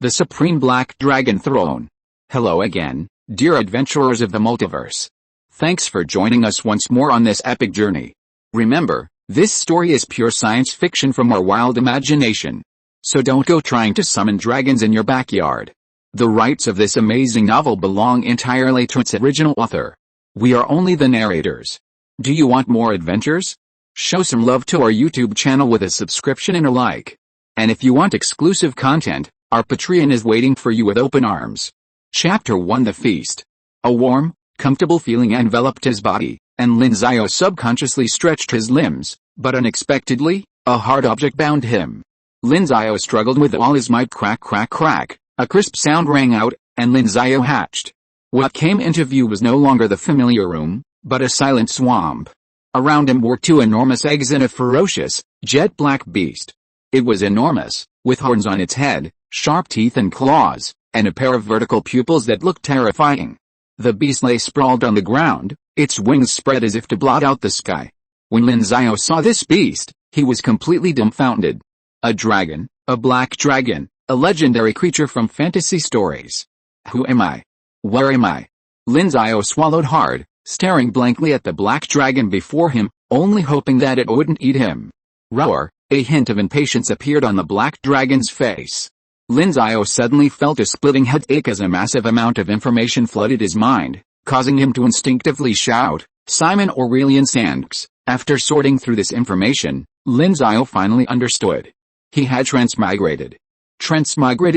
the supreme black dragon throne. Hello again, dear adventurers of the multiverse. Thanks for joining us once more on this epic journey. Remember, this story is pure science fiction from our wild imagination. So don't go trying to summon dragons in your backyard. The rights of this amazing novel belong entirely to its original author. We are only the narrators. Do you want more adventures? Show some love to our YouTube channel with a subscription and a like. And if you want exclusive content, our Patreon is waiting for you with open arms. Chapter 1: The Feast. A warm, comfortable feeling enveloped his body, and Lin Xiao subconsciously stretched his limbs, but unexpectedly, a hard object bound him. Lin Xiao struggled with all his might. Crack, crack, crack. A crisp sound rang out, and Lin Xiao hatched. What came into view was no longer the familiar room, but a silent swamp. Around him were two enormous eggs and a ferocious, jet-black beast. It was enormous, with horns on its head, sharp teeth and claws, and a pair of vertical pupils that looked terrifying. The beast lay sprawled on the ground, its wings spread as if to blot out the sky. When Lin Xiao saw this beast, he was completely dumbfounded. A dragon, a black dragon, a legendary creature from fantasy stories. Who am I? Where am I? Lin Xiao swallowed hard, staring blankly at the black dragon before him, only hoping that it wouldn't eat him. Roar! A hint of impatience appeared on the black dragon's face. Lin Xiao suddenly felt a splitting headache as a massive amount of information flooded his mind, causing him to instinctively shout, "Simon Aurelian Sands!" After sorting through this information, Lin Xiao finally understood. He had transmigrated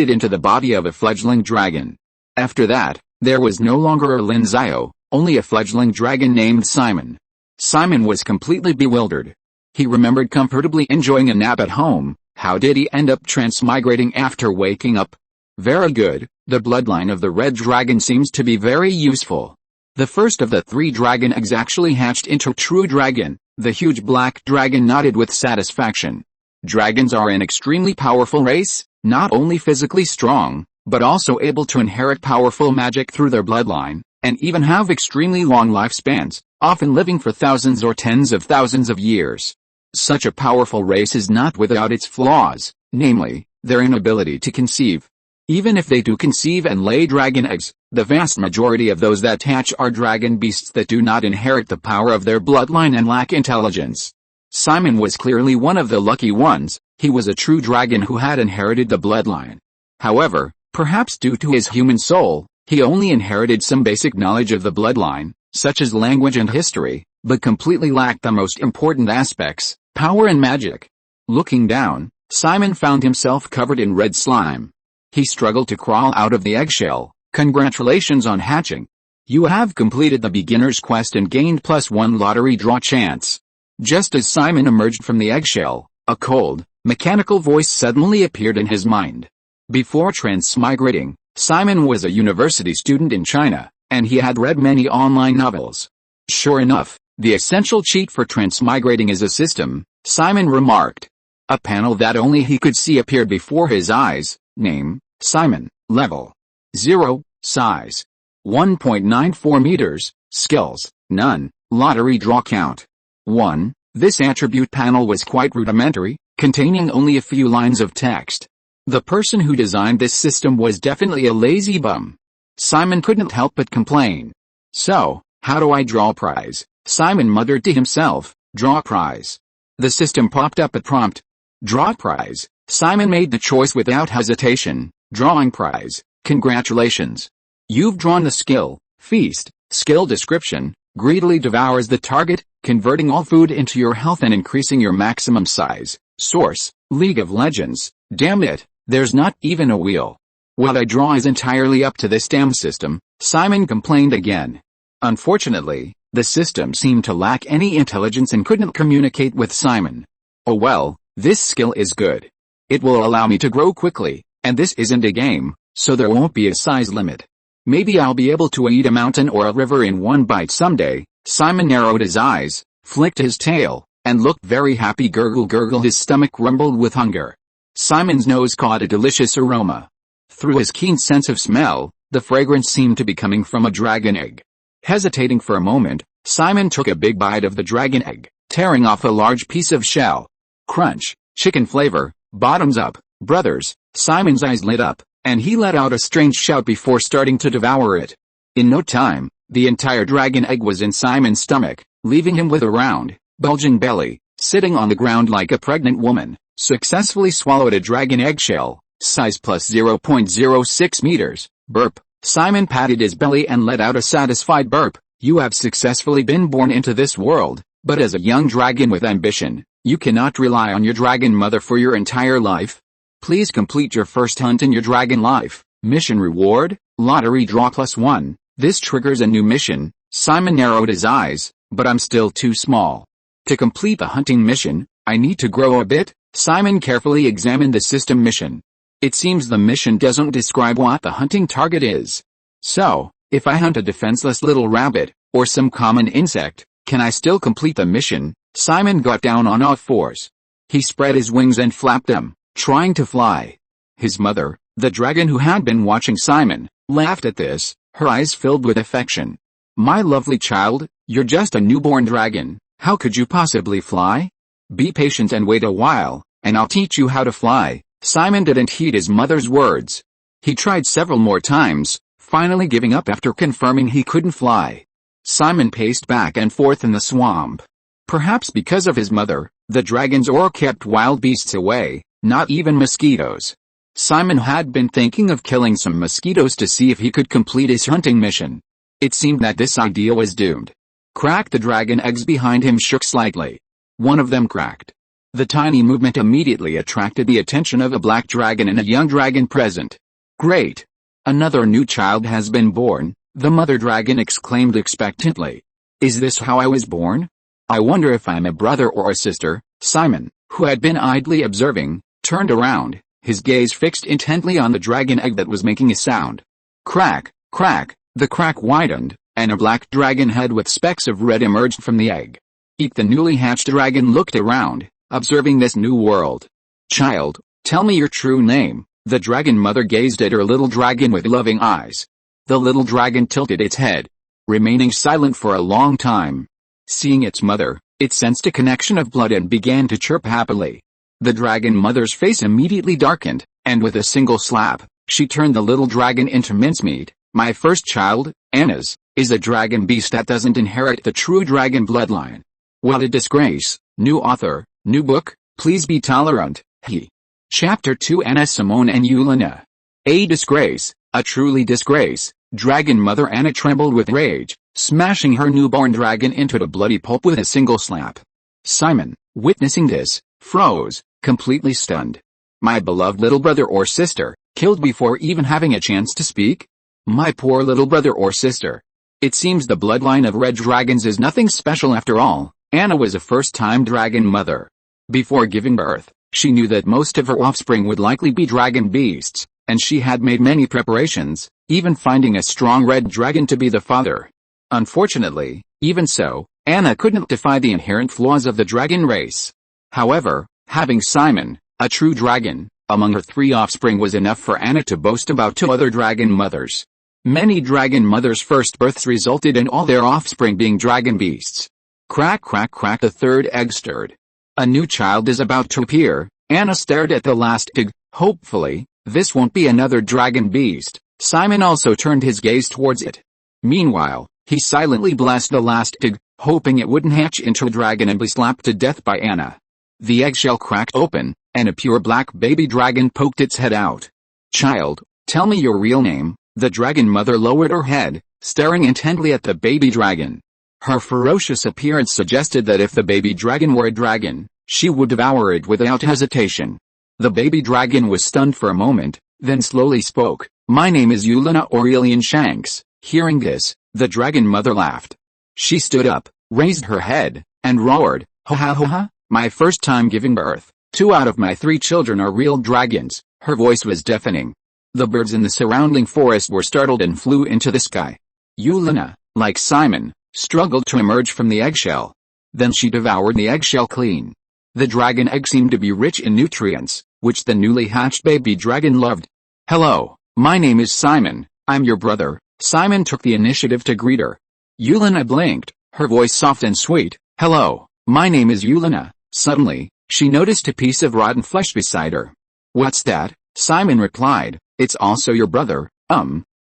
into the body of a fledgling dragon. After that, there was no longer a Lin Xiao, only a fledgling dragon named Simon. Simon was completely bewildered. He remembered comfortably enjoying a nap at home. How did he end up transmigrating after waking up? Very good, the bloodline of the red dragon seems to be very useful. The first of the 3 dragon eggs actually hatched into a true dragon. The huge black dragon nodded with satisfaction. Dragons are an extremely powerful race, not only physically strong, but also able to inherit powerful magic through their bloodline, and even have extremely long lifespans, often living for thousands or tens of thousands of years. Such a powerful race is not without its flaws, namely, their inability to conceive. Even if they do conceive and lay dragon eggs, the vast majority of those that hatch are dragon beasts that do not inherit the power of their bloodline and lack intelligence. Simon was clearly one of the lucky ones. He was a true dragon who had inherited the bloodline. However, perhaps due to his human soul, he only inherited some basic knowledge of the bloodline, such as language and history, but completely lacked the most important aspects, power and magic. Looking down, Simon found himself covered in red slime. He struggled to crawl out of the eggshell. Congratulations on hatching. You have completed the beginner's quest and gained +1 lottery draw chance. Just as Simon emerged from the eggshell, a cold, mechanical voice suddenly appeared in his mind. Before transmigrating, Simon was a university student in China, and he had read many online novels. Sure enough, the essential cheat for transmigrating is a system, Simon remarked. A panel that only he could see appeared before his eyes. Name, Simon. Level 0. Size 1.94 meters. Skills, none. Lottery draw count 1. This attribute panel was quite rudimentary, containing only a few lines of text. The person who designed this system was definitely a lazy bum. Simon couldn't help but complain. So, how do I draw prize? Simon muttered to himself. Draw prize. The system popped up a prompt. Draw prize. Simon made the choice without hesitation. Drawing prize. Congratulations. You've drawn the skill, Feast. Skill description. Greedily devours the target, converting all food into your health and increasing your maximum size. Source, League of Legends. Damn it, there's not even a wheel. What I draw is entirely up to this damn system, Simon complained again. Unfortunately, the system seemed to lack any intelligence and couldn't communicate with Simon. Oh well, this skill is good. It will allow me to grow quickly, and this isn't a game, so there won't be a size limit. Maybe I'll be able to eat a mountain or a river in one bite someday. Simon narrowed his eyes, flicked his tail, and looked very happy. Gurgle gurgle, his stomach rumbled with hunger. Simon's nose caught a delicious aroma. Through his keen sense of smell, the fragrance seemed to be coming from a dragon egg. Hesitating for a moment, Simon took a big bite of the dragon egg, tearing off a large piece of shell. Crunch, chicken flavor, bottoms up, brothers. Simon's eyes lit up, and he let out a strange shout before starting to devour it. In no time, the entire dragon egg was in Simon's stomach, leaving him with a round, bulging belly, sitting on the ground like a pregnant woman. Successfully swallowed a dragon eggshell, size plus 0.06 meters. Burp. Simon patted his belly and let out a satisfied burp. You have successfully been born into this world, but as a young dragon with ambition, you cannot rely on your dragon mother for your entire life. Please complete your first hunt in your dragon life. Mission reward, lottery draw +1. This triggers a new mission. Simon narrowed his eyes, but I'm still too small. To complete the hunting mission, I need to grow a bit. Simon carefully examined the system mission. It seems the mission doesn't describe what the hunting target is. So, if I hunt a defenseless little rabbit, or some common insect, can I still complete the mission? Simon got down on all fours. He spread his wings and flapped them, trying to fly. His mother, the dragon who had been watching Simon, laughed at this, her eyes filled with affection. My lovely child, you're just a newborn dragon. How could you possibly fly? Be patient and wait a while, and I'll teach you how to fly. Simon didn't heed his mother's words. He tried several more times, finally giving up after confirming he couldn't fly. Simon paced back and forth in the swamp. Perhaps because of his mother, the dragon's aura kept wild beasts away, not even mosquitoes. Simon had been thinking of killing some mosquitoes to see if he could complete his hunting mission. It seemed that this idea was doomed. Crack. The dragon eggs behind him shook slightly. One of them cracked. The tiny movement immediately attracted the attention of a black dragon and a young dragon present. Great! Another new child has been born, the mother dragon exclaimed expectantly. Is this how I was born? I wonder if I'm a brother or a sister. Simon, who had been idly observing, turned around, his gaze fixed intently on the dragon egg that was making a sound. Crack, crack, the crack widened, and a black dragon head with specks of red emerged from the egg. Eek. The newly hatched dragon looked around, observing this new world. Child, tell me your true name. The dragon mother gazed at her little dragon with loving eyes. The little dragon tilted its head, remaining silent for a long time. Seeing its mother, it sensed a connection of blood and began to chirp happily. The dragon mother's face immediately darkened, and with a single slap, she turned the little dragon into mincemeat. My first child, Anna's, is a dragon beast that doesn't inherit the true dragon bloodline. What a disgrace. New author, new book, please be tolerant. He. Chapter 2. Anna, Simone and Yulina. A disgrace, a truly disgrace. Dragon mother Anna trembled with rage, smashing her newborn dragon into a bloody pulp with a single slap. Simon, witnessing this, froze, completely stunned. My beloved little brother or sister, killed before even having a chance to speak? My poor little brother or sister. It seems the bloodline of red dragons is nothing special after all. Anna was a first-time dragon mother. Before giving birth, she knew that most of her offspring would likely be dragon beasts, and she had made many preparations, even finding a strong red dragon to be the father. Unfortunately, even so, Anna couldn't defy the inherent flaws of the dragon race. However, having Simon, a true dragon, among her 3 offspring was enough for Anna to boast about 2 other dragon mothers. Many dragon mothers' first births resulted in all their offspring being dragon beasts. Crack, crack, crack. The third egg stirred. A new child is about to appear. Anna stared at the last egg. Hopefully, this won't be another dragon beast. Simon also turned his gaze towards it. Meanwhile, he silently blessed the last egg, hoping it wouldn't hatch into a dragon and be slapped to death by Anna. The eggshell cracked open, and a pure black baby dragon poked its head out. Child, tell me your real name. The dragon mother lowered her head, staring intently at the baby dragon. Her ferocious appearance suggested that if the baby dragon were a dragon, she would devour it without hesitation. The baby dragon was stunned for a moment, then slowly spoke. My name is Yulina Aurelian Shanks. Hearing this, the dragon mother laughed. She stood up, raised her head, and roared, ha ha ha ha, my first time giving birth. 2 out of my 3 children are real dragons. Her voice was deafening. The birds in the surrounding forest were startled and flew into the sky. Yulina, like Simon, struggled to emerge from the eggshell. Then she devoured the eggshell clean. The dragon egg seemed to be rich in nutrients, which the newly hatched baby dragon loved. Hello, my name is Simon, I'm your brother. Simon took the initiative to greet her. Yulina blinked, her voice soft and sweet. Hello, my name is Yulina. Suddenly, she noticed a piece of rotten flesh beside her. What's that? Simon replied, It's also your brother,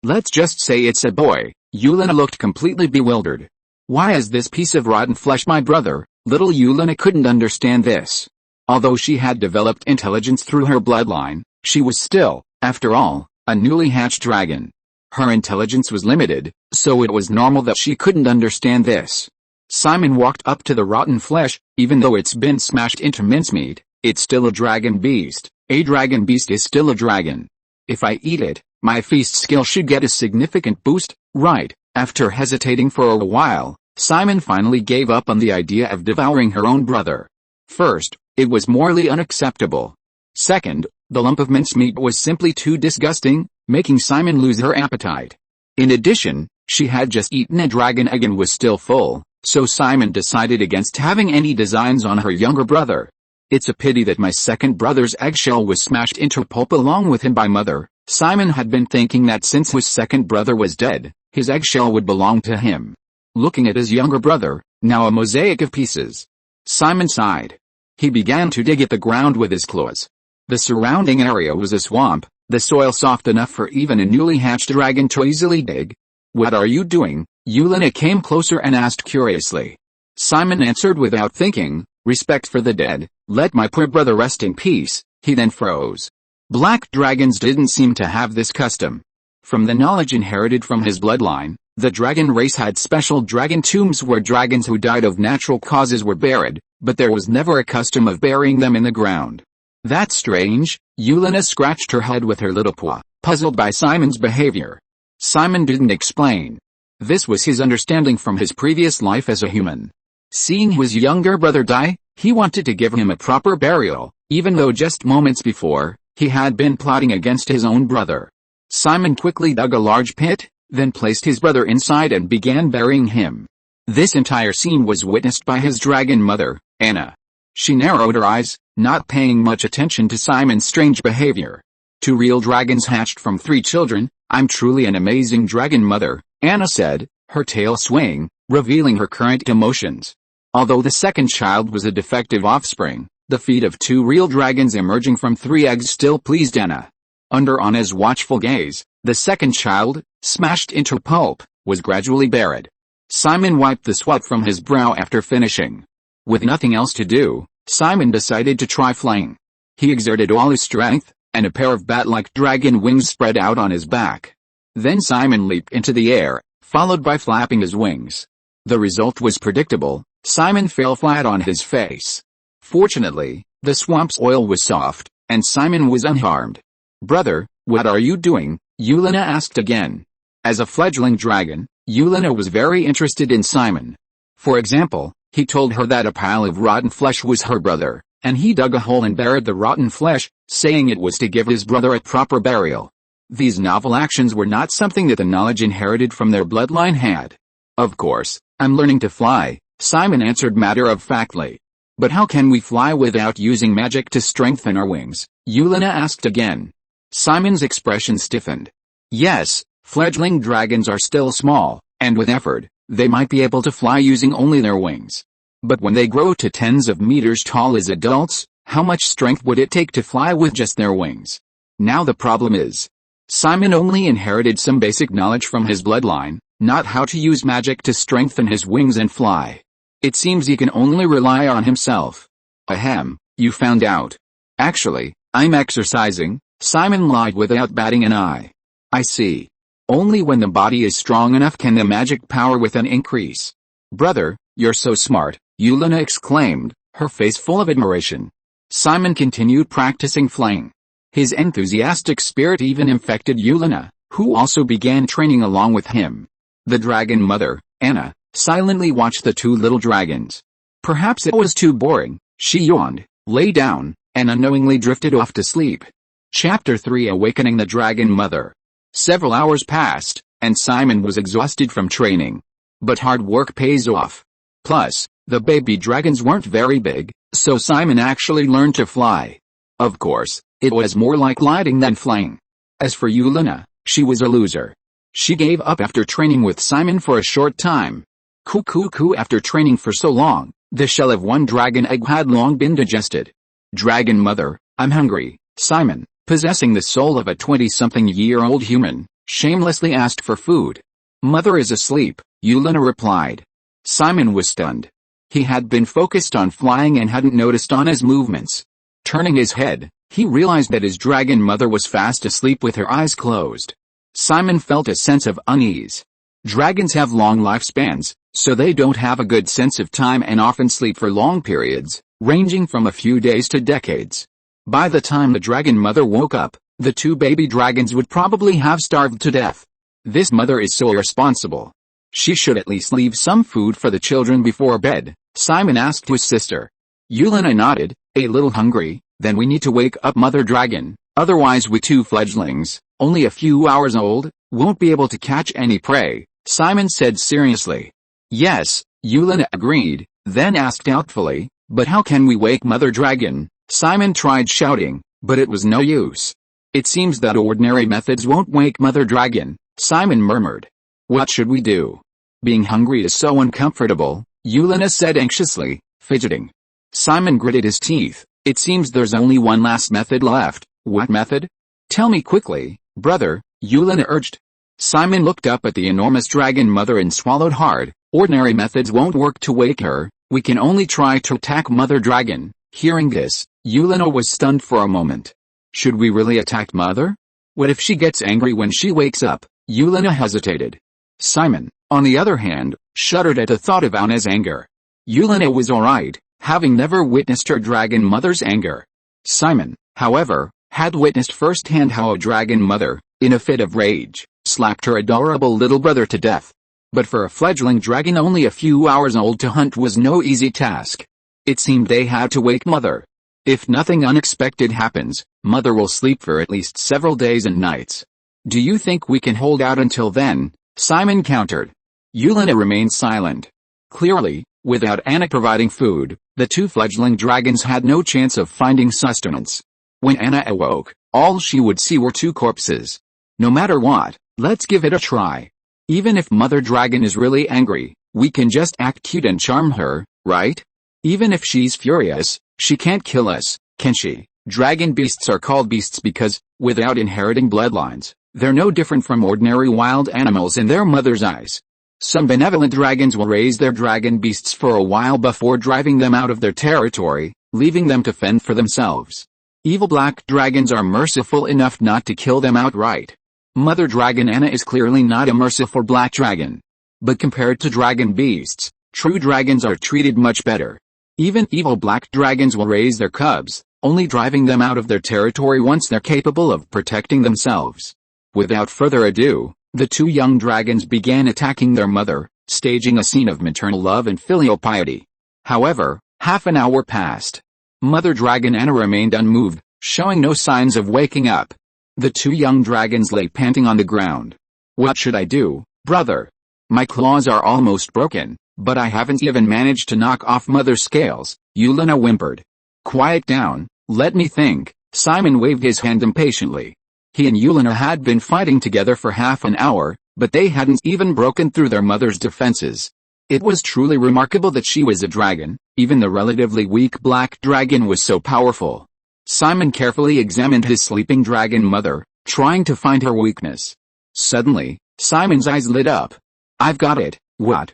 let's just say it's a boy. Yulina looked completely bewildered. Why is this piece of rotten flesh my brother? Little Yulina couldn't understand this. Although she had developed intelligence through her bloodline, she was still, after all, a newly hatched dragon. Her intelligence was limited, so it was normal that she couldn't understand this. Simon walked up to the rotten flesh. Even though it's been smashed into mincemeat, it's still a dragon beast. A dragon beast is still a dragon. If I eat it, my feast skill should get a significant boost, right? After hesitating for a while, Simon finally gave up on the idea of devouring her own brother. First, it was morally unacceptable. Second, the lump of mincemeat was simply too disgusting, making Simon lose her appetite. In addition, she had just eaten a dragon egg and was still full, so Simon decided against having any designs on her younger brother. It's a pity that my second brother's eggshell was smashed into pulp along with him by Mother. Simon had been thinking that since his second brother was dead, his eggshell would belong to him. Looking at his younger brother, now a mosaic of pieces, Simon sighed. He began to dig at the ground with his claws. The surrounding area was a swamp, the soil soft enough for even a newly hatched dragon to easily dig. What are you doing? Yulina came closer and asked curiously. Simon answered without thinking, respect for the dead, let my poor brother rest in peace. He then froze. Black dragons didn't seem to have this custom. From the knowledge inherited from his bloodline, the dragon race had special dragon tombs where dragons who died of natural causes were buried, but there was never a custom of burying them in the ground. That's strange. Yulina scratched her head with her little paw, puzzled by Simon's behavior. Simon didn't explain. This was his understanding from his previous life as a human. Seeing his younger brother die, he wanted to give him a proper burial, even though just moments before, he had been plotting against his own brother. Simon quickly dug a large pit, then placed his brother inside and began burying him. This entire scene was witnessed by his dragon mother, Anna. She narrowed her eyes, not paying much attention to Simon's strange behavior. 2 real dragons hatched from 3 children, I'm truly an amazing dragon mother, Anna said, her tail swaying, revealing her current emotions. Although the second child was a defective offspring, the feat of 2 real dragons emerging from 3 eggs still pleased Anna. Under Anna's watchful gaze, the second child, smashed into pulp, was gradually buried. Simon wiped the sweat from his brow after finishing. With nothing else to do, Simon decided to try flying. He exerted all his strength, and a pair of bat-like dragon wings spread out on his back. Then Simon leaped into the air, followed by flapping his wings. The result was predictable. Simon fell flat on his face. Fortunately, the swamp's oil was soft, and Simon was unharmed. Brother, what are you doing? Yulina asked again. As a fledgling dragon, Yulina was very interested in Simon. For example, he told her that a pile of rotten flesh was her brother, and he dug a hole and buried the rotten flesh, saying it was to give his brother a proper burial. These novel actions were not something that the knowledge inherited from their bloodline had. Of course, I'm learning to fly, Simon answered matter-of-factly. But how can we fly without using magic to strengthen our wings? Yulina asked again. Simon's expression stiffened. Yes, fledgling dragons are still small, and with effort, they might be able to fly using only their wings. But when they grow to tens of meters tall as adults, how much strength would it take to fly with just their wings? Now the problem is, Simon only inherited some basic knowledge from his bloodline, not how to use magic to strengthen his wings and fly. It seems he can only rely on himself. Ahem, you found out. Actually, I'm exercising, Simon lied without batting an eye. I see. Only when the body is strong enough can the magic power within increase. Brother, you're so smart, Yulina exclaimed, her face full of admiration. Simon continued practicing flying. His enthusiastic spirit even infected Yulina, who also began training along with him. The dragon mother, Anna, silently watched the 2 little dragons. Perhaps it was too boring, she yawned, lay down, and unknowingly drifted off to sleep. Chapter 3 Awakening the Dragon Mother. Several hours passed, and Simon was exhausted from training. But hard work pays off. Plus, the baby dragons weren't very big, so Simon actually learned to fly. Of course, it was more like gliding than flying. As for Yulina, she was a loser. She gave up after training with Simon for a short time. After training for so long, the shell of 1 dragon egg had long been digested. Dragon mother, I'm hungry, Simon, possessing the soul of a 20-something-year-old human, shamelessly asked for food. "Mother is asleep," Yulina replied. Simon was stunned. He had been focused on flying and hadn't noticed Anna's movements. Turning his head, he realized that his dragon mother was fast asleep with her eyes closed. Simon felt a sense of unease. Dragons have long lifespans, so they don't have a good sense of time and often sleep for long periods, ranging from a few days to decades. By the time the dragon mother woke up, the two baby dragons would probably have starved to death. This mother is so irresponsible. She should at least leave some food for the children before bed, Simon asked his sister. Yulina nodded, a little hungry. Then we need to wake up Mother Dragon, otherwise we two fledglings, only a few hours old, won't be able to catch any prey, Simon said seriously. Yes, Yulina agreed, then asked doubtfully, but how can we wake Mother Dragon? Simon tried shouting, but it was no use. It seems that ordinary methods won't wake Mother Dragon, Simon murmured. What should we do? Being hungry is so uncomfortable, Yulina said anxiously, fidgeting. Simon gritted his teeth. It seems there's only one last method left. What method? Tell me quickly, brother, Yulina urged. Simon looked up at the enormous dragon mother and swallowed hard. Ordinary methods won't work to wake her, we can only try to attack Mother Dragon. Hearing this, Yulina was stunned for a moment. Should we really attack Mother? What if she gets angry when she wakes up? Yulina hesitated. Simon, on the other hand, shuddered at the thought of Anna's anger. Yulina was alright, having never witnessed her dragon mother's anger. Simon, however, had witnessed firsthand how a dragon mother, in a fit of rage, slapped her adorable little brother to death. But for a fledgling dragon only a few hours old to hunt was no easy task. It seemed they had to wake Mother. If nothing unexpected happens, Mother will sleep for at least several days and nights. Do you think we can hold out until then? Simon countered. Yulina remained silent. Clearly, without Anna providing food, the two fledgling dragons had no chance of finding sustenance. When Anna awoke, all she would see were two corpses. No matter what, let's give it a try. Even if Mother Dragon is really angry, we can just act cute and charm her, right? Even if she's furious, she can't kill us, can she? Dragon beasts are called beasts because, without inheriting bloodlines, they're no different from ordinary wild animals in their mother's eyes. Some benevolent dragons will raise their dragon beasts for a while before driving them out of their territory, leaving them to fend for themselves. Evil black dragons are merciful enough not to kill them outright. Mother Dragon Anna is clearly not a merciful black dragon. But compared to dragon beasts, true dragons are treated much better. Even evil black dragons will raise their cubs, only driving them out of their territory once they're capable of protecting themselves. Without further ado, the two young dragons began attacking their mother, staging a scene of maternal love and filial piety. However, half an hour passed. Mother Dragon Anna remained unmoved, showing no signs of waking up. The two young dragons lay panting on the ground. What should I do, brother? My claws are almost broken, but I haven't even managed to knock off Mother's scales, Yulina whimpered. Quiet down, let me think. Simon waved his hand impatiently. He and Yulina had been fighting together for half an hour, but they hadn't even broken through their mother's defenses. It was truly remarkable that she was a dragon, even the relatively weak black dragon was so powerful. Simon carefully examined his sleeping dragon mother, trying to find her weakness. Suddenly, Simon's eyes lit up. I've got it. What,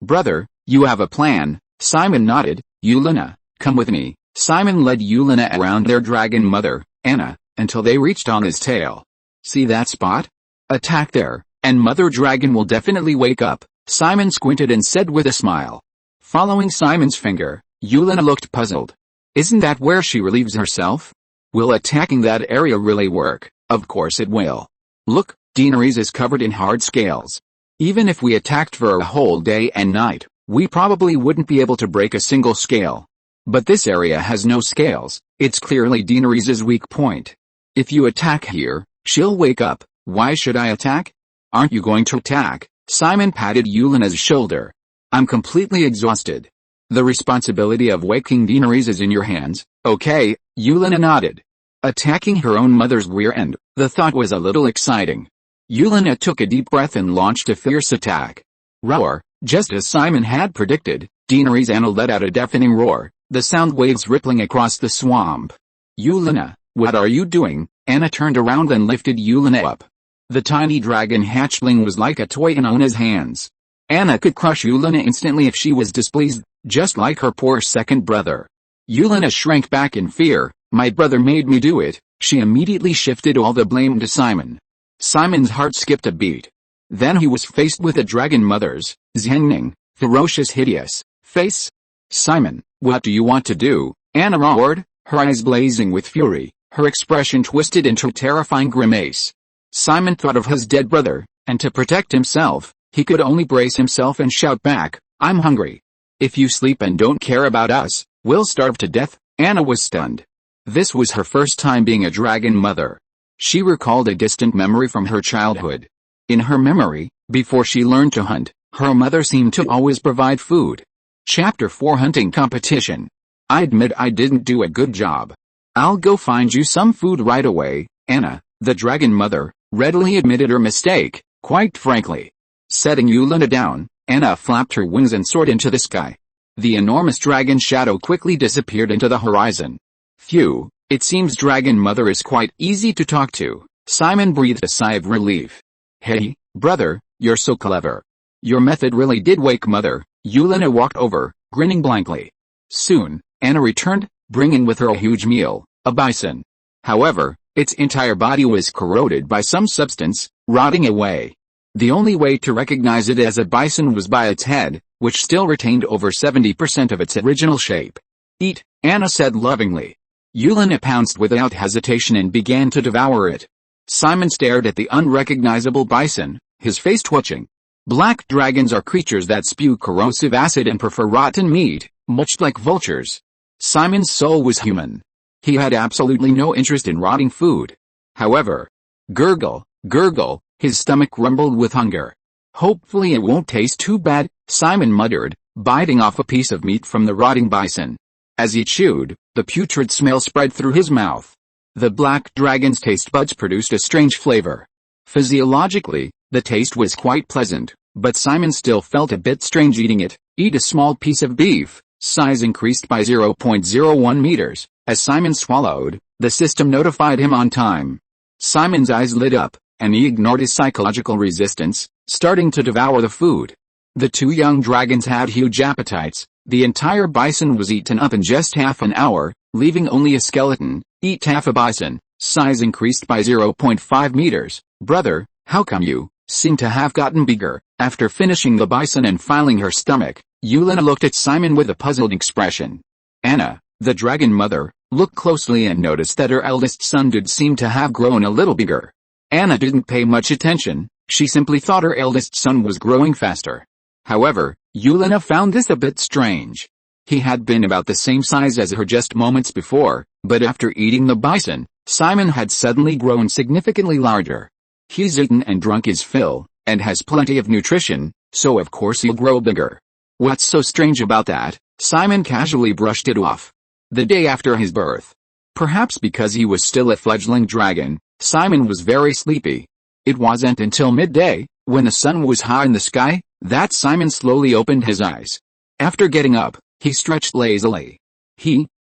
brother, you have a plan? Simon nodded. Yulina, come with me. Simon led Yulina around their dragon mother, Anna, until they reached Anna's tail. See that spot? Attack there, and Mother Dragon will definitely wake up, Simon squinted and said with a smile. Following Simon's finger, Yulina looked puzzled. Isn't that where she relieves herself? Will attacking that area really work? Of course it will. Look, Daenerys is covered in hard scales. Even if we attacked for a whole day and night, we probably wouldn't be able to break a single scale. But this area has no scales, it's clearly Daenerys' weak point. If you attack here, she'll wake up. Why should I attack? Aren't you going to attack? Simon patted Yulina's shoulder. I'm completely exhausted. The responsibility of waking Daenerys is in your hands, okay? Yulina nodded. Attacking her own mother's rear end, the thought was a little exciting. Yulina took a deep breath and launched a fierce attack. Roar! Just as Simon had predicted, Daenerys Anna let out a deafening roar, the sound waves rippling across the swamp. Yulina, what are you doing? Anna turned around and lifted Yulina up. The tiny dragon hatchling was like a toy in Anna's hands. Anna could crush Yulina instantly if she was displeased, just like her poor second brother. Yulina shrank back in fear. My brother made me do it. She immediately shifted all the blame to Simon. Simon's heart skipped a beat. Then he was faced with a dragon mother's, zhengning, ferocious hideous, face. Simon, what do you want to do? Anna roared, her eyes blazing with fury, her expression twisted into a terrifying grimace. Simon thought of his dead brother, and to protect himself, he could only brace himself and shout back, I'm hungry. If you sleep and don't care about us, we'll starve to death. Anna was stunned. This was her first time being a dragon mother. She recalled a distant memory from her childhood. In her memory, before she learned to hunt, her mother seemed to always provide food. Chapter 4 Hunting Competition. I admit I didn't do a good job. I'll go find you some food right away. Anna, the dragon mother, readily admitted her mistake, quite frankly. Setting Yulina down, Anna flapped her wings and soared into the sky. The enormous dragon shadow quickly disappeared into the horizon. Phew, it seems Dragon Mother is quite easy to talk to. Simon breathed a sigh of relief. Hey, brother, you're so clever. Your method really did wake Mother. Yulina walked over, grinning blankly. Soon, Anna returned, bringing with her a huge meal, a bison. However, its entire body was corroded by some substance, rotting away. The only way to recognize it as a bison was by its head, which still retained over 70% of its original shape. Eat, Anna said lovingly. Yulina pounced without hesitation and began to devour it. Simon stared at the unrecognizable bison, his face twitching. Black dragons are creatures that spew corrosive acid and prefer rotten meat, much like vultures. Simon's soul was human. He had absolutely no interest in rotting food. However, gurgle, gurgle, his stomach rumbled with hunger. Hopefully it won't taste too bad, Simon muttered, biting off a piece of meat from the rotting bison. As he chewed, the putrid smell spread through his mouth. The black dragon's taste buds produced a strange flavor. Physiologically, the taste was quite pleasant, but Simon still felt a bit strange eating it. Eat a small piece of beef. Size increased by 0.01 meters. As Simon swallowed, the system notified him on time. Simon's eyes lit up, and he ignored his psychological resistance, starting to devour the food. The two young dragons had huge appetites. The entire bison was eaten up in just half an hour, leaving only a skeleton. Eat half a bison. Size increased by 0.5 meters. Brother, how come you seem to have gotten bigger? After finishing the bison and filing her stomach, Yulina looked at Simon with a puzzled expression. Anna, the dragon mother, looked closely and noticed that her eldest son did seem to have grown a little bigger. Anna didn't pay much attention. She simply thought her eldest son was growing faster. However, Yulina found this a bit strange. He had been about the same size as her just moments before, but after eating the bison, Simon had suddenly grown significantly larger. He's eaten and drunk his fill, and has plenty of nutrition, so of course he'll grow bigger. What's so strange about that? Simon casually brushed it off. The day after his birth. Perhaps because he was still a fledgling dragon, Simon was very sleepy. It wasn't until midday, when the sun was high in the sky, that Simon slowly opened his eyes. After getting up, he stretched lazily.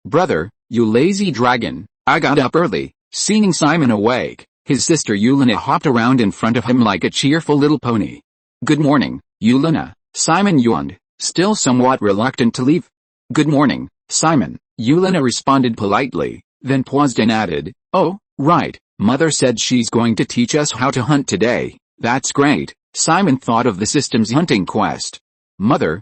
Brother, you lazy dragon, I got up early. Seeing Simon awake, his sister Yulina hopped around in front of him like a cheerful little pony. Good morning, Yulina, Simon yawned, still somewhat reluctant to leave. Good morning, Simon, Yulina responded politely, then paused and added, oh, right, Mother said she's going to teach us how to hunt today. That's great. Simon thought of the system's hunting quest. Mother,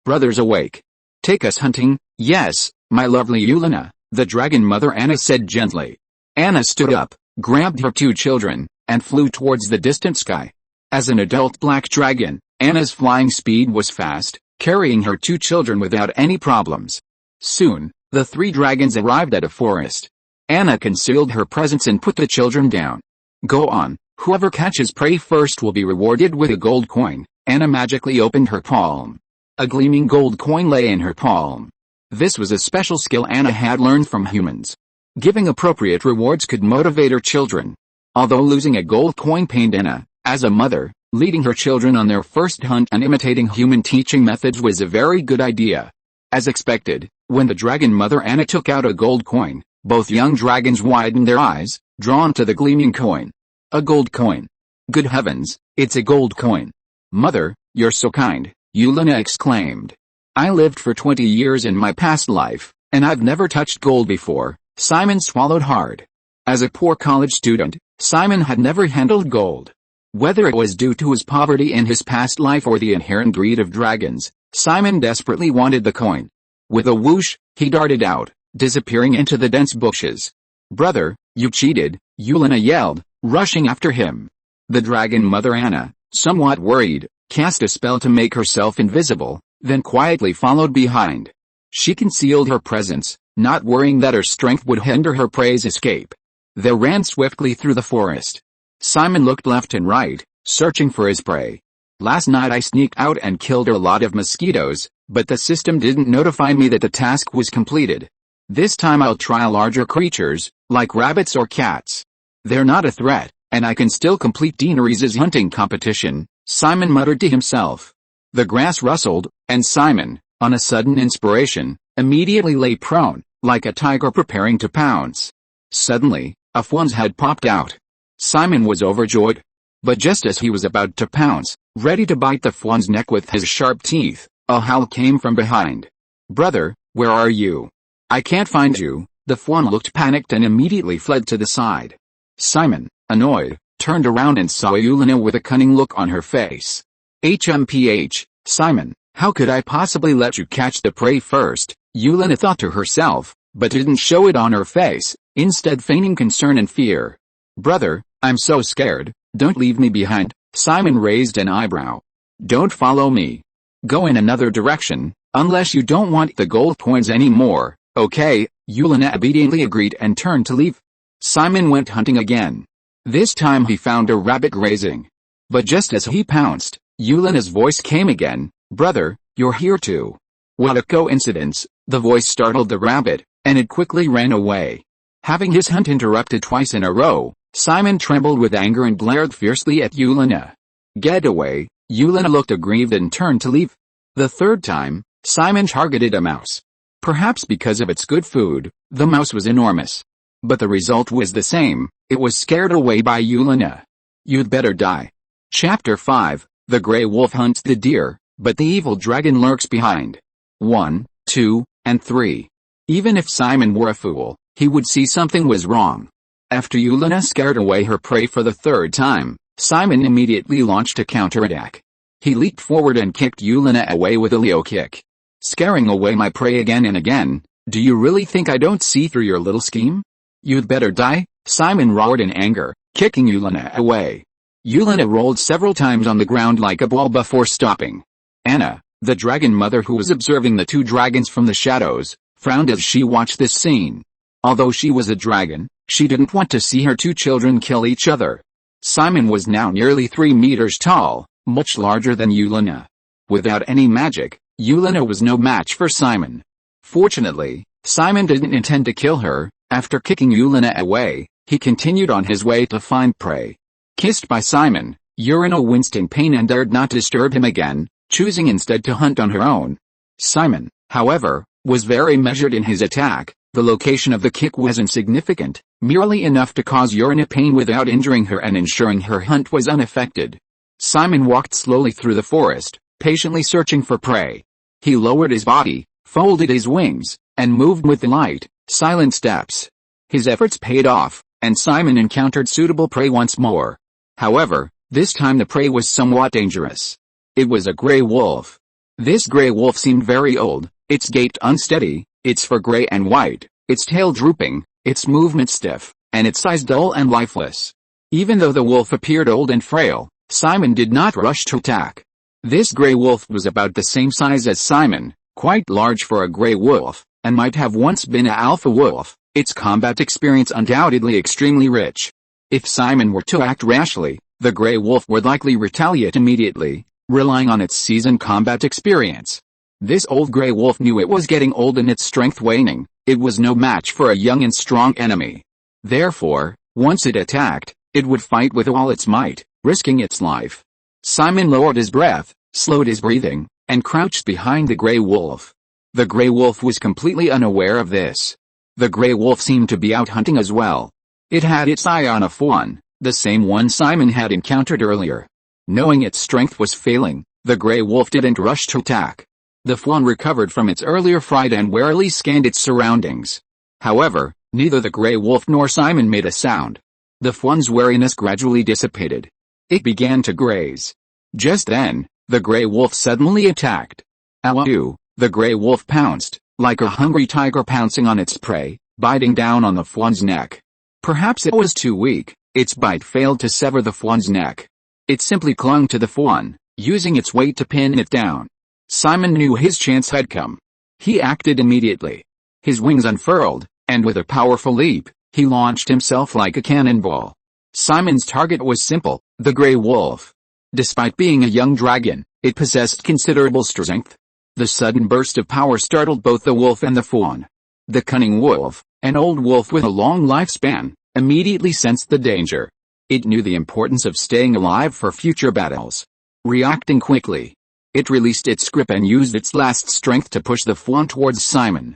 brother's awake. Take us hunting? Yes, my lovely Yulina, the dragon mother Anna said gently. Anna stood up, grabbed her two children, and flew towards the distant sky. As an adult black dragon, Anna's flying speed was fast, carrying her two children without any problems. Soon, the three dragons arrived at a forest. Anna concealed her presence and put the children down. Go on, whoever catches prey first will be rewarded with a gold coin. Anna magically opened her palm. A gleaming gold coin lay in her palm. This was a special skill Anna had learned from humans. Giving appropriate rewards could motivate her children. Although losing a gold coin pained Anna, as a mother, leading her children on their first hunt and imitating human teaching methods was a very good idea. As expected, when the dragon mother Anna took out a gold coin, Both young dragons widened their eyes, drawn to the gleaming coin. A gold coin. Good heavens, it's a gold coin. Mother, you're so kind, Yulina exclaimed. I lived for 20 years in my past life, and I've never touched gold before. Simon swallowed hard. As a poor college student, Simon had never handled gold. Whether it was due to his poverty in his past life or the inherent greed of dragons, Simon desperately wanted the coin. With a whoosh, he darted out, disappearing into the dense bushes. Brother, you cheated, Yulina yelled, rushing after him. The dragon mother Anna, somewhat worried, cast a spell to make herself invisible, then quietly followed behind. She concealed her presence, not worrying that her strength would hinder her prey's escape. They ran swiftly through the forest. Simon looked left and right, searching for his prey. Last night I sneaked out and killed a lot of mosquitoes, but the system didn't notify me that the task was completed. This time I'll try larger creatures, like rabbits or cats. They're not a threat, and I can still complete Daenerys's hunting competition, Simon muttered to himself. The grass rustled, and Simon, on a sudden inspiration, immediately lay prone, like a tiger preparing to pounce. Suddenly, a fawn's head popped out. Simon was overjoyed. But just as he was about to pounce, ready to bite the fawn's neck with his sharp teeth, a howl came from behind. Brother, where are you? I can't find you. The fawn looked panicked and immediately fled to the side. Simon, annoyed, turned around and saw Yulina with a cunning look on her face. HMPH, Simon, how could I possibly let you catch the prey first? Yulina thought to herself, but didn't show it on her face, instead feigning concern and fear. Brother, I'm so scared, don't leave me behind. Simon raised an eyebrow. Don't follow me. Go in another direction, unless you don't want the gold coins anymore, okay? Yulina obediently agreed and turned to leave. Simon went hunting again. This time he found a rabbit grazing. But just as he pounced, Yulina's voice came again. Brother, you're here too. What a coincidence. The voice startled the rabbit, and it quickly ran away. Having his hunt interrupted twice in a row, Simon trembled with anger and glared fiercely at Yulina. Get away. Yulina looked aggrieved and turned to leave. The third time, Simon targeted a mouse. Perhaps because of its good food, the mouse was enormous. But the result was the same, it was scared away by Yulina. You'd better die. Chapter 5, The Grey Wolf hunts the deer, but the evil dragon lurks behind. 1, 2, and 3. Even if Simon were a fool, he would see something was wrong. After Yulina scared away her prey for the third time, Simon immediately launched a counterattack. He leaped forward and kicked Yulina away with a Leo kick. Scaring away my prey again and again, do you really think I don't see through your little scheme? You'd better die, Simon roared in anger, kicking Yulina away. Yulina rolled several times on the ground like a ball before stopping. Anna, the dragon mother who was observing the two dragons from the shadows, frowned as she watched this scene. Although she was a dragon, she didn't want to see her two children kill each other. Simon was now nearly 3 meters tall, much larger than Yulina. Without any magic, Yulina was no match for Simon. Fortunately, Simon didn't intend to kill her. After kicking Yulina away, he continued on his way to find prey. Kissed by Simon, Yulina winced in pain and dared not disturb him again, choosing instead to hunt on her own. Simon, however, was very measured in his attack. The location of the kick was insignificant, merely enough to cause Yulina pain without injuring her and ensuring her hunt was unaffected. Simon walked slowly through the forest, patiently searching for prey. He lowered his body, folded his wings, and moved with light, silent steps. His efforts paid off, and Simon encountered suitable prey once more. However, this time the prey was somewhat dangerous. It was a gray wolf. This gray wolf seemed very old, its gait unsteady, its fur gray and white, its tail drooping, its movement stiff, and its eyes dull and lifeless. Even though the wolf appeared old and frail, Simon did not rush to attack. This gray wolf was about the same size as Simon, quite large for a gray wolf, and might have once been an alpha wolf, its combat experience undoubtedly extremely rich. If Simon were to act rashly, the gray wolf would likely retaliate immediately, relying on its seasoned combat experience. This old gray wolf knew it was getting old and its strength waning. It was no match for a young and strong enemy. Therefore, once it attacked, it would fight with all its might, risking its life. Simon lowered his breath, slowed his breathing, and crouched behind the gray wolf. The gray wolf was completely unaware of this. The gray wolf seemed to be out hunting as well. It had its eye on a fawn, the same one Simon had encountered earlier. Knowing its strength was failing, the gray wolf didn't rush to attack. The fawn recovered from its earlier fright and warily scanned its surroundings. However, neither the gray wolf nor Simon made a sound. The fawn's wariness gradually dissipated. It began to graze. Just then, the gray wolf suddenly attacked. Ow! The gray wolf pounced, like a hungry tiger pouncing on its prey, biting down on the fawn's neck. Perhaps it was too weak, its bite failed to sever the fawn's neck. It simply clung to the fawn, using its weight to pin it down. Simon knew his chance had come. He acted immediately. His wings unfurled, and with a powerful leap, he launched himself like a cannonball. Simon's target was simple, the gray wolf. Despite being a young dragon, it possessed considerable strength. The sudden burst of power startled both the wolf and the fawn. The cunning wolf, an old wolf with a long lifespan, immediately sensed the danger. It knew the importance of staying alive for future battles. Reacting quickly, it released its grip and used its last strength to push the fawn towards Simon.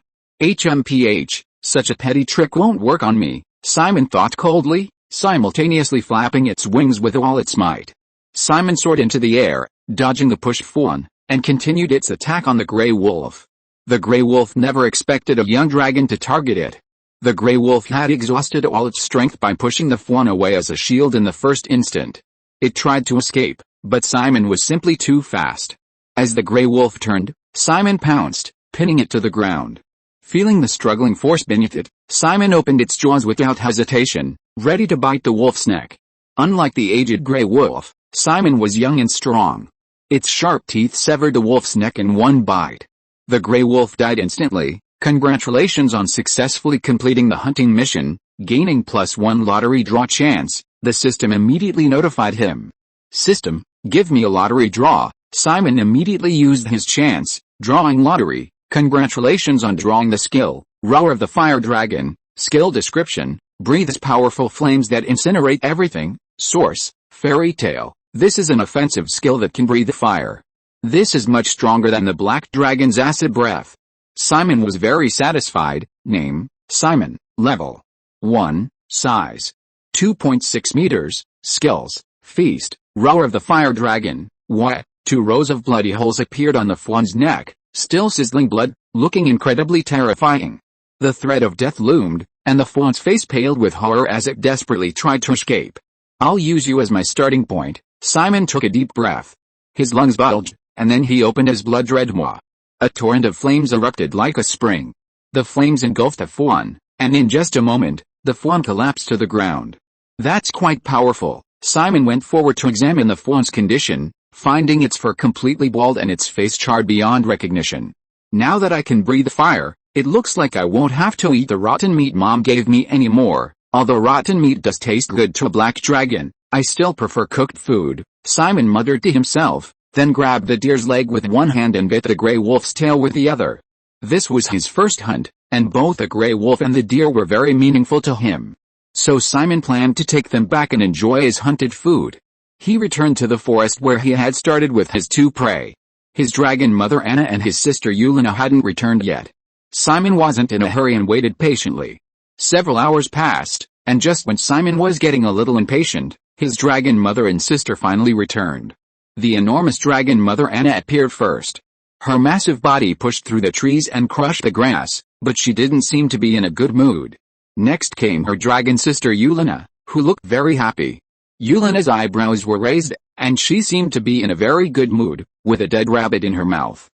Such a petty trick won't work on me, Simon thought coldly, simultaneously flapping its wings with all its might. Simon soared into the air, dodging the pushed fawn, and continued its attack on the gray wolf. The gray wolf never expected a young dragon to target it. The gray wolf had exhausted all its strength by pushing the fawn away as a shield in the first instant. It tried to escape, but Simon was simply too fast. As the gray wolf turned, Simon pounced, pinning it to the ground. Feeling the struggling force beneath it, Simon opened its jaws without hesitation, ready to bite the wolf's neck. Unlike the aged gray wolf, Simon was young and strong. Its sharp teeth severed the wolf's neck in one bite. The gray wolf died instantly. Congratulations on successfully completing the hunting mission, gaining +1 lottery draw chance, the system immediately notified him. System, give me a lottery draw. Simon immediately used his chance, drawing lottery. Congratulations on drawing the skill, Roar of the Fire Dragon. Skill description, breathes powerful flames that incinerate everything. Source, fairy tale. This is an offensive skill that can breathe fire. This is much stronger than the Black Dragon's acid breath. Simon was very satisfied. Name, Simon. Level 1, size 2.6 meters, skills, feast, Roar of the Fire Dragon. What? 2 rows of bloody holes appeared on the fawn's neck, still sizzling blood, looking incredibly terrifying. The threat of death loomed, and the fawn's face paled with horror as it desperately tried to escape. I'll use you as my starting point. Simon took a deep breath. His lungs bulged, and then he opened his blood-red maw. A torrent of flames erupted like a spring. The flames engulfed the fawn, and in just a moment, the fawn collapsed to the ground. That's quite powerful. Simon went forward to examine the fawn's condition, finding its fur completely bald and its face charred beyond recognition. Now that I can breathe fire, it looks like I won't have to eat the rotten meat Mom gave me anymore. Although rotten meat does taste good to a black dragon, I still prefer cooked food, Simon muttered to himself, then grabbed the deer's leg with one hand and bit the gray wolf's tail with the other. This was his first hunt, and both the gray wolf and the deer were very meaningful to him. So Simon planned to take them back and enjoy his hunted food. He returned to the forest where he had started with his 2 prey. His dragon mother Anna and his sister Yulina hadn't returned yet. Simon wasn't in a hurry and waited patiently. Several hours passed, and just when Simon was getting a little impatient, his dragon mother and sister finally returned. The enormous dragon mother Anna appeared first. Her massive body pushed through the trees and crushed the grass, but she didn't seem to be in a good mood. Next came her dragon sister Yulina, who looked very happy. Yulina's eyebrows were raised, and she seemed to be in a very good mood, with a dead rabbit in her mouth.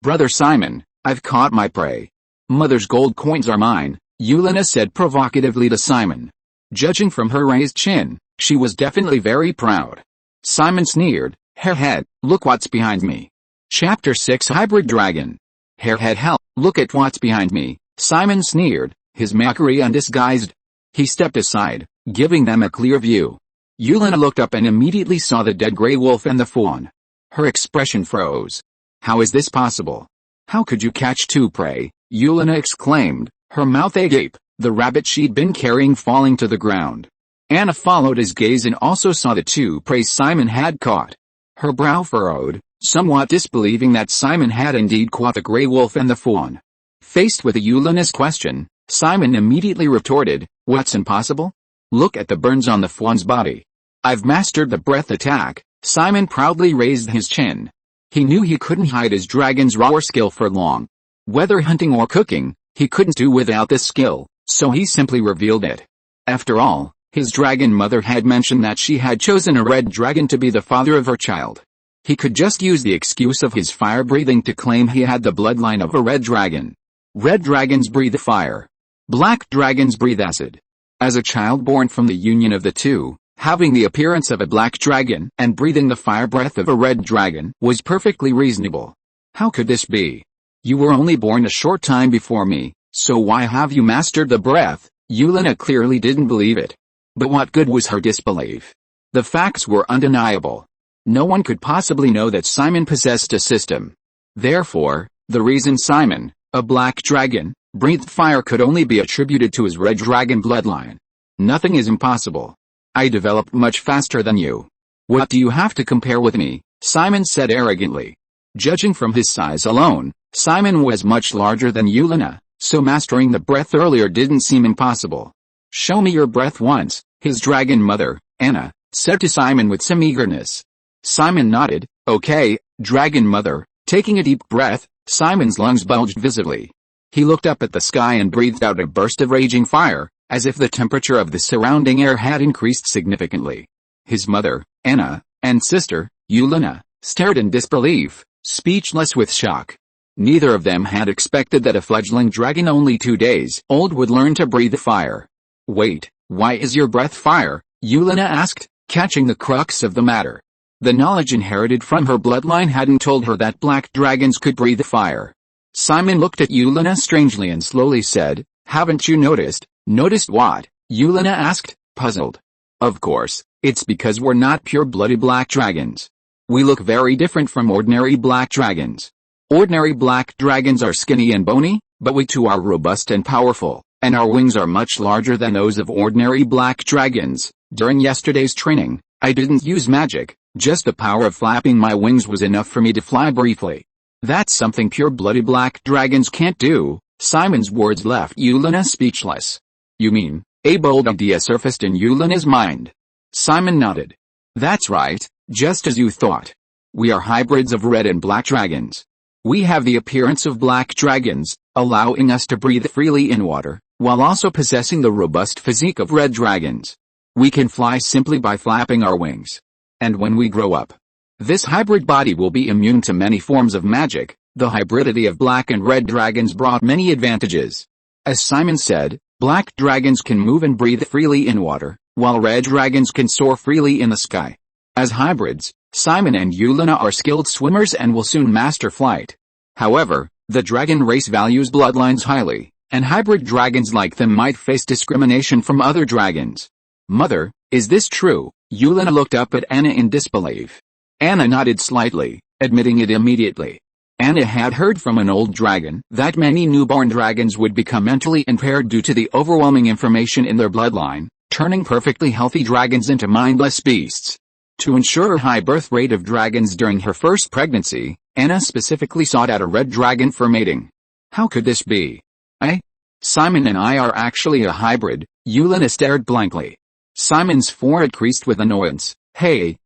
Brother Simon, I've caught my prey. Mother's gold coins are mine, Yulina said provocatively to Simon. Judging from her raised chin, she was definitely very proud. Simon sneered, Hairhead, look what's behind me. Chapter 6 Hybrid Dragon. Hairhead, hell, look at what's behind me, Simon sneered, his mockery undisguised. He stepped aside, giving them a clear view. Yulina looked up and immediately saw the dead gray wolf and the fawn. Her expression froze. How is this possible? How could you catch 2 prey? Yulina exclaimed, her mouth agape, the rabbit she'd been carrying falling to the ground. Anna followed his gaze and also saw the 2 prey Simon had caught. Her brow furrowed, somewhat disbelieving that Simon had indeed caught the gray wolf and the fawn. Faced with Yulina's question, Simon immediately retorted, "What's impossible? Look at the burns on the fawn's body. I've mastered the breath attack." Simon proudly raised his chin. He knew he couldn't hide his dragon's raw skill for long. Whether hunting or cooking, he couldn't do without this skill, so he simply revealed it. After all, his dragon mother had mentioned that she had chosen a red dragon to be the father of her child. He could just use the excuse of his fire breathing to claim he had the bloodline of a red dragon. Red dragons breathe fire. Black dragons breathe acid. As a child born from the union of the two, having the appearance of a black dragon and breathing the fire breath of a red dragon was perfectly reasonable. How could this be? You were only born a short time before me, so why have you mastered the breath? Yulina clearly didn't believe it. But what good was her disbelief? The facts were undeniable. No one could possibly know that Simon possessed a system. Therefore, the reason Simon, a black dragon, breathed fire could only be attributed to his red dragon bloodline. Nothing is impossible. I developed much faster than you. What do you have to compare with me? Simon said arrogantly. Judging from his size alone, Simon was much larger than Yulina, so mastering the breath earlier didn't seem impossible. Show me your breath once, his dragon mother, Anna, said to Simon with some eagerness. Simon nodded. Okay, dragon mother. Taking a deep breath, Simon's lungs bulged visibly. He looked up at the sky and breathed out a burst of raging fire, as if the temperature of the surrounding air had increased significantly. His mother, Anna, and sister, Yulina, stared in disbelief, speechless with shock. Neither of them had expected that a fledgling dragon only 2 days old would learn to breathe fire. Wait, why is your breath fire? Yulina asked, catching the crux of the matter. The knowledge inherited from her bloodline hadn't told her that black dragons could breathe fire. Simon looked at Yulina strangely and slowly said, haven't you noticed? Noticed what? Yulina asked, puzzled. Of course, it's because we're not pure-blooded black dragons. We look very different from ordinary black dragons. Ordinary black dragons are skinny and bony, but we too are robust and powerful, and our wings are much larger than those of ordinary black dragons. During yesterday's training, I didn't use magic, just the power of flapping my wings was enough for me to fly briefly. That's something pure-blooded black dragons can't do. Simon's words left Yulina speechless. You mean, a bold idea surfaced in Yulina's mind. Simon nodded. That's right, just as you thought. We are hybrids of red and black dragons. We have the appearance of black dragons, allowing us to breathe freely in water, while also possessing the robust physique of red dragons. We can fly simply by flapping our wings. And when we grow up, this hybrid body will be immune to many forms of magic. The hybridity of black and red dragons brought many advantages. As Simon said, black dragons can move and breathe freely in water, while red dragons can soar freely in the sky. As hybrids, Simon and Yulina are skilled swimmers and will soon master flight. However, the dragon race values bloodlines highly, and hybrid dragons like them might face discrimination from other dragons. Mother, is this true? Yulina looked up at Anna in disbelief. Anna nodded slightly, admitting it immediately. Anna had heard from an old dragon that many newborn dragons would become mentally impaired due to the overwhelming information in their bloodline, turning perfectly healthy dragons into mindless beasts. To ensure a high birth rate of dragons during her first pregnancy, Anna specifically sought out a red dragon for mating. How could this be? Simon and I are actually a hybrid. Yulina stared blankly. Simon's forehead creased with annoyance. Hey,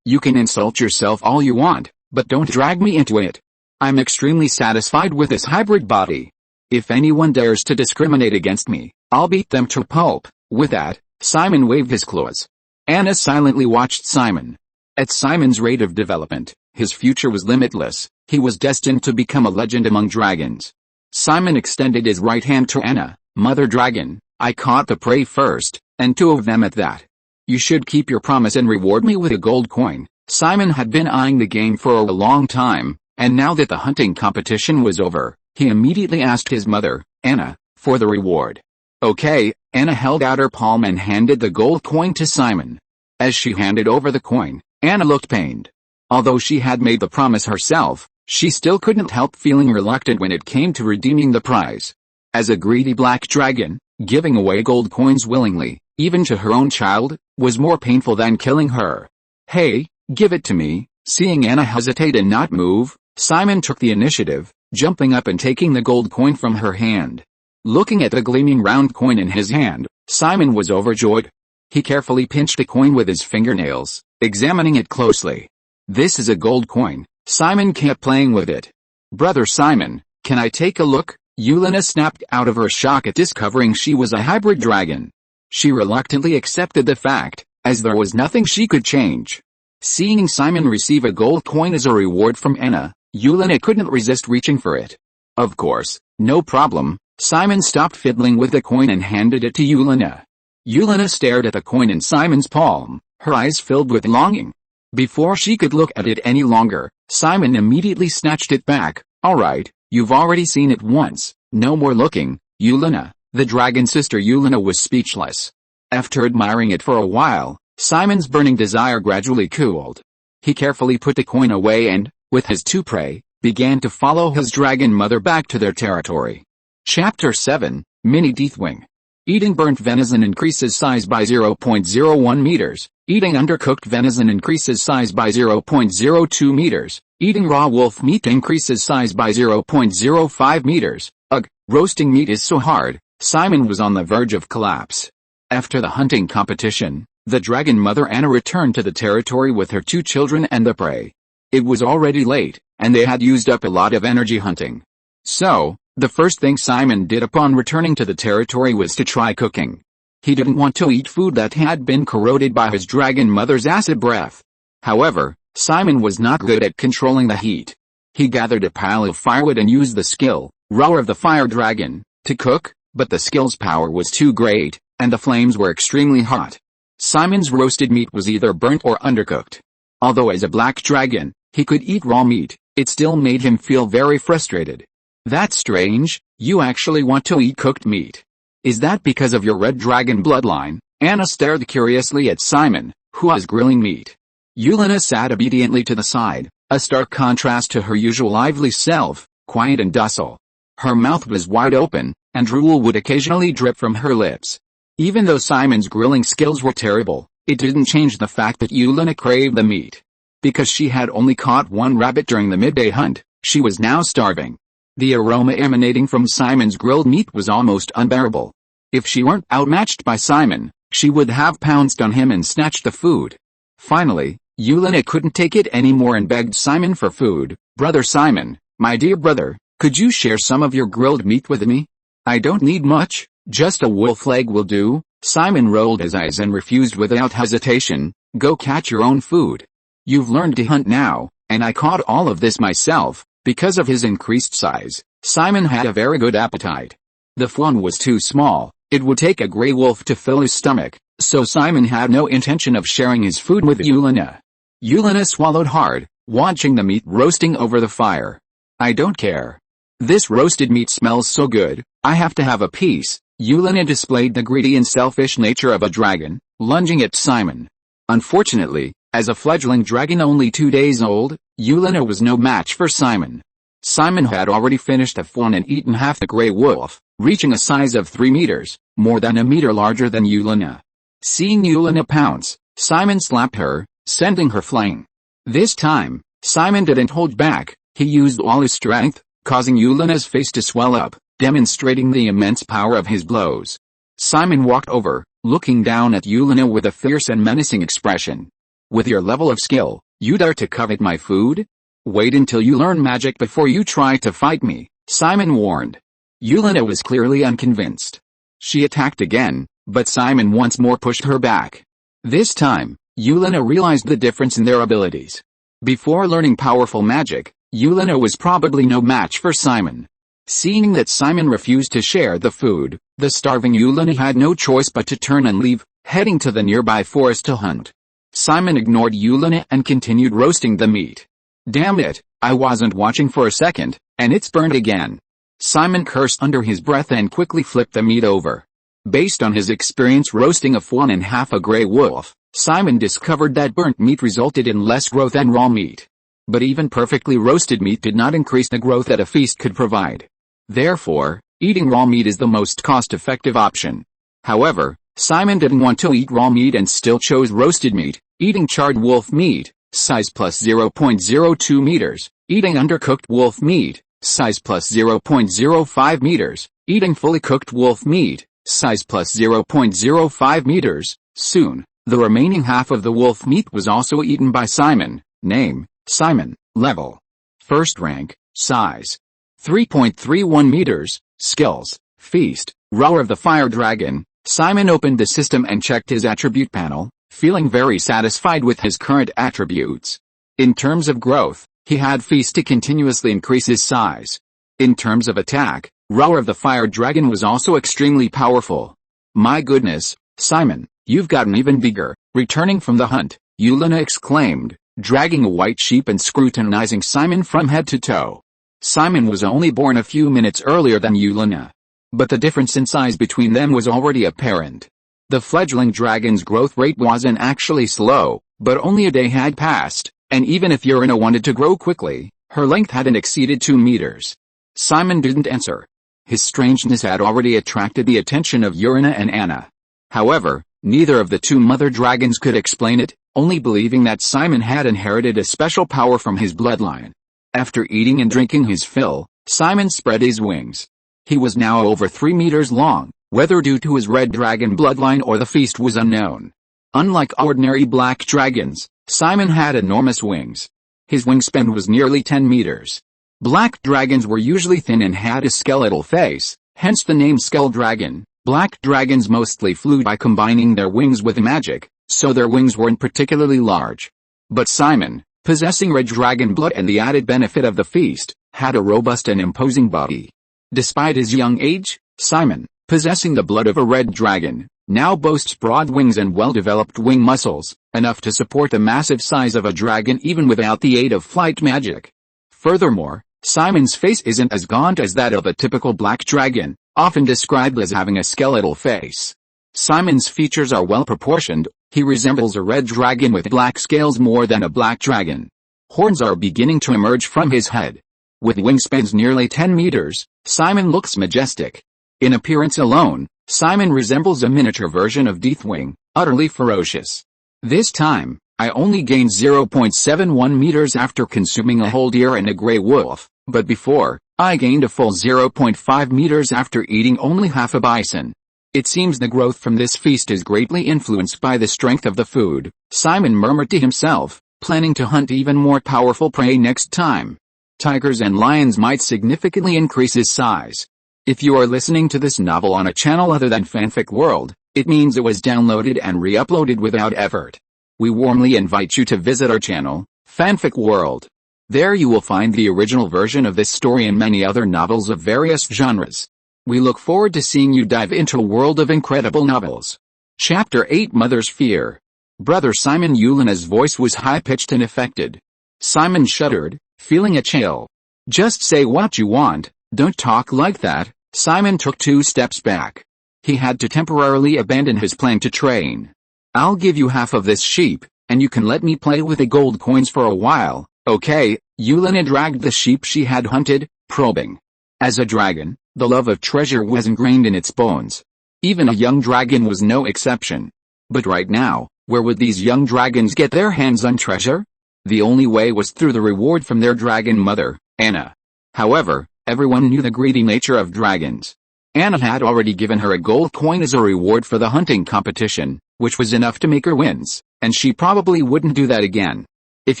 you can insult yourself all you want, but don't drag me into it. I'm extremely satisfied with this hybrid body. If anyone dares to discriminate against me, I'll beat them to pulp. With that, Simon waved his claws. Anna silently watched Simon. At Simon's rate of development, his future was limitless. He was destined to become a legend among dragons. Simon extended his right hand to Anna. Mother Dragon, I caught the prey first, and 2 of them at that. You should keep your promise and reward me with a gold coin. Simon had been eyeing the game for a long time, and now that the hunting competition was over, he immediately asked his mother, Anna, for the reward. Okay, Anna held out her palm and handed the gold coin to Simon. As she handed over the coin, Anna looked pained. Although she had made the promise herself, she still couldn't help feeling reluctant when it came to redeeming the prize. As a greedy black dragon, giving away gold coins willingly, even to her own child, was more painful than killing her. Hey, give it to me. Seeing Anna hesitate and not move, Simon took the initiative, jumping up and taking the gold coin from her hand. Looking at the gleaming round coin in his hand, Simon was overjoyed. He carefully pinched the coin with his fingernails, examining it closely. This is a gold coin. Simon kept playing with it. Brother Simon, can I take a look? Yulina snapped out of her shock at discovering she was a hybrid dragon. She reluctantly accepted the fact, as there was nothing she could change. Seeing Simon receive a gold coin as a reward from Anna, Yulina couldn't resist reaching for it. Of course, no problem. Simon stopped fiddling with the coin and handed it to Yulina. Yulina stared at the coin in Simon's palm, her eyes filled with longing. Before she could look at it any longer, Simon immediately snatched it back. Alright, you've already seen it once, no more looking, Yulina. The dragon sister Yulina was speechless. After admiring it for a while, Simon's burning desire gradually cooled. He carefully put the coin away and, with his two prey, began to follow his dragon mother back to their territory. Chapter 7, Mini Deathwing. Eating burnt venison increases size by 0.01 meters. Eating undercooked venison increases size by 0.02 meters. Eating raw wolf meat increases size by 0.05 meters. Ugh, roasting meat is so hard. Simon was on the verge of collapse. After the hunting competition, the dragon mother Anna returned to the territory with her two children and the prey. It was already late, and they had used up a lot of energy hunting. So, the first thing Simon did upon returning to the territory was to try cooking. He didn't want to eat food that had been corroded by his dragon mother's acid breath. However, Simon was not good at controlling the heat. He gathered a pile of firewood and used the skill, roar of the fire dragon, to cook, but the skill's power was too great, and the flames were extremely hot. Simon's roasted meat was either burnt or undercooked. Although as a black dragon, he could eat raw meat, it still made him feel very frustrated. That's strange, you actually want to eat cooked meat. Is that because of your red dragon bloodline? Anna stared curiously at Simon, who was grilling meat. Yulina sat obediently to the side, a stark contrast to her usual lively self, quiet and docile. Her mouth was wide open, and drool would occasionally drip from her lips. Even though Simon's grilling skills were terrible, it didn't change the fact that Yulina craved the meat. Because she had only caught one rabbit during the midday hunt, she was now starving. The aroma emanating from Simon's grilled meat was almost unbearable. If she weren't outmatched by Simon, she would have pounced on him and snatched the food. Finally, Yulina couldn't take it anymore and begged Simon for food. Brother Simon, my dear brother, could you share some of your grilled meat with me? I don't need much, just a wolf leg will do. Simon rolled his eyes and refused without hesitation. Go catch your own food. You've learned to hunt now, and I caught all of this myself. Because of his increased size, Simon had a very good appetite. The fawn was too small, it would take a grey wolf to fill his stomach, so Simon had no intention of sharing his food with Yulina. Yulina swallowed hard, watching the meat roasting over the fire. I don't care. This roasted meat smells so good, I have to have a piece. Yulina displayed the greedy and selfish nature of a dragon, lunging at Simon. Unfortunately, as a fledgling dragon only 2 days old, Yulina was no match for Simon. Simon had already finished a fawn and eaten half the grey wolf, reaching a size of 3 meters, more than a meter larger than Yulina. Seeing Yulina pounce, Simon slapped her, sending her flying. This time, Simon didn't hold back, he used all his strength, causing Yulina's face to swell up, demonstrating the immense power of his blows. Simon walked over, looking down at Yulina with a fierce and menacing expression. With your level of skill, you dare to covet my food? Wait until you learn magic before you try to fight me, Simon warned. Yulina was clearly unconvinced. She attacked again, but Simon once more pushed her back. This time, Yulina realized the difference in their abilities. Before learning powerful magic, Yulina was probably no match for Simon. Seeing that Simon refused to share the food, the starving Yulina had no choice but to turn and leave, heading to the nearby forest to hunt. Simon ignored Yulina and continued roasting the meat. Damn it, I wasn't watching for a second, and it's burned again. Simon cursed under his breath and quickly flipped the meat over. Based on his experience roasting a fawn and half a grey wolf, Simon discovered that burnt meat resulted in less growth than raw meat. But even perfectly roasted meat did not increase the growth that a feast could provide. Therefore, eating raw meat is the most cost-effective option. However, Simon didn't want to eat raw meat and still chose roasted meat, eating charred wolf meat, size plus 0.02 meters, eating undercooked wolf meat, size plus 0.05 meters, eating fully cooked wolf meat, size plus 0.05 meters. Soon, the remaining half of the wolf meat was also eaten by Simon. Name, Simon. Level, first rank, size 3.31 meters, skills, feast, roar of the fire dragon. Simon opened the system and checked his attribute panel, feeling very satisfied with his current attributes. In terms of growth, he had feast to continuously increase his size. In terms of attack, roar of the fire dragon was also extremely powerful. My goodness, Simon, you've gotten even bigger. Returning from the hunt, Yulina exclaimed, dragging a white sheep and scrutinizing Simon from head to toe. Simon was only born a few minutes earlier than Yulina, but the difference in size between them was already apparent. The fledgling dragon's growth rate wasn't actually slow, but only a day had passed, and even if Yulina wanted to grow quickly, her length hadn't exceeded 2 meters. Simon didn't answer. His strangeness had already attracted the attention of Yulina and Anna. However, neither of the two mother dragons could explain it, only believing that Simon had inherited a special power from his bloodline. After eating and drinking his fill, Simon spread his wings. He was now over 3 meters long, whether due to his red dragon bloodline or the feast was unknown. Unlike ordinary black dragons, Simon had enormous wings. His wingspan was nearly 10 meters. Black dragons were usually thin and had a skeletal face, hence the name Skull Dragon. Black dragons mostly flew by combining their wings with magic, so their wings weren't particularly large. But Simon, possessing red dragon blood and the added benefit of the feast, had a robust and imposing body. Despite his young age, Simon, possessing the blood of a red dragon, now boasts broad wings and well-developed wing muscles, enough to support the massive size of a dragon even without the aid of flight magic. Furthermore, Simon's face isn't as gaunt as that of a typical black dragon, often described as having a skeletal face. Simon's features are well-proportioned. He resembles a red dragon with black scales more than a black dragon. Horns are beginning to emerge from his head. With wingspans nearly 10 meters, Simon looks majestic. In appearance alone, Simon resembles a miniature version of Deathwing, utterly ferocious. This time, I only gained 0.71 meters after consuming a whole deer and a gray wolf, but before, I gained a full 0.5 meters after eating only half a bison. It seems the growth from this feast is greatly influenced by the strength of the food, Simon murmured to himself, planning to hunt even more powerful prey next time. Tigers and lions might significantly increase his size. If you are listening to this novel on a channel other than Fanfic World, it means it was downloaded and re-uploaded without effort. We warmly invite you to visit our channel, Fanfic World. There you will find the original version of this story and many other novels of various genres. We look forward to seeing you dive into a world of incredible novels. Chapter 8 Mother's Fear. Brother Simon. Yulina's voice was high-pitched and affected. Simon shuddered, feeling a chill. Just say what you want, don't talk like that. Simon took 2 steps back. He had to temporarily abandon his plan to train. I'll give you half of this sheep, and you can let me play with the gold coins for a while, okay? Yulina dragged the sheep she had hunted, probing. As a dragon, the love of treasure was ingrained in its bones. Even a young dragon was no exception. But right now, where would these young dragons get their hands on treasure? The only way was through the reward from their dragon mother, Anna. However, everyone knew the greedy nature of dragons. Anna had already given her a gold coin as a reward for the hunting competition, which was enough to make her wins, and she probably wouldn't do that again. If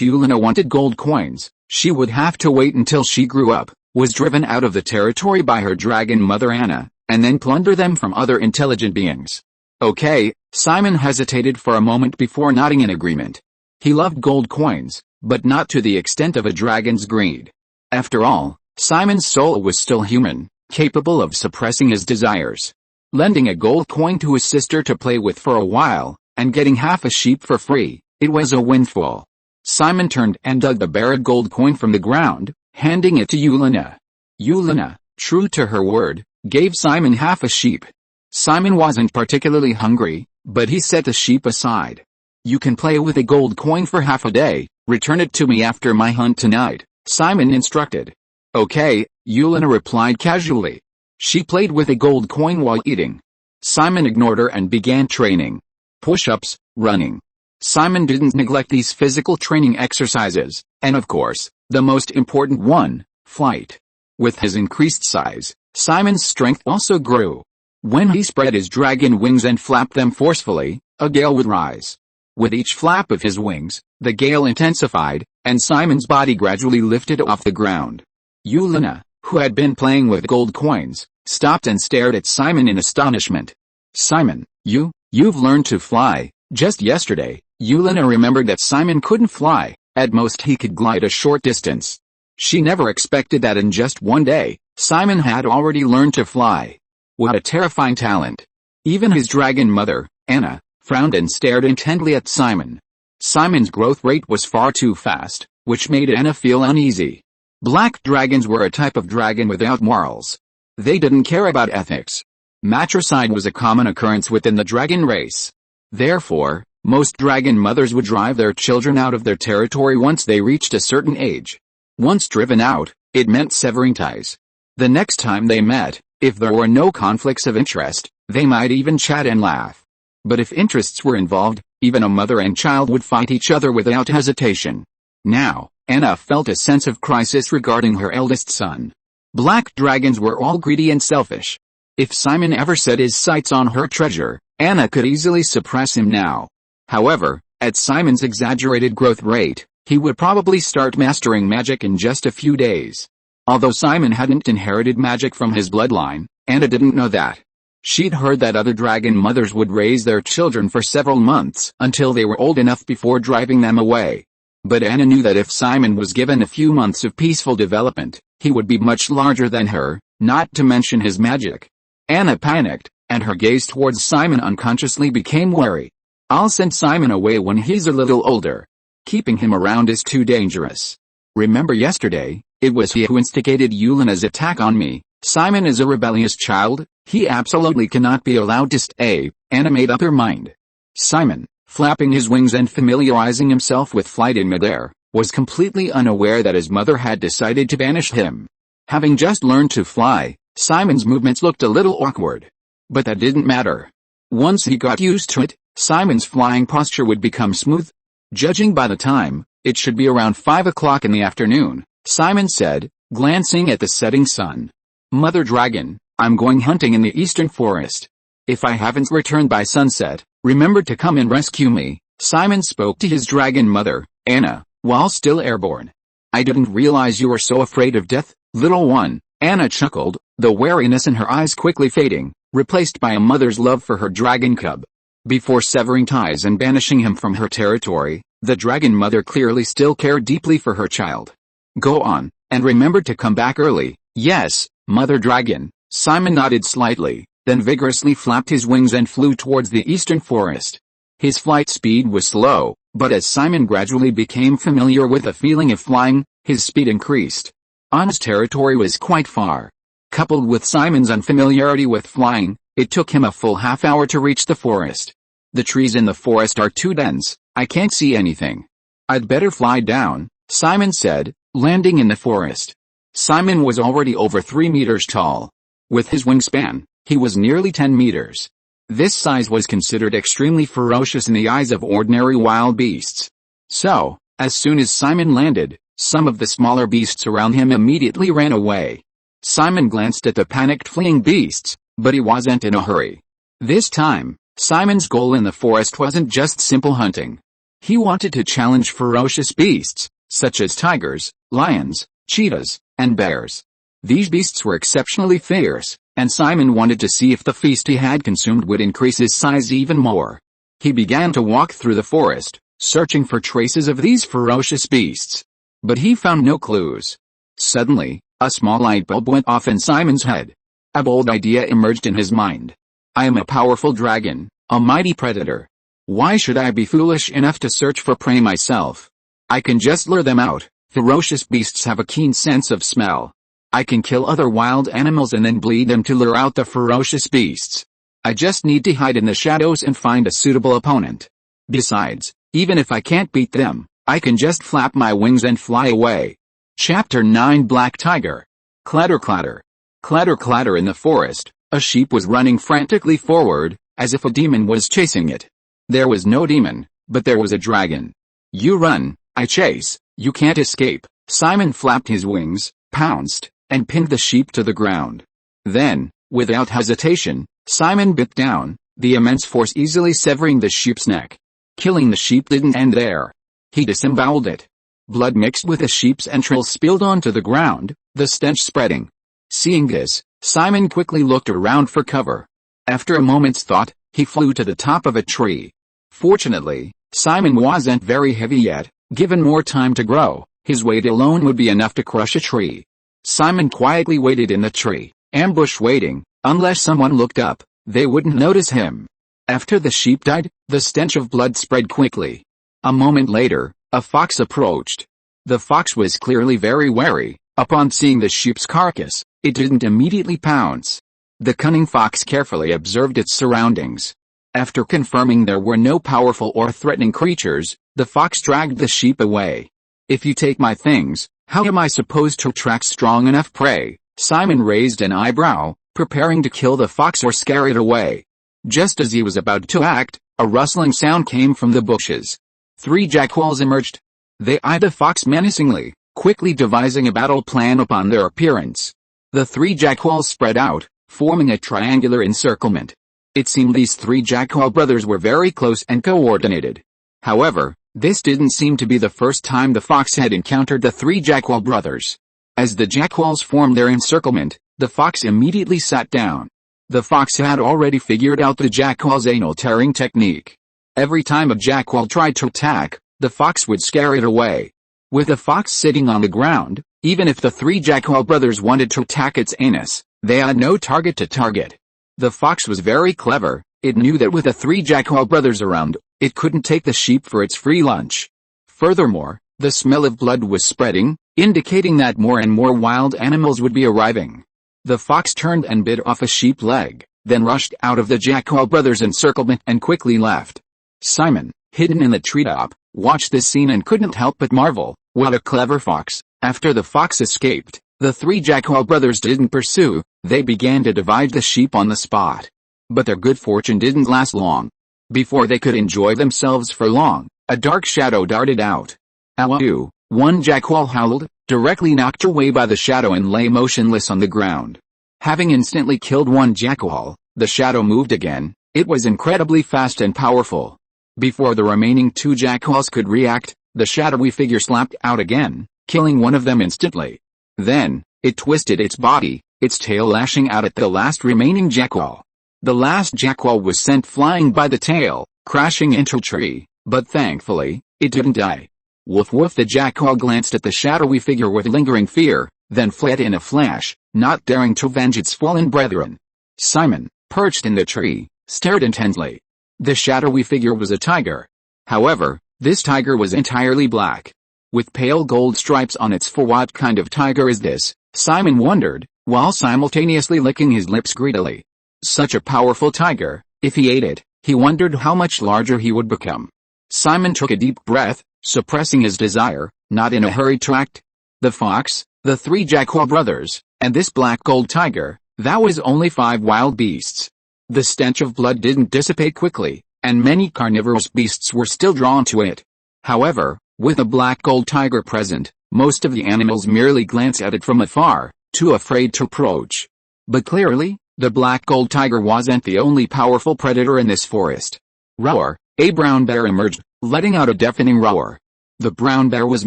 Yulina wanted gold coins, she would have to wait until she grew up, was driven out of the territory by her dragon mother Anna, and then plunder them from other intelligent beings. Okay, Simon hesitated for a moment before nodding in agreement. He loved gold coins, but not to the extent of a dragon's greed. After all, Simon's soul was still human, capable of suppressing his desires. Lending a gold coin to his sister to play with for a while, and getting half a sheep for free, it was a windfall. Simon turned and dug the buried gold coin from the ground, handing it to Yulina. Yulina, true to her word, gave Simon half a sheep. Simon wasn't particularly hungry, but he set the sheep aside. You can play with a gold coin for half a day, return it to me after my hunt tonight, Simon instructed. Okay, Yulina replied casually. She played with a gold coin while eating. Simon ignored her and began training. Push-ups, running. Simon didn't neglect these physical training exercises, and of course, the most important one, flight. With his increased size, Simon's strength also grew. When he spread his dragon wings and flapped them forcefully, a gale would rise. With each flap of his wings, the gale intensified, and Simon's body gradually lifted off the ground. Yulina, who had been playing with gold coins, stopped and stared at Simon in astonishment. "Simon, you've learned to fly." Just yesterday, Yulina remembered that Simon couldn't fly. At most he could glide a short distance. She never expected that in just one day, Simon had already learned to fly. What a terrifying talent. Even his dragon mother, Anna, frowned and stared intently at Simon. Simon's growth rate was far too fast, which made Anna feel uneasy. Black dragons were a type of dragon without morals. They didn't care about ethics. Matricide was a common occurrence within the dragon race. Therefore, most dragon mothers would drive their children out of their territory once they reached a certain age. Once driven out, it meant severing ties. The next time they met, if there were no conflicts of interest, they might even chat and laugh. But if interests were involved, even a mother and child would fight each other without hesitation. Now, Anna felt a sense of crisis regarding her eldest son. Black dragons were all greedy and selfish. If Simon ever set his sights on her treasure, Anna could easily suppress him now. However, at Simon's exaggerated growth rate, he would probably start mastering magic in just a few days. Although Simon hadn't inherited magic from his bloodline, Anna didn't know that. She'd heard that other dragon mothers would raise their children for several months until they were old enough before driving them away. But Anna knew that if Simon was given a few months of peaceful development, he would be much larger than her, not to mention his magic. Anna panicked, and her gaze towards Simon unconsciously became wary. "I'll send Simon away when he's a little older. Keeping him around is too dangerous. Remember yesterday, it was he who instigated Yulina's attack on me. Simon is a rebellious child, he absolutely cannot be allowed to stay." Anna made up her mind. Simon, flapping his wings and familiarizing himself with flight in midair, was completely unaware that his mother had decided to banish him. Having just learned to fly, Simon's movements looked a little awkward. But that didn't matter. Once he got used to it, Simon's flying posture would become smooth. Judging by the time, it should be around 5 o'clock in the afternoon, Simon said, glancing at the setting sun. "Mother Dragon, I'm going hunting in the eastern forest. If I haven't returned by sunset, remember to come and rescue me." Simon spoke to his dragon mother, Anna, while still airborne. "I didn't realize you were so afraid of death, little one." Anna chuckled, the wariness in her eyes quickly fading, replaced by a mother's love for her dragon cub. Before severing ties and banishing him from her territory, the dragon mother clearly still cared deeply for her child. "Go on, and remember to come back early." "Yes, Mother Dragon." Simon nodded slightly, then vigorously flapped his wings and flew towards the eastern forest. His flight speed was slow, but as Simon gradually became familiar with the feeling of flying, his speed increased. Anna's territory was quite far. Coupled with Simon's unfamiliarity with flying, it took him a full half hour to reach the forest. "The trees in the forest are too dense, I can't see anything. I'd better fly down," Simon said, landing in the forest. Simon was already over 3 meters tall. With his wingspan, he was nearly 10 meters. This size was considered extremely ferocious in the eyes of ordinary wild beasts. So, as soon as Simon landed, some of the smaller beasts around him immediately ran away. Simon glanced at the panicked fleeing beasts, but he wasn't in a hurry. This time, Simon's goal in the forest wasn't just simple hunting. He wanted to challenge ferocious beasts, such as tigers, lions, cheetahs, and bears. These beasts were exceptionally fierce, and Simon wanted to see if the feast he had consumed would increase his size even more. He began to walk through the forest, searching for traces of these ferocious beasts. But he found no clues. Suddenly, a small light bulb went off in Simon's head. A bold idea emerged in his mind. "I am a powerful dragon, a mighty predator. Why should I be foolish enough to search for prey myself? I can just lure them out. Ferocious beasts have a keen sense of smell. I can kill other wild animals and then bleed them to lure out the ferocious beasts. I just need to hide in the shadows and find a suitable opponent. Besides, even if I can't beat them, I can just flap my wings and fly away." Chapter 9 Black Tiger. Clatter clatter. Clatter clatter in the forest, a sheep was running frantically forward, as if a demon was chasing it. There was no demon, but there was a dragon. "You run, I chase, you can't escape." Simon flapped his wings, pounced, and pinned the sheep to the ground. Then, without hesitation, Simon bit down, the immense force easily severing the sheep's neck. Killing the sheep didn't end there. He disemboweled it. Blood mixed with the sheep's entrails spilled onto the ground, the stench spreading. Seeing this, Simon quickly looked around for cover. After a moment's thought, he flew to the top of a tree. Fortunately, Simon wasn't very heavy yet. Given more time to grow, his weight alone would be enough to crush a tree. Simon quietly waited in the tree, ambush waiting. Unless someone looked up, they wouldn't notice him. After the sheep died, the stench of blood spread quickly. A moment later, a fox approached. The fox was clearly very wary. Upon seeing the sheep's carcass, it didn't immediately pounce. The cunning fox carefully observed its surroundings. After confirming there were no powerful or threatening creatures, the fox dragged the sheep away. "If you take my things, how am I supposed to attract strong enough prey?" Simon raised an eyebrow, preparing to kill the fox or scare it away. Just as he was about to act, a rustling sound came from the bushes. 3 jackals emerged. They eyed the fox menacingly, quickly devising a battle plan upon their appearance. The 3 jackals spread out, forming a triangular encirclement. It seemed these 3 jackal brothers were very close and coordinated. However, this didn't seem to be the first time the fox had encountered the 3 jackal brothers. As the jackals formed their encirclement, the fox immediately sat down. The fox had already figured out the jackal's anal tearing technique. Every time a jackal tried to attack, the fox would scare it away. With the fox sitting on the ground, even if the 3 jackal brothers wanted to attack its anus, they had no target to target. The fox was very clever. It knew that with the 3 jackal brothers around, it couldn't take the sheep for its free lunch. Furthermore, the smell of blood was spreading, indicating that more and more wild animals would be arriving. The fox turned and bit off a sheep leg, then rushed out of the jackal brothers' encirclement and quickly left. Simon, hidden in the treetop, watched this scene and couldn't help but marvel. What a clever fox. After the fox escaped, the 3 jackal brothers didn't pursue. They began to divide the sheep on the spot. But their good fortune didn't last long. Before they could enjoy themselves for long, a dark shadow darted out. "Ow!" One jackal howled, directly knocked away by the shadow and lay motionless on the ground. Having instantly killed one jackal, the shadow moved again. It was incredibly fast and powerful. Before the remaining 2 jackals could react, the shadowy figure slapped out again, killing one of them instantly. Then, it twisted its body, its tail lashing out at the last remaining jackal. The last jackal was sent flying by the tail, crashing into a tree, but thankfully, it didn't die. Woof woof. The jackal glanced at the shadowy figure with lingering fear, then fled in a flash, not daring to avenge its fallen brethren. Simon, perched in the tree, stared intently. The shadowy figure was a tiger. However, this tiger was entirely black, with pale gold stripes on its fur. What kind of tiger is this? Simon wondered, while simultaneously licking his lips greedily. Such a powerful tiger, if he ate it, he wondered how much larger he would become. Simon took a deep breath, suppressing his desire, not in a hurry to act. The fox, the 3 jackal brothers, and this black gold tiger, that was only 5 wild beasts. The stench of blood didn't dissipate quickly, and many carnivorous beasts were still drawn to it. However, with a black gold tiger present, most of the animals merely glanced at it from afar, too afraid to approach. But clearly, the black gold tiger wasn't the only powerful predator in this forest. Roar! A brown bear emerged, letting out a deafening roar. The brown bear was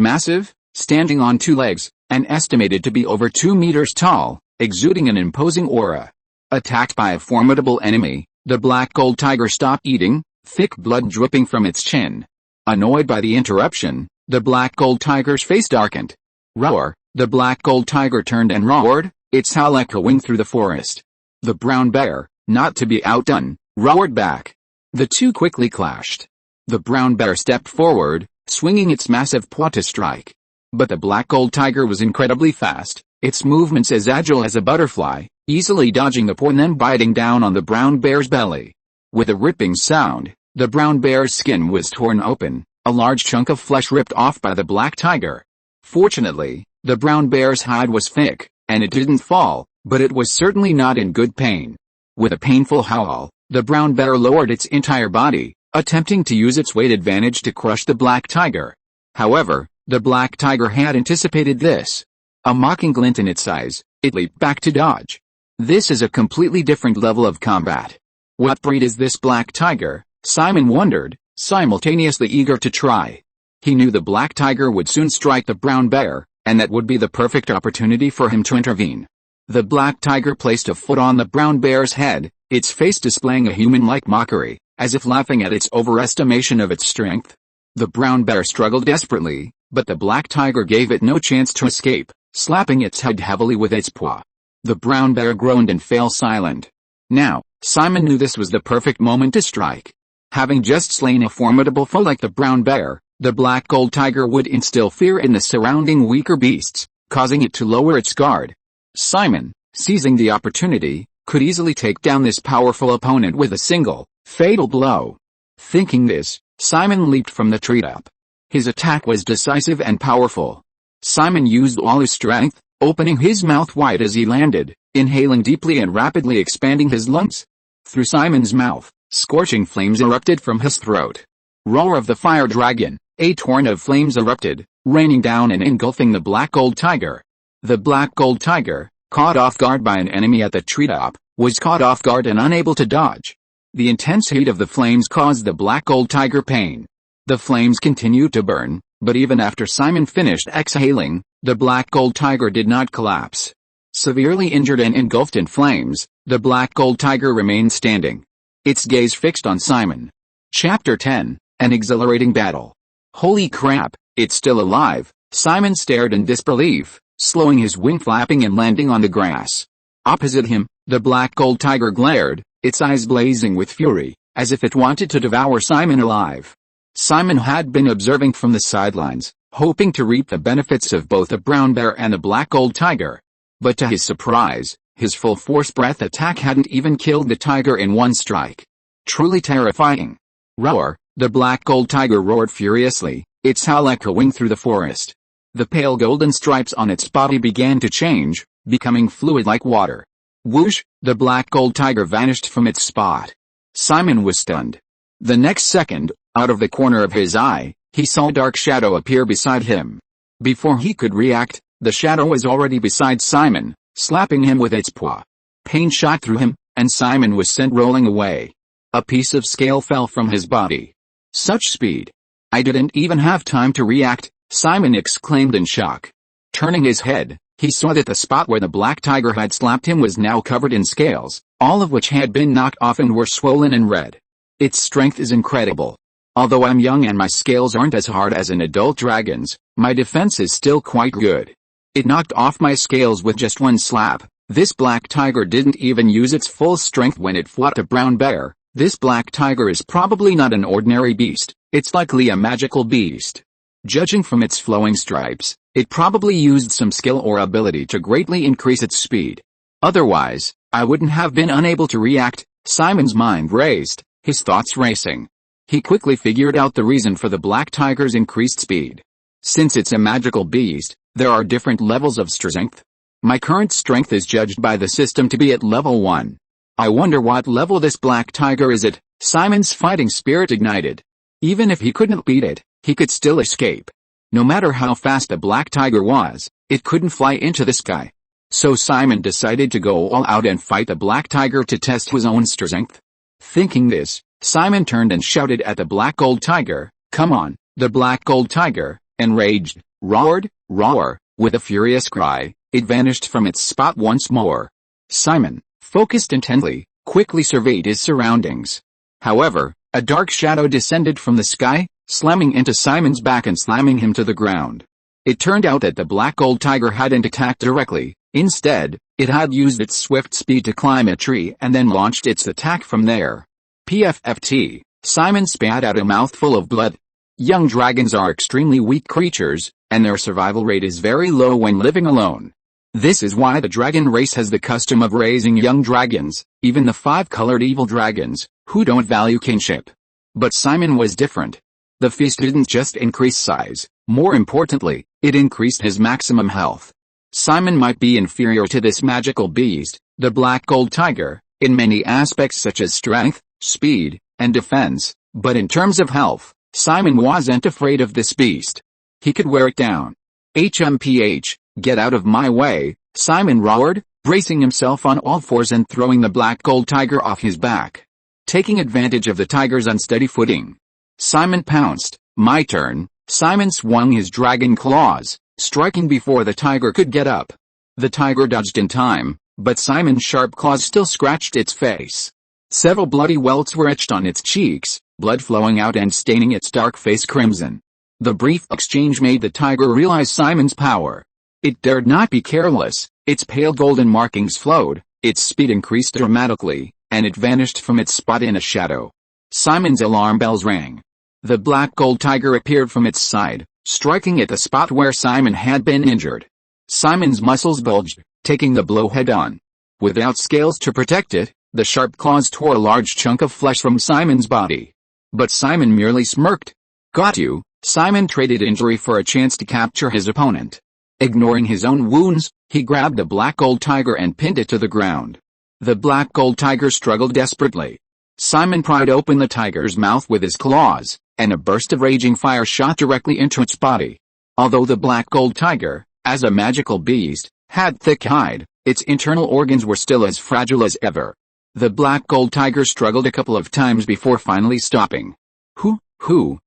massive, standing on 2 legs, and estimated to be over 2 meters tall, exuding an imposing aura. Attacked by a formidable enemy, the black gold tiger stopped eating, thick blood dripping from its chin. Annoyed by the interruption, the black gold tiger's face darkened. Roar! The black gold tiger turned and roared, its howl echoing through the forest. The brown bear, not to be outdone, roared back. The 2 quickly clashed. The brown bear stepped forward, swinging its massive paw to strike. But the black gold tiger was incredibly fast, its movements as agile as a butterfly, easily dodging the paw and then biting down on the brown bear's belly. With a ripping sound, the brown bear's skin was torn open, a large chunk of flesh ripped off by the black tiger. Fortunately, the brown bear's hide was thick, and it didn't fall, but it was certainly not in good pain. With a painful howl, the brown bear lowered its entire body, attempting to use its weight advantage to crush the black tiger. However, the black tiger had anticipated this. A mocking glint in its eyes, It leaped back to dodge. This is a completely different level of combat. What breed is this black tiger? Simon wondered, simultaneously eager to try. He knew the black tiger would soon strike the brown bear, and that would be the perfect opportunity for him to intervene. The black tiger placed a foot on the brown bear's head, its face displaying a human-like mockery, as if laughing at its overestimation of its strength. The brown bear struggled desperately, but the black tiger gave it no chance to escape, slapping its head heavily with its paw. The brown bear groaned and fell silent. Now, Simon knew this was the perfect moment to strike. Having just slain a formidable foe like the brown bear, the black gold tiger would instill fear in the surrounding weaker beasts, causing it to lower its guard. Simon, seizing the opportunity, could easily take down this powerful opponent with a single, fatal blow. Thinking this, Simon leaped from the treetop. His attack was decisive and powerful. Simon used all his strength, opening his mouth wide as he landed, inhaling deeply and rapidly expanding his lungs. Through Simon's mouth, scorching flames erupted from his throat. Roar of the fire dragon, a torrent of flames erupted, raining down and engulfing the black gold tiger. The black gold tiger, caught off guard by an enemy at the treetop, was caught off guard and unable to dodge. The intense heat of the flames caused the black gold tiger pain. The flames continued to burn, but even after Simon finished exhaling, the black gold tiger did not collapse. Severely injured and engulfed in flames, the black gold tiger remained standing. Its gaze fixed on Simon. Chapter 10, An Exhilarating Battle. Holy crap, it's still alive, Simon stared in disbelief, slowing his wing flapping and landing on the grass. Opposite him, the black gold tiger glared, its eyes blazing with fury, as if it wanted to devour Simon alive. Simon had been observing from the sidelines, hoping to reap the benefits of both the brown bear and the black gold tiger. But to his surprise, his full force breath attack hadn't even killed the tiger in one strike. Truly terrifying. Roar, the black gold tiger roared furiously, its howl echoing through the forest. The pale golden stripes on its body began to change, becoming fluid like water. Whoosh, the black gold tiger vanished from its spot. Simon was stunned. The next second, out of the corner of his eye, he saw a dark shadow appear beside him. Before he could react, the shadow was already beside Simon, slapping him with its paw. Pain shot through him, and Simon was sent rolling away. A piece of scale fell from his body. Such speed! I didn't even have time to react, Simon exclaimed in shock. Turning his head, he saw that the spot where the black tiger had slapped him was now covered in scales, all of which had been knocked off and were swollen and red. Its strength is incredible. Although I'm young and my scales aren't as hard as an adult dragon's, my defense is still quite good. It knocked off my scales with just one slap. This black tiger didn't even use its full strength when it fought a brown bear. This black tiger is probably not an ordinary beast, it's likely a magical beast. Judging from its flowing stripes, it probably used some skill or ability to greatly increase its speed. Otherwise, I wouldn't have been unable to react. Simon's mind raced, his thoughts racing. He quickly figured out the reason for the black tiger's increased speed. Since it's a magical beast, there are different levels of strength. My current strength is judged by the system to be at level 1. I wonder what level this black tiger is at. Simon's fighting spirit ignited. Even if he couldn't beat it, he could still escape. No matter how fast the black tiger was, it couldn't fly into the sky. So Simon decided to go all out and fight the black tiger to test his own strength. Thinking this, Simon turned and shouted at the black gold tiger, "Come on!" The black gold tiger, enraged, roared, "Roar!" With a furious cry, it vanished from its spot once more. Simon, focused intently, quickly surveyed his surroundings. However, a dark shadow descended from the sky, slamming into Simon's back and slamming him to the ground. It turned out that the black gold tiger hadn't attacked directly. Instead, it had used its swift speed to climb a tree and then launched its attack from there. PFFT, Simon spat out a mouthful of blood. Young dragons are extremely weak creatures, and their survival rate is very low when living alone. This is why the dragon race has the custom of raising young dragons, even the 5-colored evil dragons, who don't value kinship. But Simon was different. The feast didn't just increase size, more importantly, it increased his maximum health. Simon might be inferior to this magical beast, the black gold tiger, in many aspects such as strength, speed, and defense, but in terms of health, Simon wasn't afraid of this beast. He could wear it down. HMPH, get out of my way, Simon roared, bracing himself on all fours and throwing the black gold tiger off his back. Taking advantage of the tiger's unsteady footing, Simon pounced. My turn. Simon swung his dragon claws, striking before the tiger could get up. The tiger dodged in time, but Simon's sharp claws still scratched its face. Several bloody welts were etched on its cheeks, blood flowing out and staining its dark face crimson. The brief exchange made the tiger realize Simon's power. It dared not be careless. Its pale golden markings flowed, its speed increased dramatically, and it vanished from its spot in a shadow. Simon's alarm bells rang. The black gold tiger appeared from its side, striking at the spot where Simon had been injured. Simon's muscles bulged, taking the blow head-on. Without scales to protect it, the sharp claws tore a large chunk of flesh from Simon's body. But Simon merely smirked. Got you. Simon traded injury for a chance to capture his opponent. Ignoring his own wounds, he grabbed the black gold tiger and pinned it to the ground. The black gold tiger struggled desperately. Simon pried open the tiger's mouth with his claws, and a burst of raging fire shot directly into its body. Although the black gold tiger, as a magical beast, had thick hide, its internal organs were still as fragile as ever. The black gold tiger struggled a couple of times before finally stopping.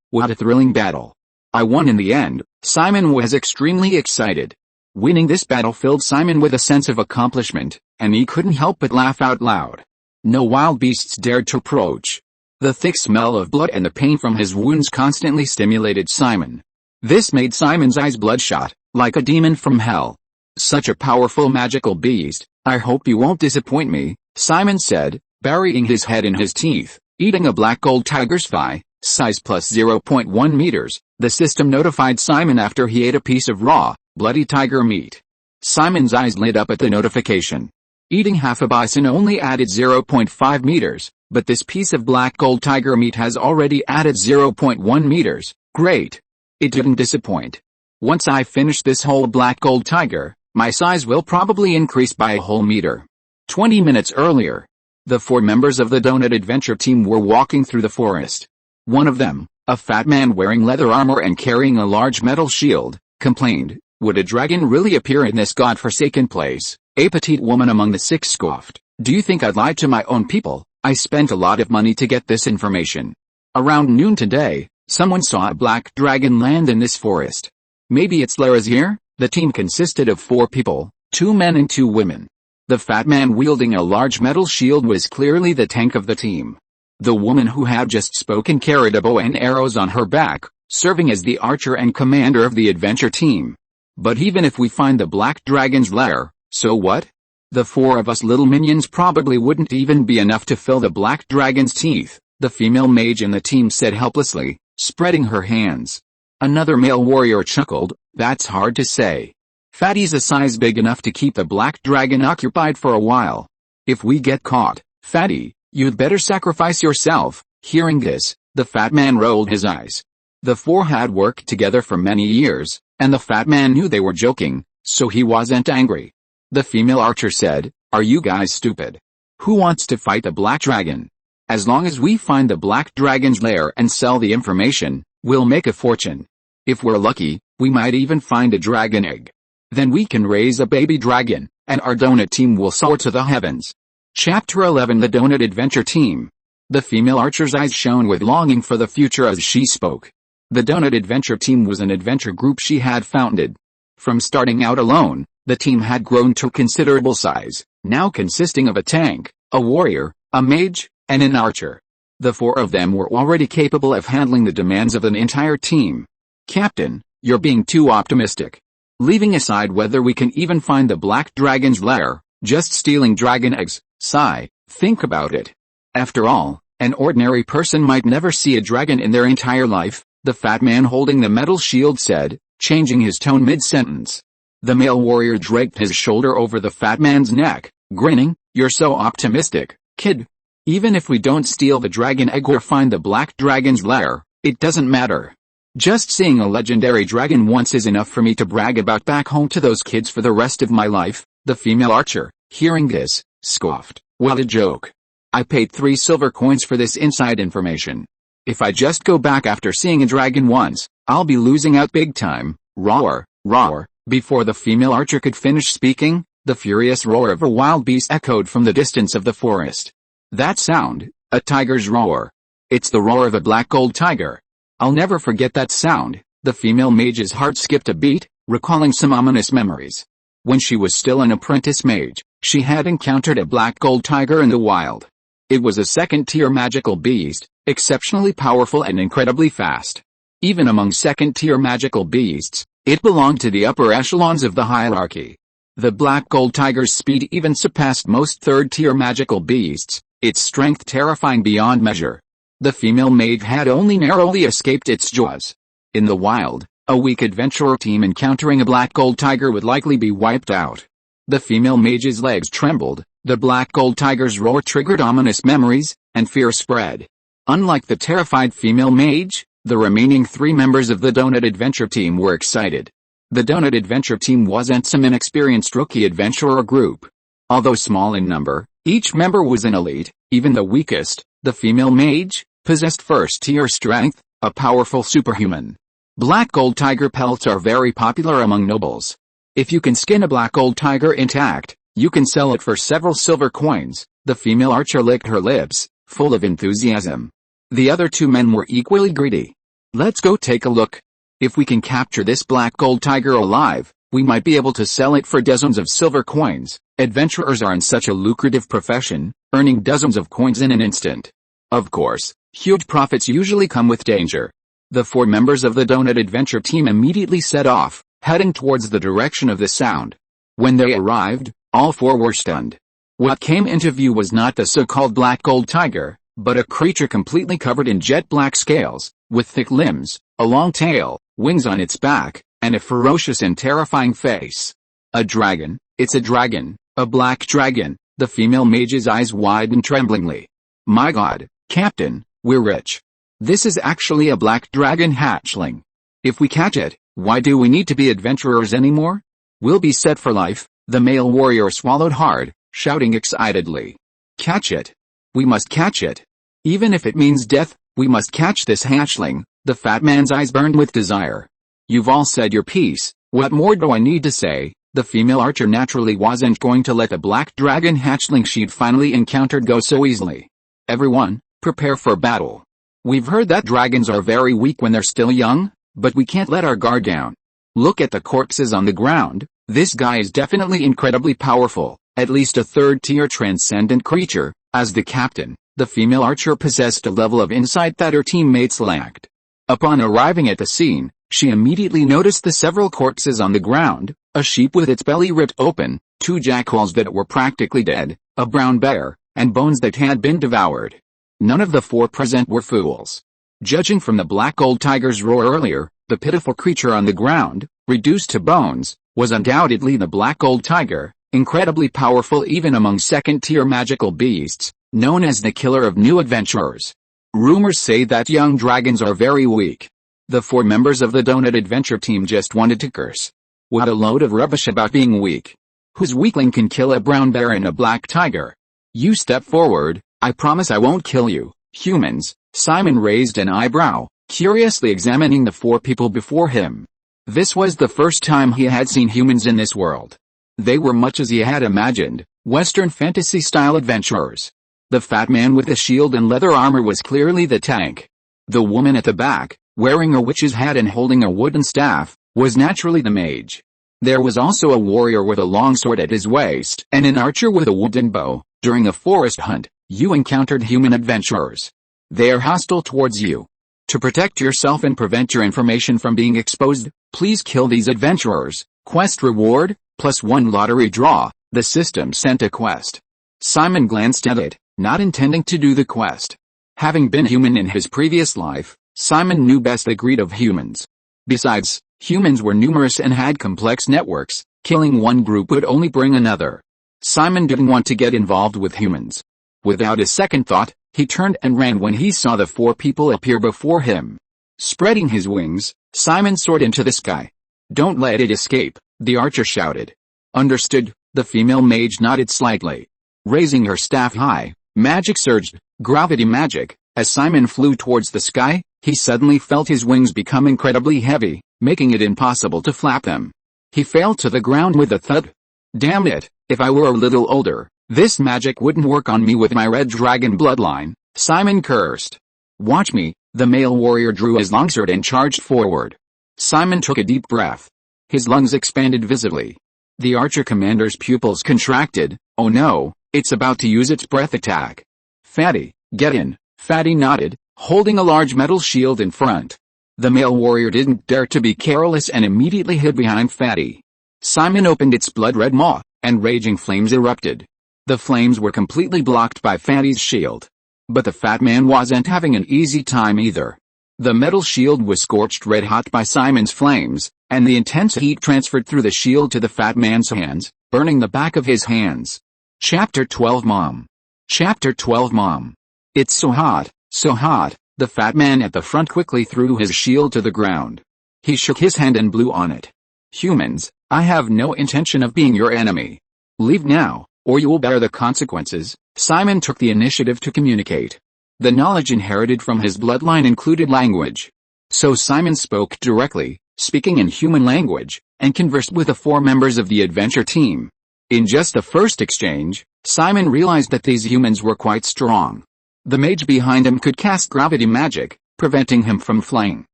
What a thrilling battle. I won in the end. Simon was extremely excited. Winning this battle filled Simon with a sense of accomplishment, and he couldn't help but laugh out loud. No wild beasts dared to approach. The thick smell of blood and the pain from his wounds constantly stimulated Simon. This made Simon's eyes bloodshot, like a demon from hell. Such a powerful magical beast. I hope you won't disappoint me, Simon said, burying his head in his teeth, eating a black gold tiger's thigh, size plus 0.1 meters, the system notified Simon after he ate a piece of raw, bloody tiger meat. Simon's eyes lit up at the notification. Eating half a bison only added 0.5 meters, but this piece of black gold tiger meat has already added 0.1 meters, great. It didn't disappoint. Once I finish this whole black gold tiger, my size will probably increase by a whole meter. 20 minutes earlier, the 4 members of the Donut Adventure team were walking through the forest. One of them, a fat man wearing leather armor and carrying a large metal shield, complained, would a dragon really appear in this godforsaken place? A petite woman among the 6 scoffed, do you think I'd lie to my own people? I spent a lot of money to get this information. Around noon today, someone saw a black dragon land in this forest. Maybe its lair is here? The team consisted of 4 people, 2 men and 2 women. The fat man wielding a large metal shield was clearly the tank of the team. The woman who had just spoken carried a bow and arrows on her back, serving as the archer and commander of the adventure team. But even if we find the black dragon's lair, so what? The 4 of us little minions probably wouldn't even be enough to fill the black dragon's teeth, the female mage in the team said helplessly, spreading her hands. Another male warrior chuckled, that's hard to say. Fatty's a size big enough to keep the black dragon occupied for a while. If we get caught, Fatty, you'd better sacrifice yourself. Hearing this, the fat man rolled his eyes. The 4 had worked together for many years, and the fat man knew they were joking, so he wasn't angry. The female archer said, are you guys stupid? Who wants to fight the black dragon? As long as we find the black dragon's lair and sell the information, we'll make a fortune. If we're lucky, we might even find a dragon egg. Then we can raise a baby dragon, and our donut team will soar to the heavens. Chapter 11 The Donut Adventure Team. The female archer's eyes shone with longing for the future as she spoke. The Donut Adventure Team was an adventure group she had founded. From starting out alone, the team had grown to considerable size, now consisting of a tank, a warrior, a mage, and an archer. The 4 of them were already capable of handling the demands of an entire team. Captain, you're being too optimistic. Leaving aside whether we can even find the black dragon's lair, just stealing dragon eggs, sigh, think about it. After all, an ordinary person might never see a dragon in their entire life, the fat man holding the metal shield said, changing his tone mid-sentence. The male warrior draped his shoulder over the fat man's neck, grinning, you're so optimistic, kid. Even if we don't steal the dragon egg or find the black dragon's lair, it doesn't matter. Just seeing a legendary dragon once is enough for me to brag about back home to those kids for the rest of my life. The female archer, hearing this, scoffed, what a joke. I paid 3 silver coins for this inside information. If I just go back after seeing a dragon once, I'll be losing out big time. Roar, roar. Before the female archer could finish speaking, The furious roar of a wild beast echoed from the distance of the forest. That sound, a tiger's roar. It's the roar of a black gold tiger. I'll never forget that sound. The female mage's heart skipped a beat, recalling some ominous memories. When she was still an apprentice mage, she had encountered a black gold tiger in the wild. It was a second-tier magical beast, exceptionally powerful and incredibly fast. Even among second-tier magical beasts, it belonged to the upper echelons of the hierarchy. The black gold tiger's speed even surpassed most third-tier magical beasts, its strength terrifying beyond measure. The female mage had only narrowly escaped its jaws. In the wild, a weak adventurer team encountering a black gold tiger would likely be wiped out. The female mage's legs trembled, the black gold tiger's roar triggered ominous memories, and fear spread. Unlike the terrified female mage, the remaining 3 members of the Donut Adventure team were excited. The Donut Adventure team wasn't some inexperienced rookie adventurer group. Although small in number, each member was an elite. Even the weakest, the female mage, possessed first-tier strength, a powerful superhuman. Black gold tiger pelts are very popular among nobles. If you can skin a black gold tiger intact, you can sell it for several silver coins. The female archer licked her lips, full of enthusiasm. The other 2 men were equally greedy. Let's go take a look. If we can capture this black gold tiger alive, we might be able to sell it for dozens of silver coins. Adventurers are in such a lucrative profession, earning dozens of coins in an instant. Of course, huge profits usually come with danger. The 4 members of the Donut Adventure team immediately set off, heading towards the direction of the sound. When they arrived, all 4 were stunned. What came into view was not the so-called black gold tiger, but a creature completely covered in jet black scales, with thick limbs, a long tail, wings on its back, and a ferocious and terrifying face. A dragon. It's a dragon, a black dragon. The female mage's eyes widened tremblingly. My God, Captain, we're rich. This is actually a black dragon hatchling. If we catch it, why do we need to be adventurers anymore? We'll be set for life. The male warrior swallowed hard, shouting excitedly. Catch it. We must catch it. Even if it means death, we must catch this hatchling. The fat man's eyes burned with desire. You've all said your piece. What more do I need to say? The female archer naturally wasn't going to let the black dragon hatchling she'd finally encountered go so easily. Everyone, prepare for battle. We've heard that dragons are very weak when they're still young, but we can't let our guard down. Look at the corpses on the ground. This guy is definitely incredibly powerful, at least a third-tier transcendent creature. As the captain, the female archer possessed a level of insight that her teammates lacked. Upon arriving at the scene, she immediately noticed the several corpses on the ground, a sheep with its belly ripped open, 2 jackals that were practically dead, a brown bear, and bones that had been devoured. None of the 4 present were fools. Judging from the black gold tiger's roar earlier, the pitiful creature on the ground, reduced to bones, was undoubtedly the black gold tiger, incredibly powerful even among second-tier magical beasts, known as the killer of new adventurers. Rumors say that young dragons are very weak. The 4 members of the Donut Adventure team just wanted to curse. What a load of rubbish about being weak. Whose weakling can kill a brown bear and a black tiger? You step forward, I promise I won't kill you, humans. Simon raised an eyebrow, curiously examining the 4 people before him. This was the first time he had seen humans in this world. They were much as he had imagined, Western fantasy-style adventurers. The fat man with the shield and leather armor was clearly the tank. The woman at the back, wearing a witch's hat and holding a wooden staff, was naturally the mage. There was also a warrior with a long sword at his waist and an archer with a wooden bow. During a forest hunt, you encountered human adventurers. They are hostile towards you. To protect yourself and prevent your information from being exposed, please kill these adventurers. Quest reward, +1 lottery draw. The system sent a quest. Simon glanced at it, not intending to do the quest. Having been human in his previous life, Simon knew best the greed of humans. Besides, humans were numerous and had complex networks. Killing one group would only bring another. Simon didn't want to get involved with humans. Without a second thought, he turned and ran when he saw the 4 people appear before him. Spreading his wings, Simon soared into the sky. Don't let it escape, the archer shouted. Understood, the female mage nodded slightly. Raising her staff high, magic surged, gravity magic. As Simon flew towards the sky, he suddenly felt his wings become incredibly heavy, making it impossible to flap them. He fell to the ground with a thud. Damn it, if I were a little older, this magic wouldn't work on me with my red dragon bloodline, Simon cursed. Watch me, the male warrior drew his longsword and charged forward. Simon took a deep breath. His lungs expanded visibly. The archer commander's pupils contracted. Oh no, it's about to use its breath attack. Fatty, get in, Fatty nodded, holding a large metal shield in front. The male warrior didn't dare to be careless and immediately hid behind Fatty. Simon opened its blood-red maw, and raging flames erupted. The flames were completely blocked by Fatty's shield. But the fat man wasn't having an easy time either. The metal shield was scorched red-hot by Simon's flames, and the intense heat transferred through the shield to the fat man's hands, burning the back of his hands. Chapter 12 Mom. Chapter 12 Mom. It's so hot, so hot. The fat man at the front quickly threw his shield to the ground. He shook his hand and blew on it. Humans, I have no intention of being your enemy. Leave now, or you will bear the consequences. Simon took the initiative to communicate. The knowledge inherited from his bloodline included language. So Simon spoke directly, speaking in human language, and conversed with the 4 members of the adventure team. In just the first exchange, Simon realized that these humans were quite strong. The mage behind him could cast gravity magic, preventing him from flying.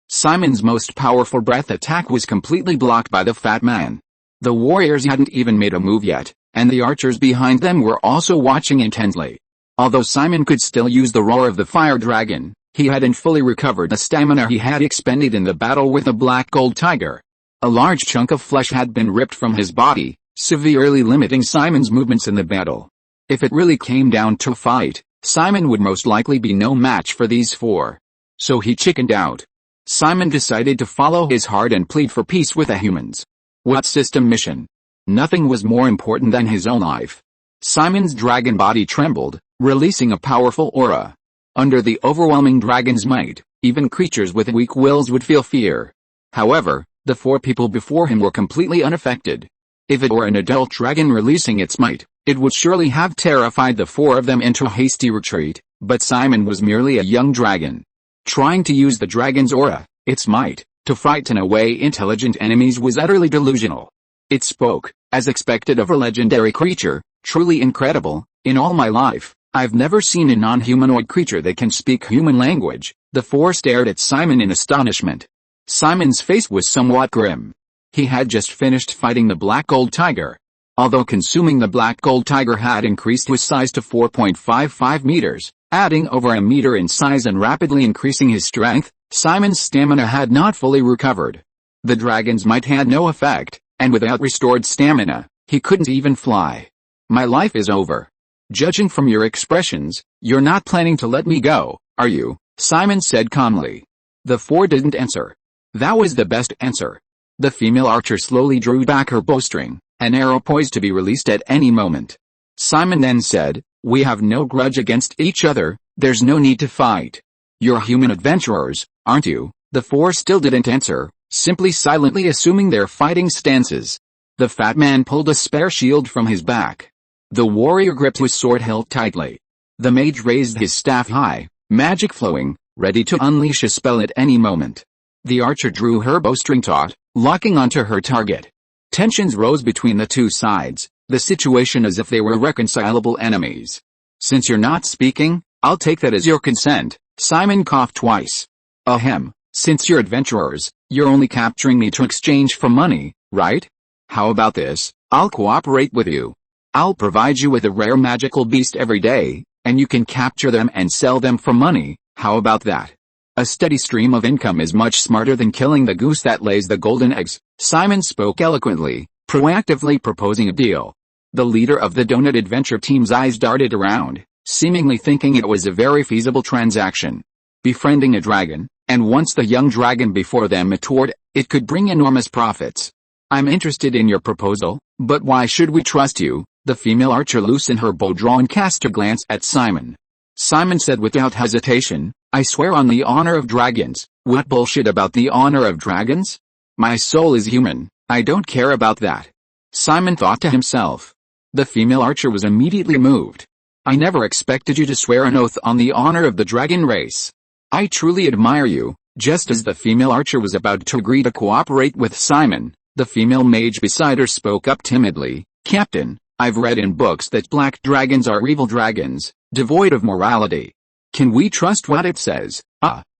Simon's most powerful breath attack was completely blocked by the fat man. The warriors hadn't even made a move yet, and the archers behind them were also watching intently. Although Simon could still use the roar of the fire dragon, he hadn't fully recovered the stamina he had expended in the battle with the black gold tiger. A large chunk of flesh had been ripped from his body, severely limiting Simon's movements in the battle. If it really came down to a fight, Simon would most likely be no match for these 4. So he chickened out. Simon decided to follow his heart and plead for peace with the humans. What system mission? Nothing was more important than his own life. Simon's dragon body trembled, releasing a powerful aura. Under the overwhelming dragon's might, even creatures with weak wills would feel fear. However, the 4 people before him were completely unaffected. If it were an adult dragon releasing its might, it would surely have terrified the 4 of them into a hasty retreat, but Simon was merely a young dragon. Trying to use the dragon's aura, its might, to frighten away intelligent enemies was utterly delusional. It spoke, as expected of a legendary creature, truly incredible. In all my life, I've never seen a non-humanoid creature that can speak human language. The 4 stared at Simon in astonishment. Simon's face was somewhat grim. He had just finished fighting the black gold tiger. Although consuming the black gold tiger had increased his size to 4.55 meters, adding over a meter in size and rapidly increasing his strength, Simon's stamina had not fully recovered. The dragon's might had no effect, and without restored stamina, he couldn't even fly. My life is over. Judging from your expressions, you're not planning to let me go, are you? Simon said calmly. The 4 didn't answer. That was the best answer. The female archer slowly drew back her bowstring, an arrow poised to be released at any moment. Simon then said, we have no grudge against each other, there's no need to fight. You're human adventurers, aren't you? The 4 still didn't answer, simply silently assuming their fighting stances. The fat man pulled a spare shield from his back. The warrior gripped his sword held tightly. The mage raised his staff high, magic flowing, ready to unleash a spell at any moment. The archer drew her bowstring taut, locking onto her target. Tensions rose between the 2 sides, the situation as if they were reconcilable enemies. Since you're not speaking, I'll take that as your consent. Simon coughed twice. Ahem, since you're adventurers, you're only capturing me to exchange for money, right? How about this? I'll cooperate with you. I'll provide you with a rare magical beast every day, and you can capture them and sell them for money. How about that? A steady stream of income is much smarter than killing the goose that lays the golden eggs. Simon spoke eloquently, proactively proposing a deal. The leader of the Donut Adventure team's eyes darted around, seemingly thinking it was a very feasible transaction. Befriending a dragon, and once the young dragon before them matured, it could bring enormous profits. I'm interested in your proposal, but why should we trust you? The female archer loosened her bow draw and cast a glance at Simon. Simon said without hesitation, I swear on the honor of dragons. What bullshit about the honor of dragons? My soul is human, I don't care about that. Simon thought to himself. The female archer was immediately moved. I never expected you to swear an oath on the honor of the dragon race. I truly admire you. Just as the female archer was about to agree to cooperate with Simon, the female mage beside her spoke up timidly, Captain, I've read in books that black dragons are evil dragons, devoid of morality. Can we trust what it says?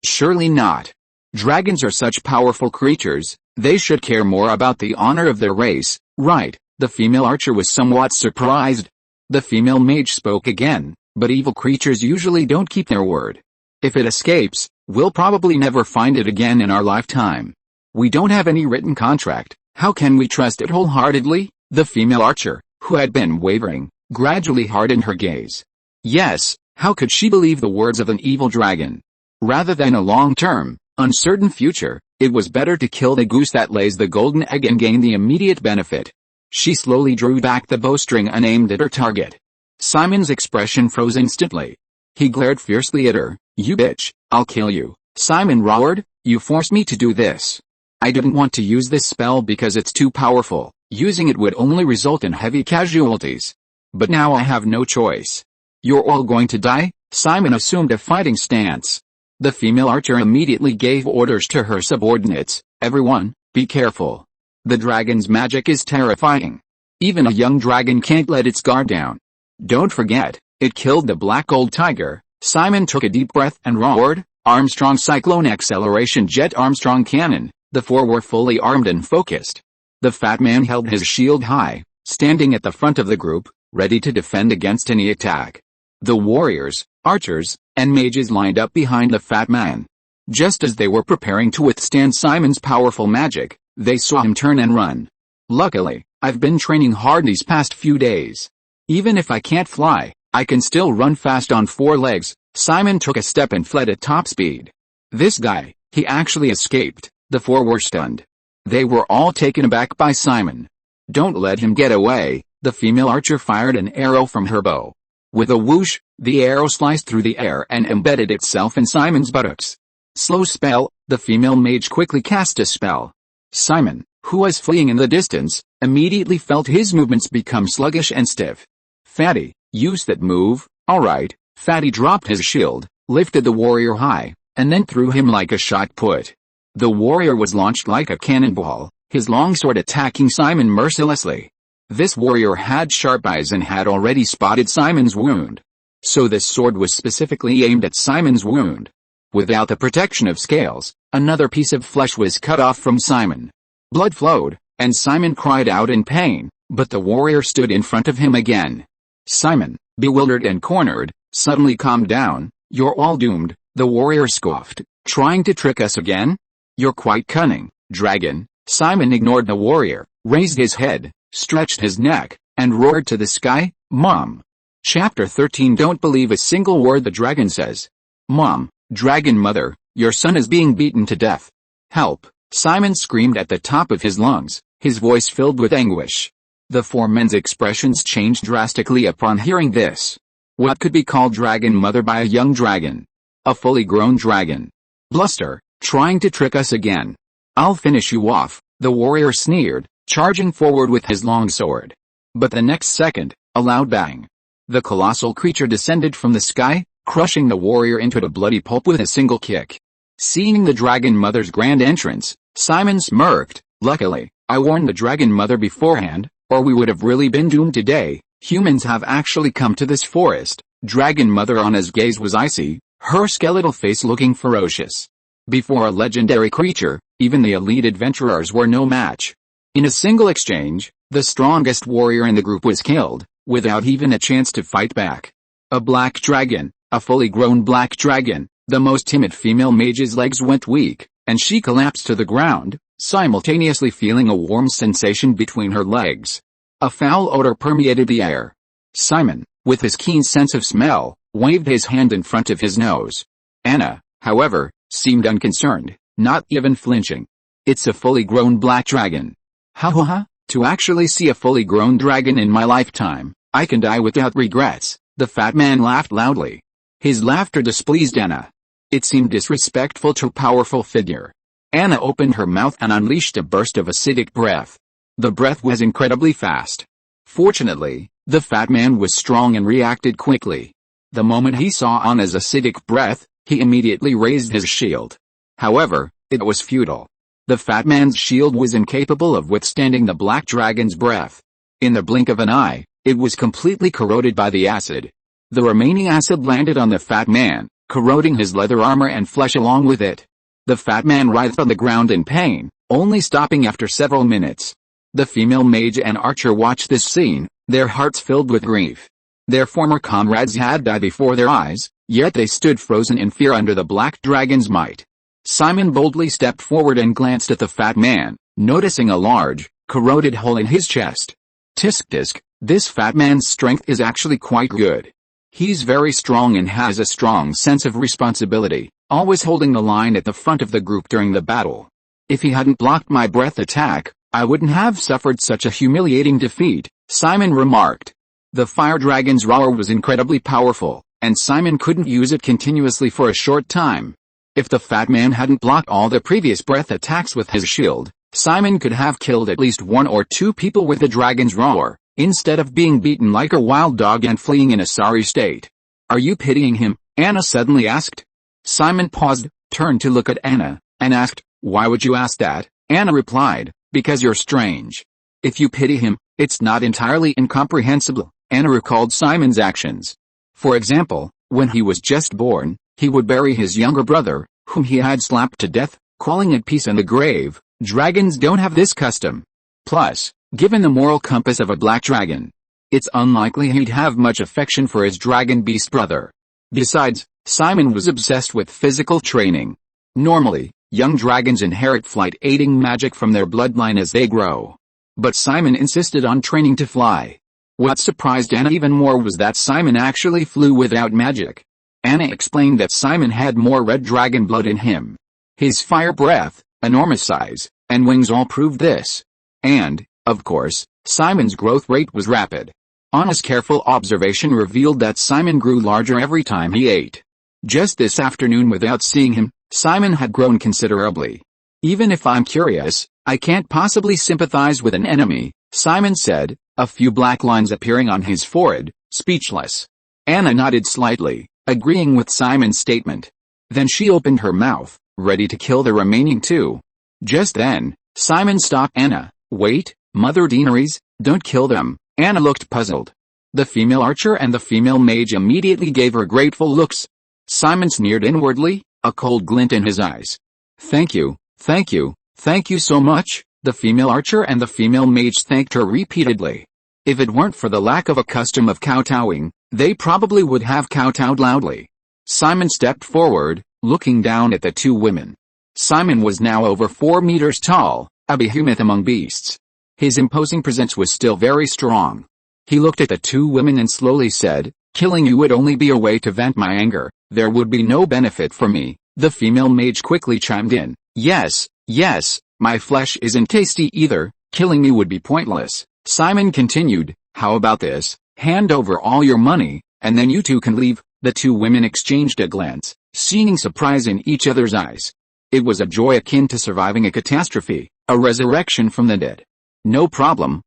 Surely not. Dragons are such powerful creatures, they should care more about the honor of their race, right? The female archer was somewhat surprised. The female mage spoke again, but evil creatures usually don't keep their word. If it escapes, we'll probably never find it again in our lifetime. We don't have any written contract, how can we trust it wholeheartedly? The female archer, who had been wavering, gradually hardened her gaze. Yes, how could she believe the words of an evil dragon? Rather than a long-term, uncertain future, it was better to kill the goose that lays the golden egg and gain the immediate benefit. She slowly drew back the bowstring and aimed at her target. Simon's expression froze instantly. He glared fiercely at her. You bitch, I'll kill you. Simon roared, you forced me to do this. I didn't want to use this spell because it's too powerful. Using it would only result in heavy casualties. But now I have no choice. You're all going to die? Simon assumed a fighting stance. The female archer immediately gave orders to her subordinates. Everyone, be careful. The dragon's magic is terrifying. Even a young dragon can't let its guard down. Don't forget, it killed the black gold tiger. Simon took a deep breath and roared, Armstrong Cyclone Acceleration Jet Armstrong Cannon. The four were fully armed and focused. The fat man held his shield high, standing at the front of the group, ready to defend against any attack. The warriors, archers, and mages lined up behind the fat man. Just as they were preparing to withstand Simon's powerful magic, they saw him turn and run. Luckily, I've been training hard these past few days. Even if I can't fly, I can still run fast on four legs. Simon took a step and fled at top speed. This guy, he actually escaped. The four were stunned. They were all taken aback by Simon. Don't let him get away. The female archer fired an arrow from her bow. With a whoosh, the arrow sliced through the air and embedded itself in Simon's buttocks. Slow spell, the female mage quickly cast a spell. Simon, who was fleeing in the distance, immediately felt his movements become sluggish and stiff. Fatty, use that move. Alright. Fatty dropped his shield, lifted the warrior high, and then threw him like a shot put. The warrior was launched like a cannonball, his longsword attacking Simon mercilessly. This warrior had sharp eyes and had already spotted Simon's wound. So this sword was specifically aimed at Simon's wound. Without the protection of scales, another piece of flesh was cut off from Simon. Blood flowed, and Simon cried out in pain, but the warrior stood in front of him again. Simon, bewildered and cornered, suddenly calmed down. You're all doomed, the warrior scoffed. Trying to trick us again? You're quite cunning, dragon. Simon ignored the warrior, raised his head, stretched his neck, and roared to the sky, Mom. Chapter 13. Don't believe a single word the dragon says. Mom, dragon mother, your son is being beaten to death. Help, Simon screamed at the top of his lungs, his voice filled with anguish. The four men's expressions changed drastically upon hearing this. What could be called dragon mother by a young dragon? A fully grown dragon. Bluster, trying to trick us again. I'll finish you off, the warrior sneered, charging forward with his long sword. But the next second, a loud bang. The colossal creature descended from the sky, crushing the warrior into a bloody pulp with a single kick. Seeing the dragon mother's grand entrance, Simon smirked. Luckily, I warned the dragon mother beforehand, or we would have really been doomed today. Humans have actually come to this forest. Dragon mother Anna's gaze was icy, her skeletal face looking ferocious. Before a legendary creature, even the elite adventurers were no match. In a single exchange, the strongest warrior in the group was killed, without even a chance to fight back. A black dragon, a fully grown black dragon. The most timid female mage's legs went weak, and she collapsed to the ground, simultaneously feeling a warm sensation between her legs. A foul odor permeated the air. Simon, with his keen sense of smell, waved his hand in front of his nose. Anna, however, seemed unconcerned, not even flinching. It's a fully grown black dragon. Ha ha ha, to actually see a fully grown dragon in my lifetime, I can die without regrets. The fat man laughed loudly. His laughter displeased Anna. It seemed disrespectful to a powerful figure. Anna opened her mouth and unleashed a burst of acidic breath. The breath was incredibly fast. Fortunately, the fat man was strong and reacted quickly. The moment he saw Anna's acidic breath, he immediately raised his shield. However, it was futile. The fat man's shield was incapable of withstanding the black dragon's breath. In the blink of an eye, it was completely corroded by the acid. The remaining acid landed on the fat man, corroding his leather armor and flesh along with it. The fat man writhed on the ground in pain, only stopping after several minutes. The female mage and archer watched this scene, their hearts filled with grief. Their former comrades had died before their eyes, yet they stood frozen in fear under the black dragon's might. Simon boldly stepped forward and glanced at the fat man, noticing a large, corroded hole in his chest. Tisk, this fat man's strength is actually quite good. He's very strong and has a strong sense of responsibility, always holding the line at the front of the group during the battle. If he hadn't blocked my breath attack, I wouldn't have suffered such a humiliating defeat, Simon remarked. The fire dragon's roar was incredibly powerful, and Simon couldn't use it continuously for a short time. If the fat man hadn't blocked all the previous breath attacks with his shield, Simon could have killed at least 1 or 2 people with the dragon's roar, instead of being beaten like a wild dog and fleeing in a sorry state. Are you pitying him? Anna suddenly asked. Simon paused, turned to look at Anna, and asked, Why would you ask that? Anna replied, Because you're strange. If you pity him, it's not entirely incomprehensible. Anna recalled Simon's actions. For example, when he was just born, he would bury his younger brother, whom he had slapped to death, calling it peace in the grave. Dragons don't have this custom. Plus, given the moral compass of a black dragon, it's unlikely he'd have much affection for his dragon beast brother. Besides, Simon was obsessed with physical training. Normally, young dragons inherit flight-aiding magic from their bloodline as they grow. But Simon insisted on training to fly. What surprised Anna even more was that Simon actually flew without magic. Anna explained that Simon had more red dragon blood in him. His fire breath, enormous size, and wings all proved this. And, of course, Simon's growth rate was rapid. Anna's careful observation revealed that Simon grew larger every time he ate. Just this afternoon, without seeing him, Simon had grown considerably. Even if I'm curious, I can't possibly sympathize with an enemy, Simon said, a few black lines appearing on his forehead, speechless. Anna nodded slightly, agreeing with Simon's statement. Then she opened her mouth, ready to kill the remaining 2. Just then, Simon stopped Anna. Wait, Mother Deaneries, don't kill them. Anna looked puzzled. The female archer and the female mage immediately gave her grateful looks. Simon sneered inwardly, a cold glint in his eyes. Thank you so much. The female archer and the female mage thanked her repeatedly. If it weren't for the lack of a custom of kowtowing, they probably would have kowtowed loudly. Simon stepped forward, looking down at the 2 women. Simon was now over 4 meters tall, a behemoth among beasts. His imposing presence was still very strong. He looked at the 2 women and slowly said, Killing you would only be a way to vent my anger. There would be no benefit for me. The female mage quickly chimed in. Yes, my flesh isn't tasty either. Killing me would be pointless. Simon continued, How about this? Hand over all your money, and then you 2 can leave. The 2 women exchanged a glance, seeing surprise in each other's eyes. It was a joy akin to surviving a catastrophe, a resurrection from the dead. No problem,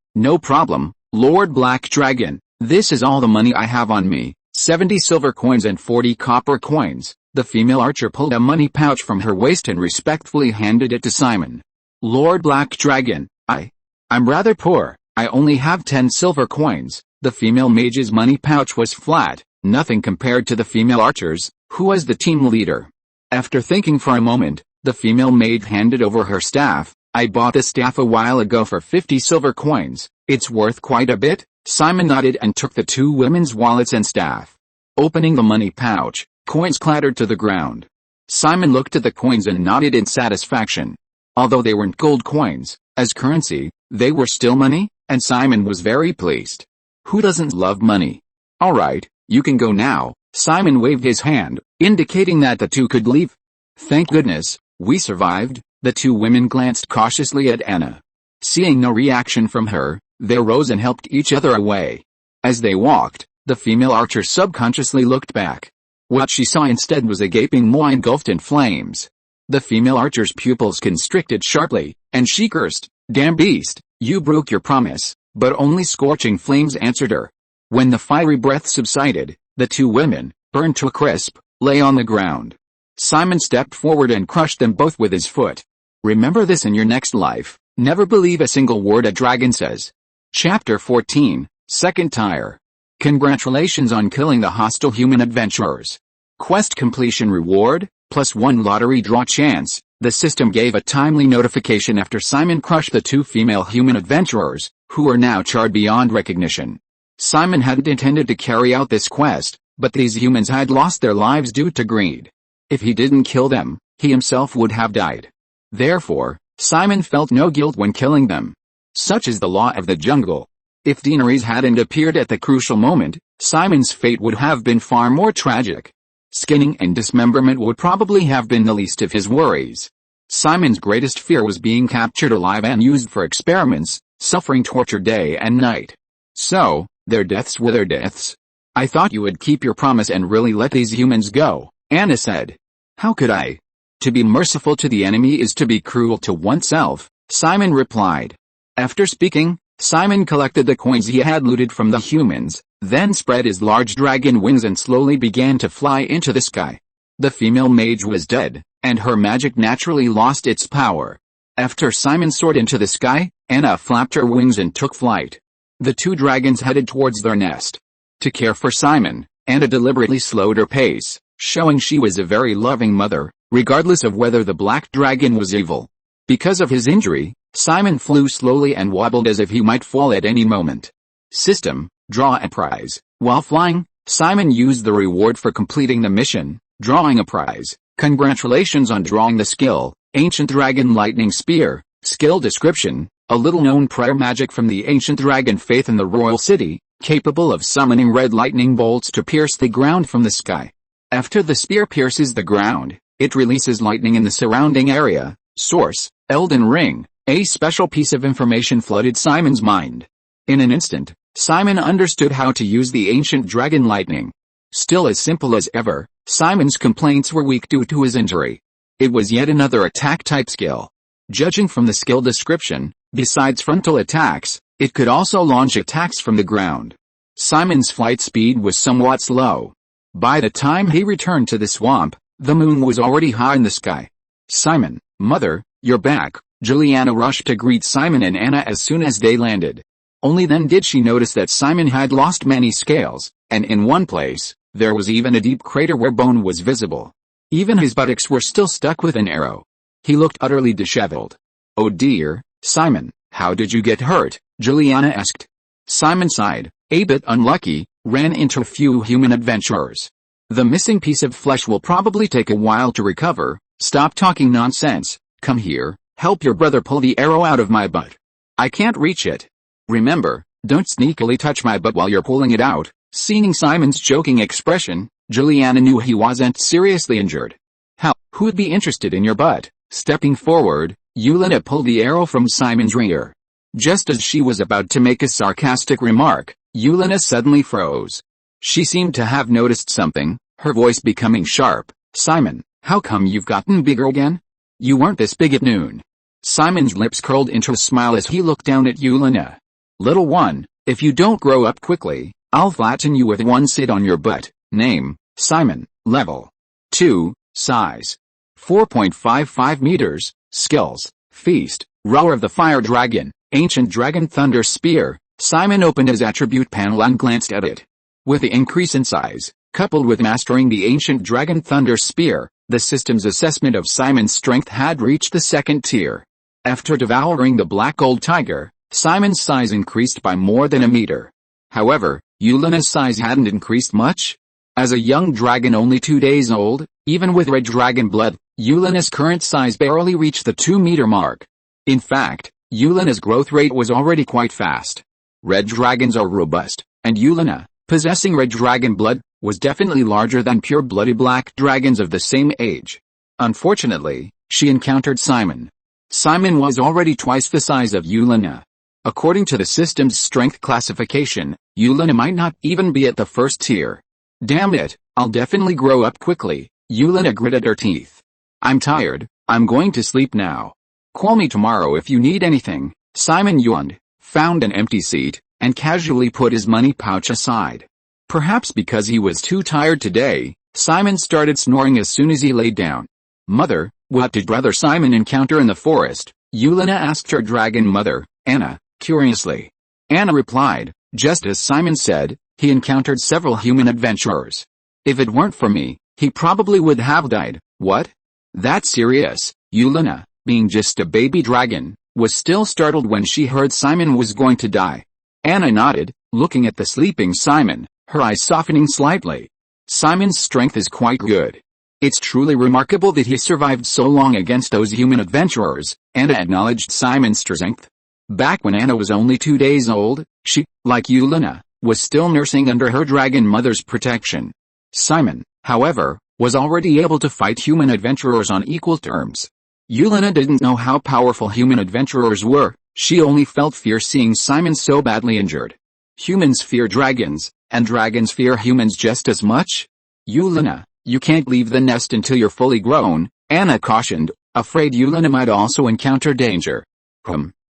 Lord Black Dragon. This is all the money I have on me, 70 silver coins and 40 copper coins. The female archer pulled a money pouch from her waist and respectfully handed it to Simon. Lord Black Dragon, I'm rather poor, I only have 10 silver coins. The female mage's money pouch was flat, nothing compared to the female archer's, who was the team leader. After thinking for a moment, the female mage handed over her staff. I bought the staff a while ago for 50 silver coins. It's worth quite a bit. Simon nodded and took the 2 women's wallets and staff. Opening the money pouch, coins clattered to the ground. Simon looked at the coins and nodded in satisfaction. Although they weren't gold coins, as currency, they were still money, and Simon was very pleased. Who doesn't love money? Alright, you can go now. Simon waved his hand, indicating that the 2 could leave. Thank goodness, we survived. The 2 women glanced cautiously at Anna. Seeing no reaction from her, they rose and helped each other away. As they walked, the female archer subconsciously looked back. What she saw instead was a gaping maw engulfed in flames. The female archer's pupils constricted sharply, and she cursed, Damn beast, you broke your promise. But only scorching flames answered her. When the fiery breath subsided, the 2 women, burned to a crisp, lay on the ground. Simon stepped forward and crushed them both with his foot. Remember this in your next life, never believe a single word a dragon says. Chapter 14, Second Tier. Congratulations on killing the hostile human adventurers. Quest completion reward, +1 lottery draw chance. The system gave a timely notification after Simon crushed the 2 female human adventurers, who were now charred beyond recognition. Simon hadn't intended to carry out this quest, but these humans had lost their lives due to greed. If he didn't kill them, he himself would have died. Therefore, Simon felt no guilt when killing them. Such is the law of the jungle. If Daenerys hadn't appeared at the crucial moment, Simon's fate would have been far more tragic. Skinning and dismemberment would probably have been the least of his worries. Simon's greatest fear was being captured alive and used for experiments, suffering torture day and night. So, their deaths were their deaths. I thought you would keep your promise and really let these humans go, Anna said. How could I? To be merciful to the enemy is to be cruel to oneself, Simon replied. After speaking, Simon collected the coins he had looted from the humans, then spread his large dragon wings and slowly began to fly into the sky. The female mage was dead, and her magic naturally lost its power. After Simon soared into the sky, Anna flapped her wings and took flight. The 2 dragons headed towards their nest. To care for Simon, Anna deliberately slowed her pace, showing she was a very loving mother, regardless of whether the black dragon was evil. Because of his injury, Simon flew slowly and wobbled as if he might fall at any moment. System, draw a prize. While flying, Simon used the reward for completing the mission, drawing a prize. Congratulations on drawing the skill, Ancient Dragon Lightning Spear. Skill description, a little-known prayer magic from the ancient dragon faith in the royal city, capable of summoning red lightning bolts to pierce the ground from the sky. After the spear pierces the ground, it releases lightning in the surrounding area. Source, Elden Ring. A special piece of information flooded Simon's mind. In an instant, Simon understood how to use the ancient dragon lightning. Still as simple as ever, Simon's complaints were weak due to his injury. It was yet another attack-type skill. Judging from the skill description, besides frontal attacks, it could also launch attacks from the ground. Simon's flight speed was somewhat slow. By the time he returned to the swamp, the moon was already high in the sky. Simon, mother, you're back. Yulina rushed to greet Simon and Anna as soon as they landed. Only then did she notice that Simon had lost many scales, and in one place, there was even a deep crater where bone was visible. Even his buttocks were still stuck with an arrow. He looked utterly disheveled. Oh dear, Simon, how did you get hurt? Yulina asked. Simon sighed, a bit unlucky, ran into a few human adventurers. The missing piece of flesh will probably take a while to recover. Stop talking nonsense, come here. Help your brother pull the arrow out of my butt. I can't reach it. Remember, don't sneakily touch my butt while you're pulling it out. Seeing Simon's joking expression, Yulina knew he wasn't seriously injured. How? Who'd be interested in your butt? Stepping forward, Yulina pulled the arrow from Simon's rear. Just as she was about to make a sarcastic remark, Yulina suddenly froze. She seemed to have noticed something, her voice becoming sharp. Simon, how come you've gotten bigger again? You weren't this big at noon. Simon's lips curled into a smile as he looked down at Yulina. Little one, if you don't grow up quickly, I'll flatten you with one sit on your butt. Name, Simon. Level 2, size 4.55 meters, skills, feast, roar of the fire dragon, ancient dragon thunder spear. Simon opened his attribute panel and glanced at it. With the increase in size, coupled with mastering the ancient dragon thunder spear, the system's assessment of Simon's strength had reached the 2nd tier. After devouring the black gold tiger, Simon's size increased by more than a meter. However, Yulina's size hadn't increased much. As a young dragon only 2 days old, even with red dragon blood, Yulina's current size barely reached the 2-meter mark. In fact, Yulina's growth rate was already quite fast. Red dragons are robust, and Yulina, possessing red dragon blood, was definitely larger than pure-blooded black dragons of the same age. Unfortunately, she encountered Simon. Simon was already twice the size of Yulina. According to the system's strength classification, Yulina might not even be at the 1st tier. Damn it, I'll definitely grow up quickly. Yulina gritted her teeth. I'm tired, I'm going to sleep now. Call me tomorrow if you need anything. Simon yawned, found an empty seat, and casually put his money pouch aside. Perhaps because he was too tired today, Simon started snoring as soon as he lay down. Mother, what did Brother Simon encounter in the forest? Yulina asked her dragon mother, Anna, curiously. Anna replied, just as Simon said, he encountered several human adventurers. If it weren't for me, he probably would have died. What? That's serious. Yulina, being just a baby dragon, was still startled when she heard Simon was going to die. Anna nodded, looking at the sleeping Simon, her eyes softening slightly. Simon's strength is quite good. It's truly remarkable that he survived so long against those human adventurers. Anna acknowledged Simon's strength. Back when Anna was only 2 days old, she, like Yulina, was still nursing under her dragon mother's protection. Simon, however, was already able to fight human adventurers on equal terms. Yulina didn't know how powerful human adventurers were, she only felt fear seeing Simon so badly injured. Humans fear dragons, and dragons fear humans just as much? Yulina, you can't leave the nest until you're fully grown, Anna cautioned, afraid Yulina might also encounter danger.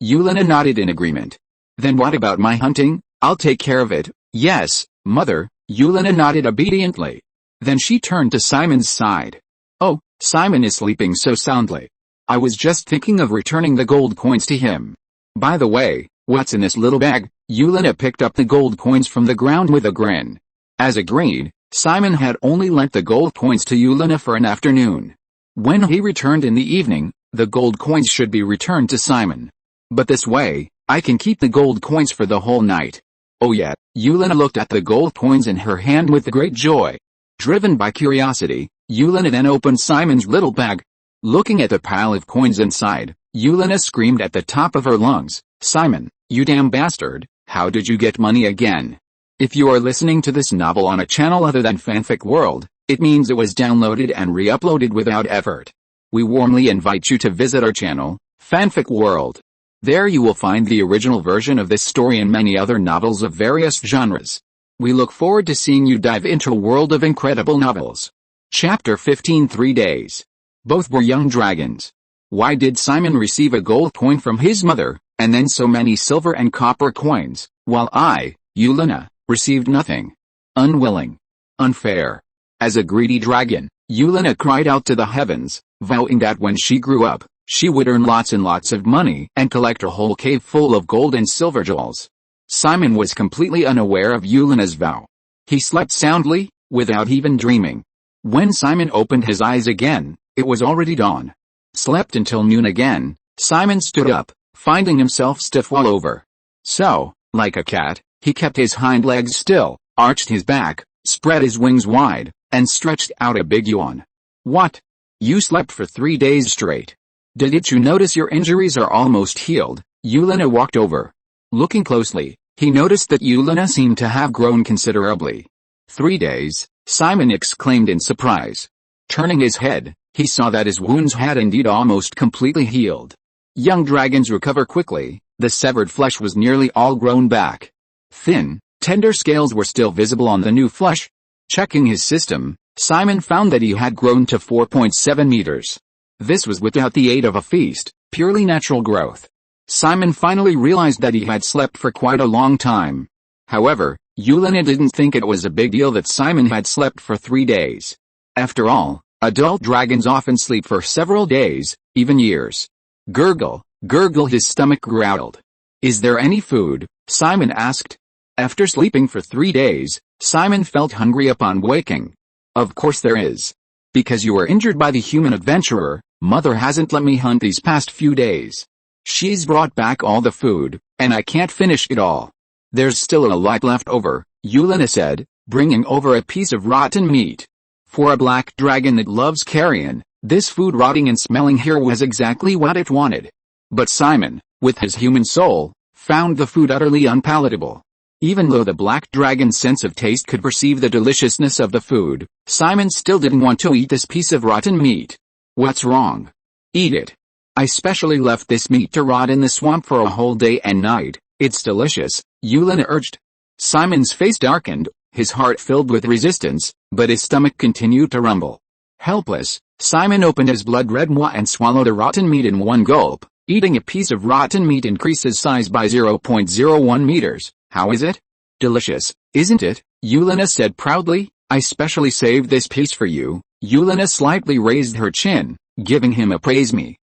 Yulina nodded in agreement. Then what about my hunting? I'll take care of it. Yes, mother, Yulina nodded obediently. Then she turned to Simon's side. Oh, Simon is sleeping so soundly. I was just thinking of returning the gold coins to him. By the way, what's in this little bag? Yulina picked up the gold coins from the ground with a grin. As agreed, Simon had only lent the gold coins to Yulina for an afternoon. When he returned in the evening, the gold coins should be returned to Simon. But this way, I can keep the gold coins for the whole night. Oh yeah, Yulina looked at the gold coins in her hand with great joy. Driven by curiosity, Yulina then opened Simon's little bag. Looking at the pile of coins inside, Yulina screamed at the top of her lungs, Simon, you damn bastard, how did you get money again? If you are listening to this novel on a channel other than Fanfic World, it means it was downloaded and re-uploaded without effort. We warmly invite you to visit our channel, Fanfic World. There you will find the original version of this story and many other novels of various genres. We look forward to seeing you dive into a world of incredible novels. Chapter 15 3 Days. Both were young dragons. Why did Simon receive a gold coin from his mother, and then so many silver and copper coins, while I, Yulina, received nothing? Unwilling. Unfair. As a greedy dragon, Yulina cried out to the heavens, vowing that when she grew up, she would earn lots and lots of money and collect a whole cave full of gold and silver jewels. Simon was completely unaware of Yulina's vow. He slept soundly, without even dreaming. When Simon opened his eyes again, it was already dawn. Slept until noon again, Simon stood up, finding himself stiff all over. So, like a cat, he kept his hind legs still, arched his back, spread his wings wide, and stretched out a big yawn. What? You slept for 3 days straight. Didn't you notice your injuries are almost healed? Yulina walked over. Looking closely, he noticed that Yulina seemed to have grown considerably. 3 days, Simon exclaimed in surprise. Turning his head, he saw that his wounds had indeed almost completely healed. Young dragons recover quickly, the severed flesh was nearly all grown back. Thin, tender scales were still visible on the new flesh. Checking his system, Simon found that he had grown to 4.7 meters. This was without the aid of a feast, purely natural growth. Simon finally realized that he had slept for quite a long time. However, Yulina didn't think it was a big deal that Simon had slept for 3 days. After all, adult dragons often sleep for several days, even years. Gurgle, gurgle, his stomach growled. Is there any food? Simon asked. After sleeping for 3 days, Simon felt hungry upon waking. Of course there is. Because you were injured by the human adventurer, Mother hasn't let me hunt these past few days. She's brought back all the food, and I can't finish it all. There's still a lot left over, Yulina said, bringing over a piece of rotten meat. For a black dragon that loves carrion, this food rotting and smelling here was exactly what it wanted. But Simon, with his human soul, found the food utterly unpalatable. Even though the black dragon's sense of taste could perceive the deliciousness of the food, Simon still didn't want to eat this piece of rotten meat. What's wrong? Eat it. I specially left this meat to rot in the swamp for a whole day and night. It's delicious, Yulina urged. Simon's face darkened, his heart filled with resistance, but his stomach continued to rumble. Helpless, Simon opened his blood-red maw and swallowed the rotten meat in one gulp. Eating a piece of rotten meat increases size by 0.01 meters. How is it? Delicious, isn't it? Yulina said proudly. I specially saved this piece for you. Yulina slightly raised her chin, giving him a praise me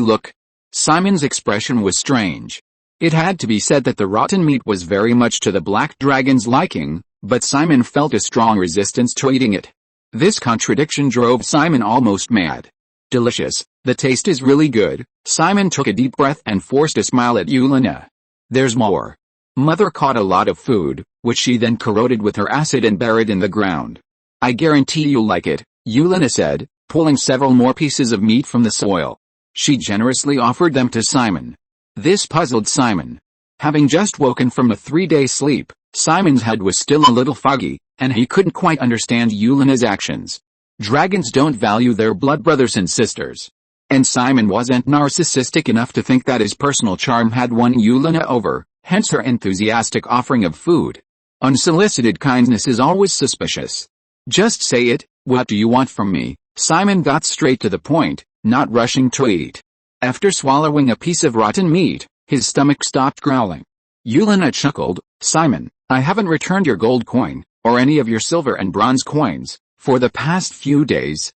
look. Simon's expression was strange. It had to be said that the rotten meat was very much to the black dragon's liking, but Simon felt a strong resistance to eating it. This contradiction drove Simon almost mad. Delicious, the taste is really good. Simon took a deep breath and forced a smile at Yulina. There's more. Mother caught a lot of food, which she then corroded with her acid and buried in the ground. I guarantee you'll like it, Yulina said, pulling several more pieces of meat from the soil. She generously offered them to Simon. This puzzled Simon. Having just woken from a 3-day sleep, Simon's head was still a little foggy, and he couldn't quite understand Yulina's actions. Dragons don't value their blood brothers and sisters. And Simon wasn't narcissistic enough to think that his personal charm had won Yulina over, hence her enthusiastic offering of food. Unsolicited kindness is always suspicious. Just say it, what do you want from me? Simon got straight to the point, not rushing to eat. After swallowing a piece of rotten meat, his stomach stopped growling. Yulina chuckled, Simon, I haven't returned your gold coin, or any of your silver and bronze coins, for the past few days.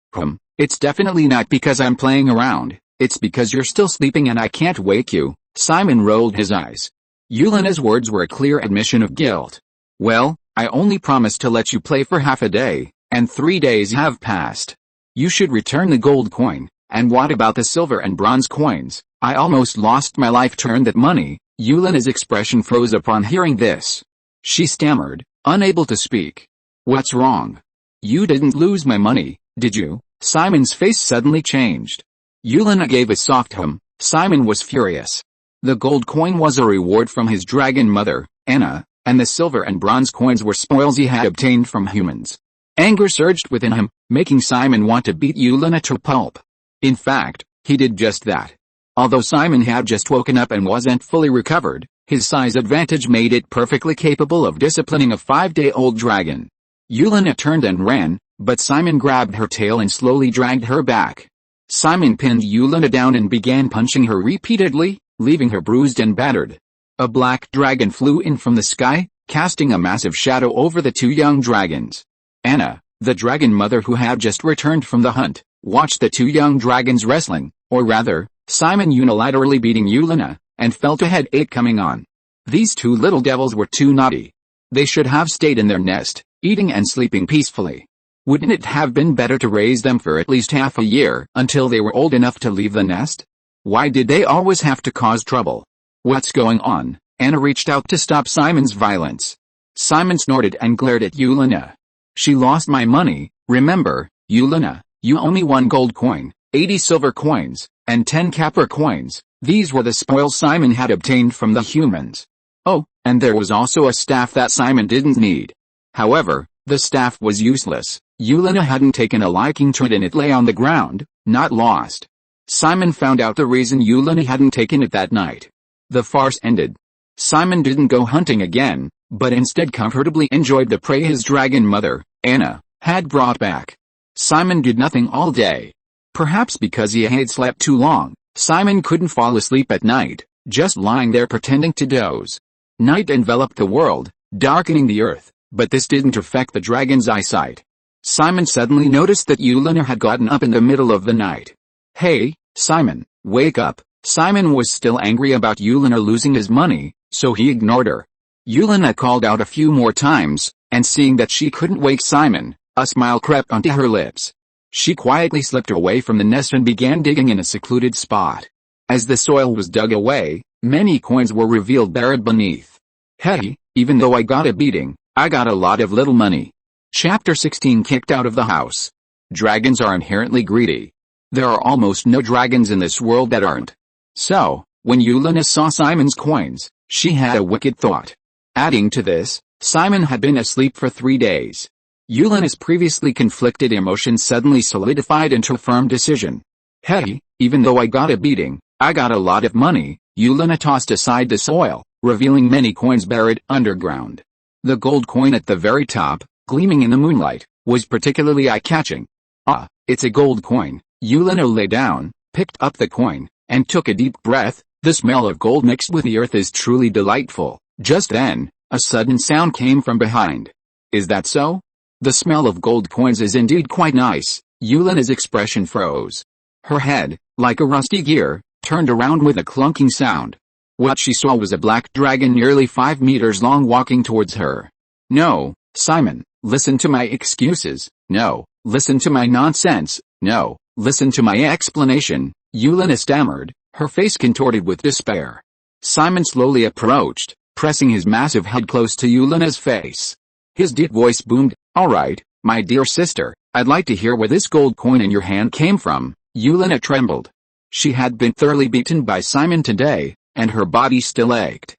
It's definitely not because I'm playing around, it's because you're still sleeping and I can't wake you. Simon rolled his eyes. Yulina's words were a clear admission of guilt. Well, I only promised to let you play for half a day, and 3 days have passed. You should return the gold coin, and what about the silver and bronze coins? I almost lost my life to earn that money. Yulina's expression froze upon hearing this. She stammered, unable to speak. What's wrong? You didn't lose my money, did you? Simon's face suddenly changed. Yulina gave a soft hum. Simon was furious. The gold coin was a reward from his dragon mother, Anna, and the silver and bronze coins were spoils he had obtained from humans. Anger surged within him, making Simon want to beat Yulina to pulp. In fact, he did just that. Although Simon had just woken up and wasn't fully recovered, his size advantage made it perfectly capable of disciplining a 5-day-old dragon. Yulina turned and ran, but Simon grabbed her tail and slowly dragged her back. Simon pinned Yulina down and began punching her repeatedly, leaving her bruised and battered. A black dragon flew in from the sky, casting a massive shadow over the 2 young dragons. Anna, the dragon mother who had just returned from the hunt, watched the 2 young dragons wrestling, or rather, Simon unilaterally beating Yulina, and felt a headache coming on. These 2 little devils were too naughty. They should have stayed in their nest, eating and sleeping peacefully. Wouldn't it have been better to raise them for at least half a year, until they were old enough to leave the nest? Why did they always have to cause trouble? What's going on? Anna reached out to stop Simon's violence. Simon snorted and glared at Yulina. She lost my money, remember, Yulina, you owe me 1 gold coin, 80 silver coins, and 10 copper coins. These were the spoils Simon had obtained from the humans. Oh, and there was also a staff that Simon didn't need. However, the staff was useless. Yulina hadn't taken a liking to it and it lay on the ground, not lost. Simon found out the reason Yulina hadn't taken it that night. The farce ended. Simon didn't go hunting again, but instead comfortably enjoyed the prey his dragon mother, Anna, had brought back. Simon did nothing all day. Perhaps because he had slept too long, Simon couldn't fall asleep at night, just lying there pretending to doze. Night enveloped the world, darkening the earth, but this didn't affect the dragon's eyesight. Simon suddenly noticed that Yulina had gotten up in the middle of the night. Hey, Simon, wake up. Simon was still angry about Yulina losing his money, so he ignored her. Yulina called out a few more times, and seeing that she couldn't wake Simon, a smile crept onto her lips. She quietly slipped away from the nest and began digging in a secluded spot. As the soil was dug away, many coins were revealed buried beneath. Hey, even though I got a beating, I got a lot of little money. Chapter 16 Kicked out of the house. Dragons are inherently greedy. There are almost no dragons in this world that aren't. So, when Yulina saw Simon's coins, she had a wicked thought. Adding to this, Simon had been asleep for 3 days. Yulina's previously conflicted emotions suddenly solidified into a firm decision. Hey, even though I got a beating, I got a lot of money. Yulina tossed aside the soil, revealing many coins buried underground. The gold coin at the very top, gleaming in the moonlight, was particularly eye-catching. Ah, it's a gold coin. Yulina lay down, picked up the coin, and took a deep breath. The smell of gold mixed with the earth is truly delightful. Just then, a sudden sound came from behind. Is that so? The smell of gold coins is indeed quite nice. Yulina's expression froze. Her head, like a rusty gear, turned around with a clunking sound. What she saw was a black dragon nearly 5 meters long walking towards her. No, Simon, listen to my excuses. No, listen to my nonsense. No, listen to my explanation, Yulina stammered, her face contorted with despair. Simon slowly approached, pressing his massive head close to Yulina's face. His deep voice boomed, "All right, my dear sister, I'd like to hear where this gold coin in your hand came from." Yulina trembled. She had been thoroughly beaten by Simon today, and her body still ached.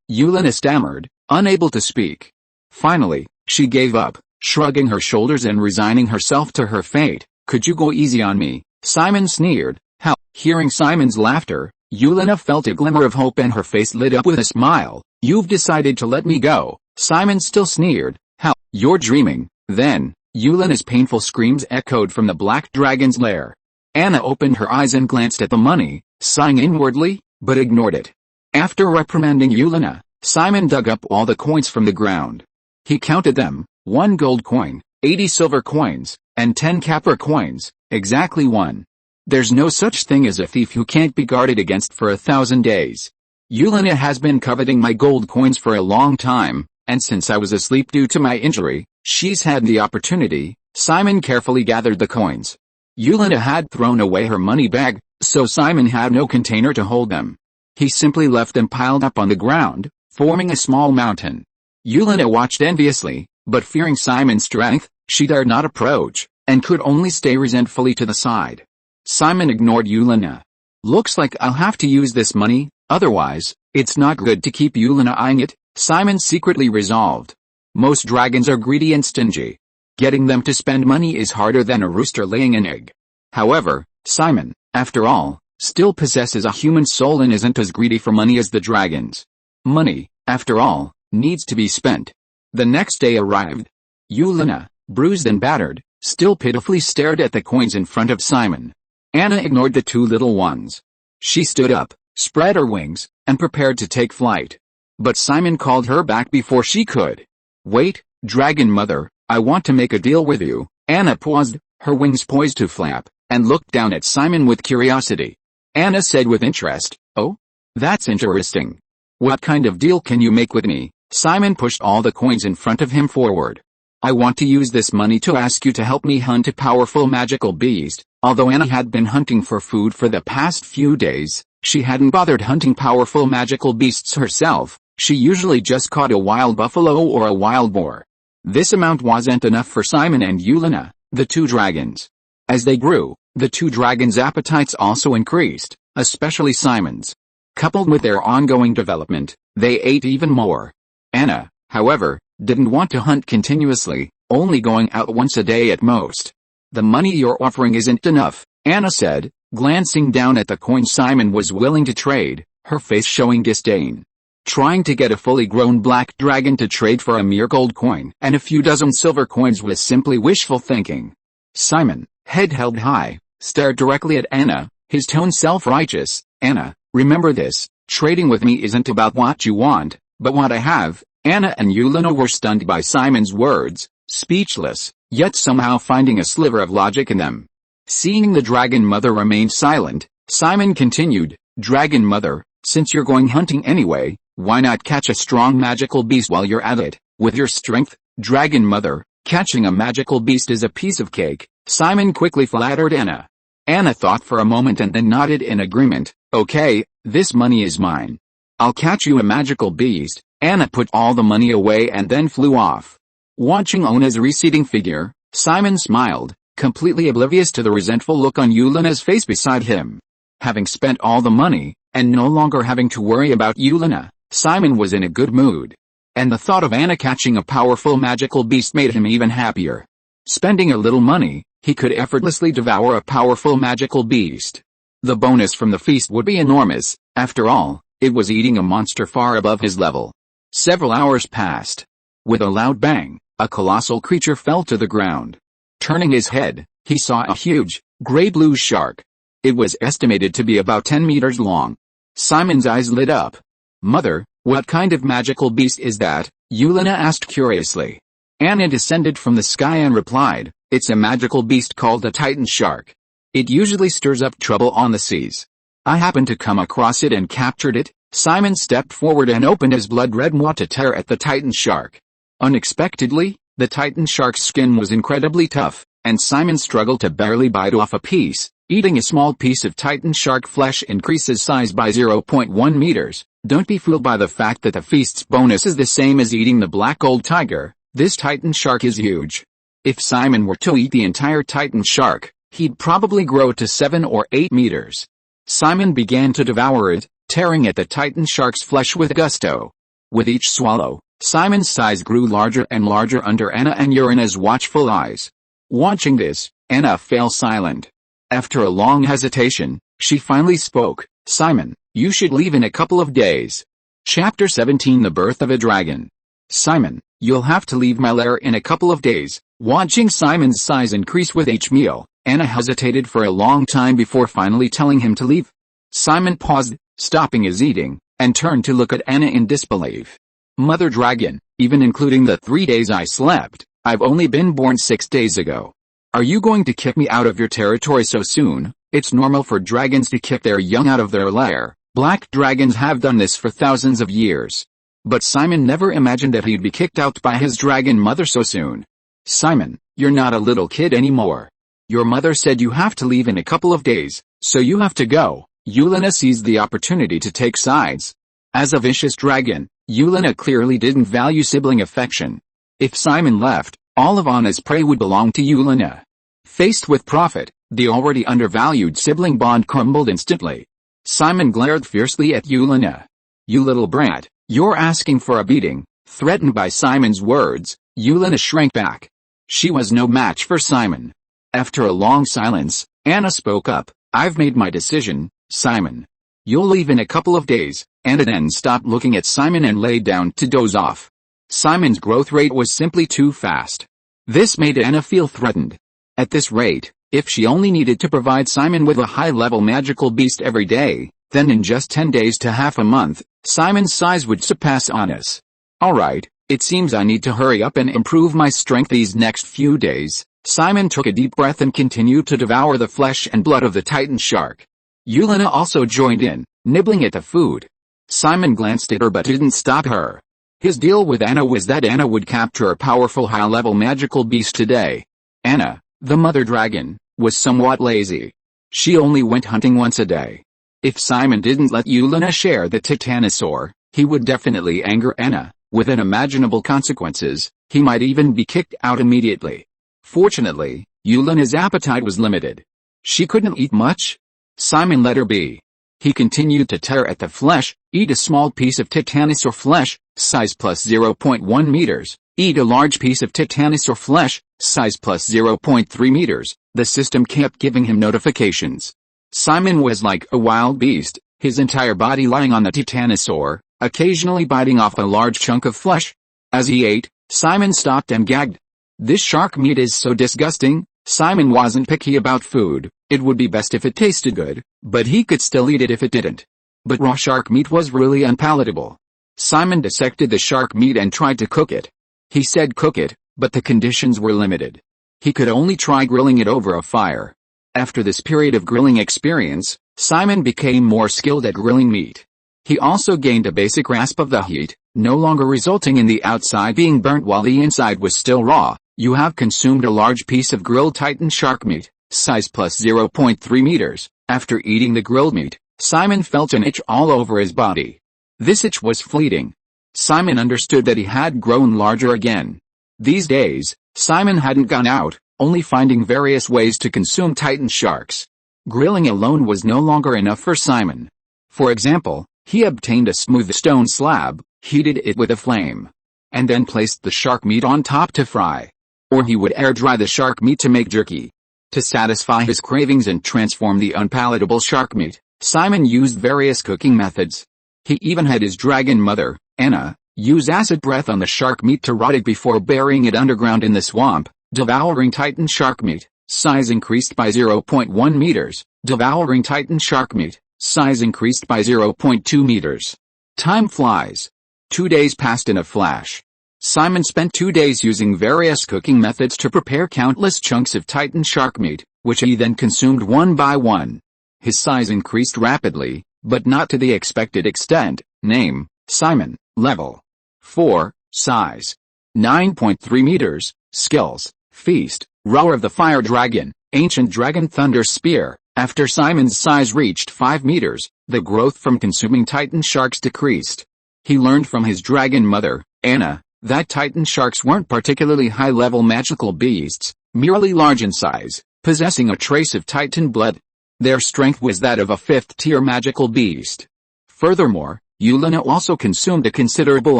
Yulina stammered, unable to speak. Finally, she gave up, shrugging her shoulders and resigning herself to her fate. "Could you go easy on me?" Simon sneered. "How?" Hearing Simon's laughter, Yulina felt a glimmer of hope and her face lit up with a smile. "You've decided to let me go." Simon still sneered. "How?" "You're dreaming." Then, Yulina's painful screams echoed from the black dragon's lair. Anna opened her eyes and glanced at the money, sighing inwardly, but ignored it. After reprimanding Yulina, Simon dug up all the coins from the ground. He counted them, 1 gold coin, 80 silver coins, and 10 copper coins, exactly 1. There's no such thing as a thief who can't be guarded against for 1,000 days. Yulina has been coveting my gold coins for a long time, and since I was asleep due to my injury, she's had the opportunity. Simon carefully gathered the coins. Yulina had thrown away her money bag, so Simon had no container to hold them. He simply left them piled up on the ground, forming a small mountain. Yulina watched enviously, but fearing Simon's strength, she dared not approach, and could only stay resentfully to the side. Simon ignored Yulina. "Looks like I'll have to use this money, otherwise, it's not good to keep Yulina eyeing it," Simon secretly resolved. Most dragons are greedy and stingy. Getting them to spend money is harder than a rooster laying an egg. However, Simon, after all, still possesses a human soul and isn't as greedy for money as the dragons. Money, after all, needs to be spent. The next day arrived. Yulina, bruised and battered, still pitifully stared at the coins in front of Simon. Anna ignored the 2 little ones. She stood up, spread her wings, and prepared to take flight. But Simon called her back before she could. "Wait, Dragon Mother, I want to make a deal with you." Anna paused, her wings poised to flap, and looked down at Simon with curiosity. Anna said with interest, "Oh? That's interesting. What kind of deal can you make with me?" Simon pushed all the coins in front of him forward. "I want to use this money to ask you to help me hunt a powerful magical beast." Although Anna had been hunting for food for the past few days, she hadn't bothered hunting powerful magical beasts herself. She usually just caught a wild buffalo or a wild boar. This amount wasn't enough for Simon and Yulina, the 2 dragons. As they grew, the 2 dragons' appetites also increased, especially Simon's. Coupled with their ongoing development, they ate even more. Anna, however, didn't want to hunt continuously, only going out once a day at most. "The money you're offering isn't enough," Anna said, glancing down at the coins Simon was willing to trade, her face showing disdain. Trying to get a fully grown black dragon to trade for a mere gold coin and a few dozen silver coins was simply wishful thinking. Simon, head held high, stared directly at Anna, his tone self-righteous. "Anna, remember this, trading with me isn't about what you want, but what I have." Anna and Yulina were stunned by Simon's words, speechless, yet somehow finding a sliver of logic in them. Seeing the Dragon Mother remain silent, Simon continued, "Dragon Mother, since you're going hunting anyway, why not catch a strong magical beast while you're at it? With your strength, Dragon Mother, catching a magical beast is a piece of cake." Simon quickly flattered Anna. Anna thought for a moment and then nodded in agreement. "Okay, this money is mine. I'll catch you a magical beast." Anna put all the money away and then flew off. Watching Anna's receding figure, Simon smiled, completely oblivious to the resentful look on Yulina's face beside him. Having spent all the money, and no longer having to worry about Yulina, Simon was in a good mood. And the thought of Anna catching a powerful magical beast made him even happier. Spending a little money, he could effortlessly devour a powerful magical beast. The bonus from the feast would be enormous. After all, it was eating a monster far above his level. Several hours passed. With a loud bang, a colossal creature fell to the ground. Turning his head, he saw a huge, gray-blue shark. It was estimated to be about 10 meters long. Simon's eyes lit up. "Mother, what kind of magical beast is that?" Yulina asked curiously. Anna descended from the sky and replied, "It's a magical beast called a titan shark. It usually stirs up trouble on the seas. I happened to come across it and captured it." Simon stepped forward and opened his blood-red maw to tear at the titan shark. Unexpectedly, the titan shark's skin was incredibly tough, and Simon struggled to barely bite off a piece. Eating a small piece of titan shark flesh increases size by 0.1 meters. Don't be fooled by the fact that the feast's bonus is the same as eating the black gold tiger. This titan shark is huge. If Simon were to eat the entire titan shark, he'd probably grow to 7 or 8 meters. Simon began to devour it, tearing at the titan shark's flesh with gusto. With each swallow, Simon's size grew larger and larger under Anna and Yulina's watchful eyes. Watching this, Anna fell silent. After a long hesitation, she finally spoke. "Simon, you should leave in a couple of days." Chapter 17 The Birth of a Dragon. "Simon, you'll have to leave my lair in a couple of days." Watching Simon's size increase with each meal, Anna hesitated for a long time before finally telling him to leave. Simon paused, stopping his eating, and turned to look at Anna in disbelief. "Mother Dragon, even including the 3 days I slept, I've only been born 6 days ago. Are you going to kick me out of your territory so soon?" It's normal for dragons to kick their young out of their lair. Black dragons have done this for thousands of years. But Simon never imagined that he'd be kicked out by his dragon mother so soon. "Simon, you're not a little kid anymore. Your mother said you have to leave in a couple of days, so you have to go." Yulina seized the opportunity to take sides. As a vicious dragon, Yulina clearly didn't value sibling affection. If Simon left, all of Anna's prey would belong to Yulina. Faced with profit, the already undervalued sibling bond crumbled instantly. Simon glared fiercely at Yulina. "You little brat, you're asking for a beating." Threatened by Simon's words, Yulina shrank back. She was no match for Simon. After a long silence, Anna spoke up. "I've made my decision, Simon. You'll leave in a couple of days." Anna then stopped looking at Simon and lay down to doze off. Simon's growth rate was simply too fast. This made Anna feel threatened. At this rate, if she only needed to provide Simon with a high-level magical beast every day, then in just 10 days to half a month, Simon's size would surpass Anna's. "Alright, it seems I need to hurry up and improve my strength these next few days." Simon took a deep breath and continued to devour the flesh and blood of the titan shark. Yulina also joined in, nibbling at the food. Simon glanced at her but didn't stop her. His deal with Anna was that Anna would capture a powerful high-level magical beast today. Anna, the mother dragon, was somewhat lazy. She only went hunting once a day. If Simon didn't let Yulina share the titanosaur, he would definitely anger Anna. With unimaginable consequences, he might even be kicked out immediately. Fortunately, Yulina's appetite was limited. She couldn't eat much. Simon let her be. He continued to tear at the flesh. Eat a small piece of titanosaur flesh, size plus 0.1 meters. Eat a large piece of titanosaur flesh, size plus 0.3 meters. The system kept giving him notifications. Simon was like a wild beast, his entire body lying on the titanosaur, occasionally biting off a large chunk of flesh. As he ate, Simon stopped and gagged. "This shark meat is so disgusting." Simon wasn't picky about food. It would be best if it tasted good, but he could still eat it if it didn't. But raw shark meat was really unpalatable. Simon dissected the shark meat and tried to cook it. He said cook it, but the conditions were limited. He could only try grilling it over a fire. After this period of grilling experience, Simon became more skilled at grilling meat. He also gained a basic grasp of the heat, no longer resulting in the outside being burnt while the inside was still raw. You have consumed a large piece of grilled titan shark meat, size plus 0.3 meters. After eating the grilled meat, Simon felt an itch all over his body. This itch was fleeting. Simon understood that he had grown larger again. These days, Simon hadn't gone out, only finding various ways to consume titan sharks. Grilling alone was no longer enough for Simon. For example, he obtained a smooth stone slab, heated it with a flame, and then placed the shark meat on top to fry. Or he would air dry the shark meat to make jerky. To satisfy his cravings and transform the unpalatable shark meat, Simon used various cooking methods. He even had his dragon mother, Anna, use acid breath on the shark meat to rot it before burying it underground in the swamp. Devouring titan shark meat, size increased by 0.1 meters. Devouring titan shark meat, size increased by 0.2 meters. Time flies. 2 days passed in a flash. Simon spent 2 days using various cooking methods to prepare countless chunks of titan shark meat, which he then consumed one by one. His size increased rapidly, but not to the expected extent. Name, Simon. Level 4, size 9.3 meters, skills, feast, roar of the fire dragon, ancient dragon thunder spear. After Simon's size reached 5 meters, the growth from consuming titan sharks decreased. He learned from his dragon mother, Anna, that titan sharks weren't particularly high-level magical beasts, merely large in size, possessing a trace of titan blood. Their strength was that of a 5th-tier magical beast. Furthermore, Yulina also consumed a considerable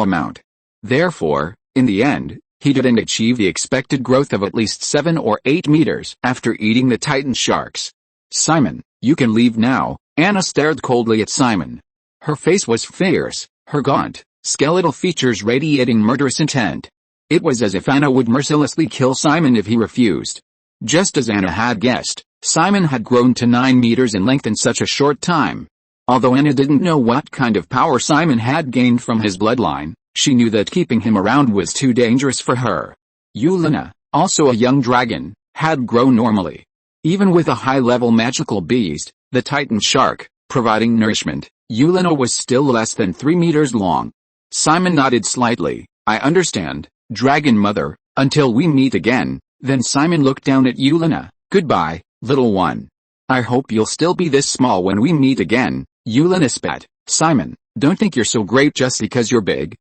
amount. Therefore, in the end, he didn't achieve the expected growth of at least 7 or 8 meters after eating the titan sharks. Simon, you can leave now. Anna stared coldly at Simon. Her face was fierce, her gaunt, skeletal features radiating murderous intent. It was as if Anna would mercilessly kill Simon if he refused. Just as Anna had guessed, Simon had grown to 9 meters in length in such a short time. Although Anna didn't know what kind of power Simon had gained from his bloodline, she knew that keeping him around was too dangerous for her. Yulina, also a young dragon, had grown normally. Even with a high-level magical beast, the titan shark, providing nourishment, Yulina was still less than 3 meters long. Simon nodded slightly. I understand, Dragon Mother, until we meet again. Then Simon looked down at Yulina. Goodbye, little one. I hope you'll still be this small when we meet again. Yulina spat. Simon, don't think you're so great just because you're big.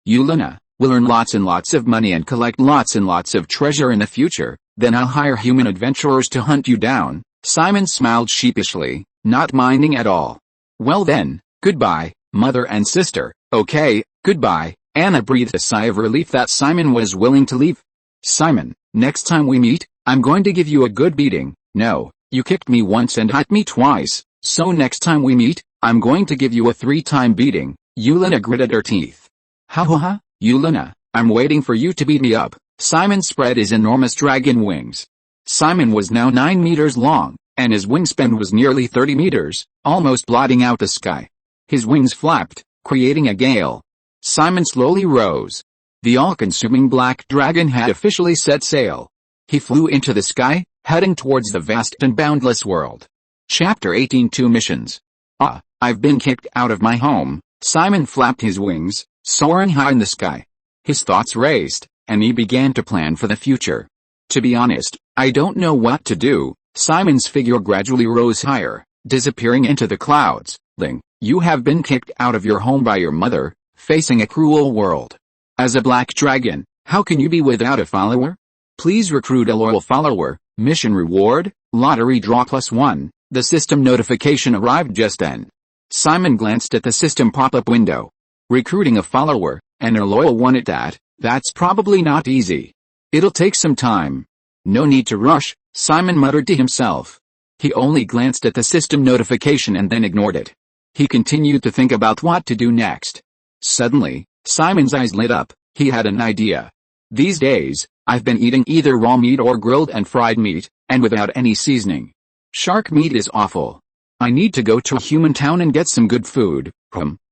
Yulina, will earn lots and lots of money and collect lots and lots of treasure in the future, then I'll hire human adventurers to hunt you down. Simon smiled sheepishly, not minding at all. Well then, goodbye, mother and sister. Okay, goodbye. Anna breathed a sigh of relief that Simon was willing to leave. Simon, next time we meet, I'm going to give you a good beating. No, you kicked me once and hit me twice, so next time we meet, I'm going to give you a 3-time beating. Yulina gritted her teeth. Ha, Yulina, I'm waiting for you to beat me up. Simon spread his enormous dragon wings. Simon was now 9 meters long, and his wingspan was nearly 30 meters, almost blotting out the sky. His wings flapped, creating a gale. Simon slowly rose. The all-consuming black dragon had officially set sail. He flew into the sky, heading towards the vast and boundless world. Chapter 18 2 Missions. I've been kicked out of my home. Simon flapped his wings, soaring high in the sky. His thoughts raced, and he began to plan for the future. To be honest, I don't know what to do. Simon's figure gradually rose higher, disappearing into the clouds. Ling, you have been kicked out of your home by your mother, facing a cruel world. As a black dragon, how can you be without a follower? Please recruit a loyal follower. Mission reward, lottery draw +1. The system notification arrived just then. Simon glanced at the system pop-up window. Recruiting a follower, and a loyal one at that, that's probably not easy. It'll take some time. No need to rush, Simon muttered to himself. He only glanced at the system notification and then ignored it. He continued to think about what to do next. Suddenly, Simon's eyes lit up. He had an idea. These days, I've been eating either raw meat or grilled and fried meat, and without any seasoning. Shark meat is awful. I need to go to a human town and get some good food.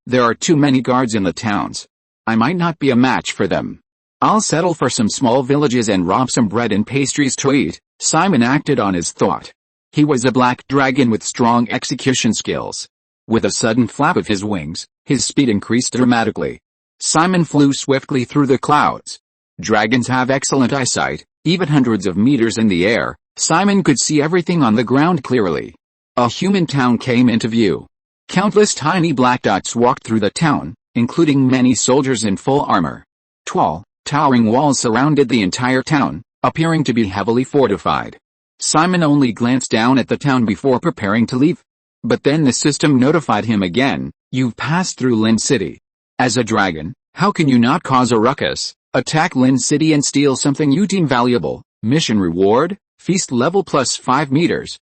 There are too many guards in the towns. I might not be a match for them. I'll settle for some small villages and rob some bread and pastries to eat. Simon acted on his thought. He was a black dragon with strong execution skills. With a sudden flap of his wings, his speed increased dramatically. Simon flew swiftly through the clouds. Dragons have excellent eyesight. Even hundreds of meters in the air, Simon could see everything on the ground clearly. A human town came into view. Countless tiny black dots walked through the town, including many soldiers in full armor. Tall, towering walls surrounded the entire town, appearing to be heavily fortified. Simon only glanced down at the town before preparing to leave. But then the system notified him again. You've passed through Lin City. As a dragon, how can you not cause a ruckus? Attack Lin City and steal something you deem valuable. Mission reward, feast level +5 meters.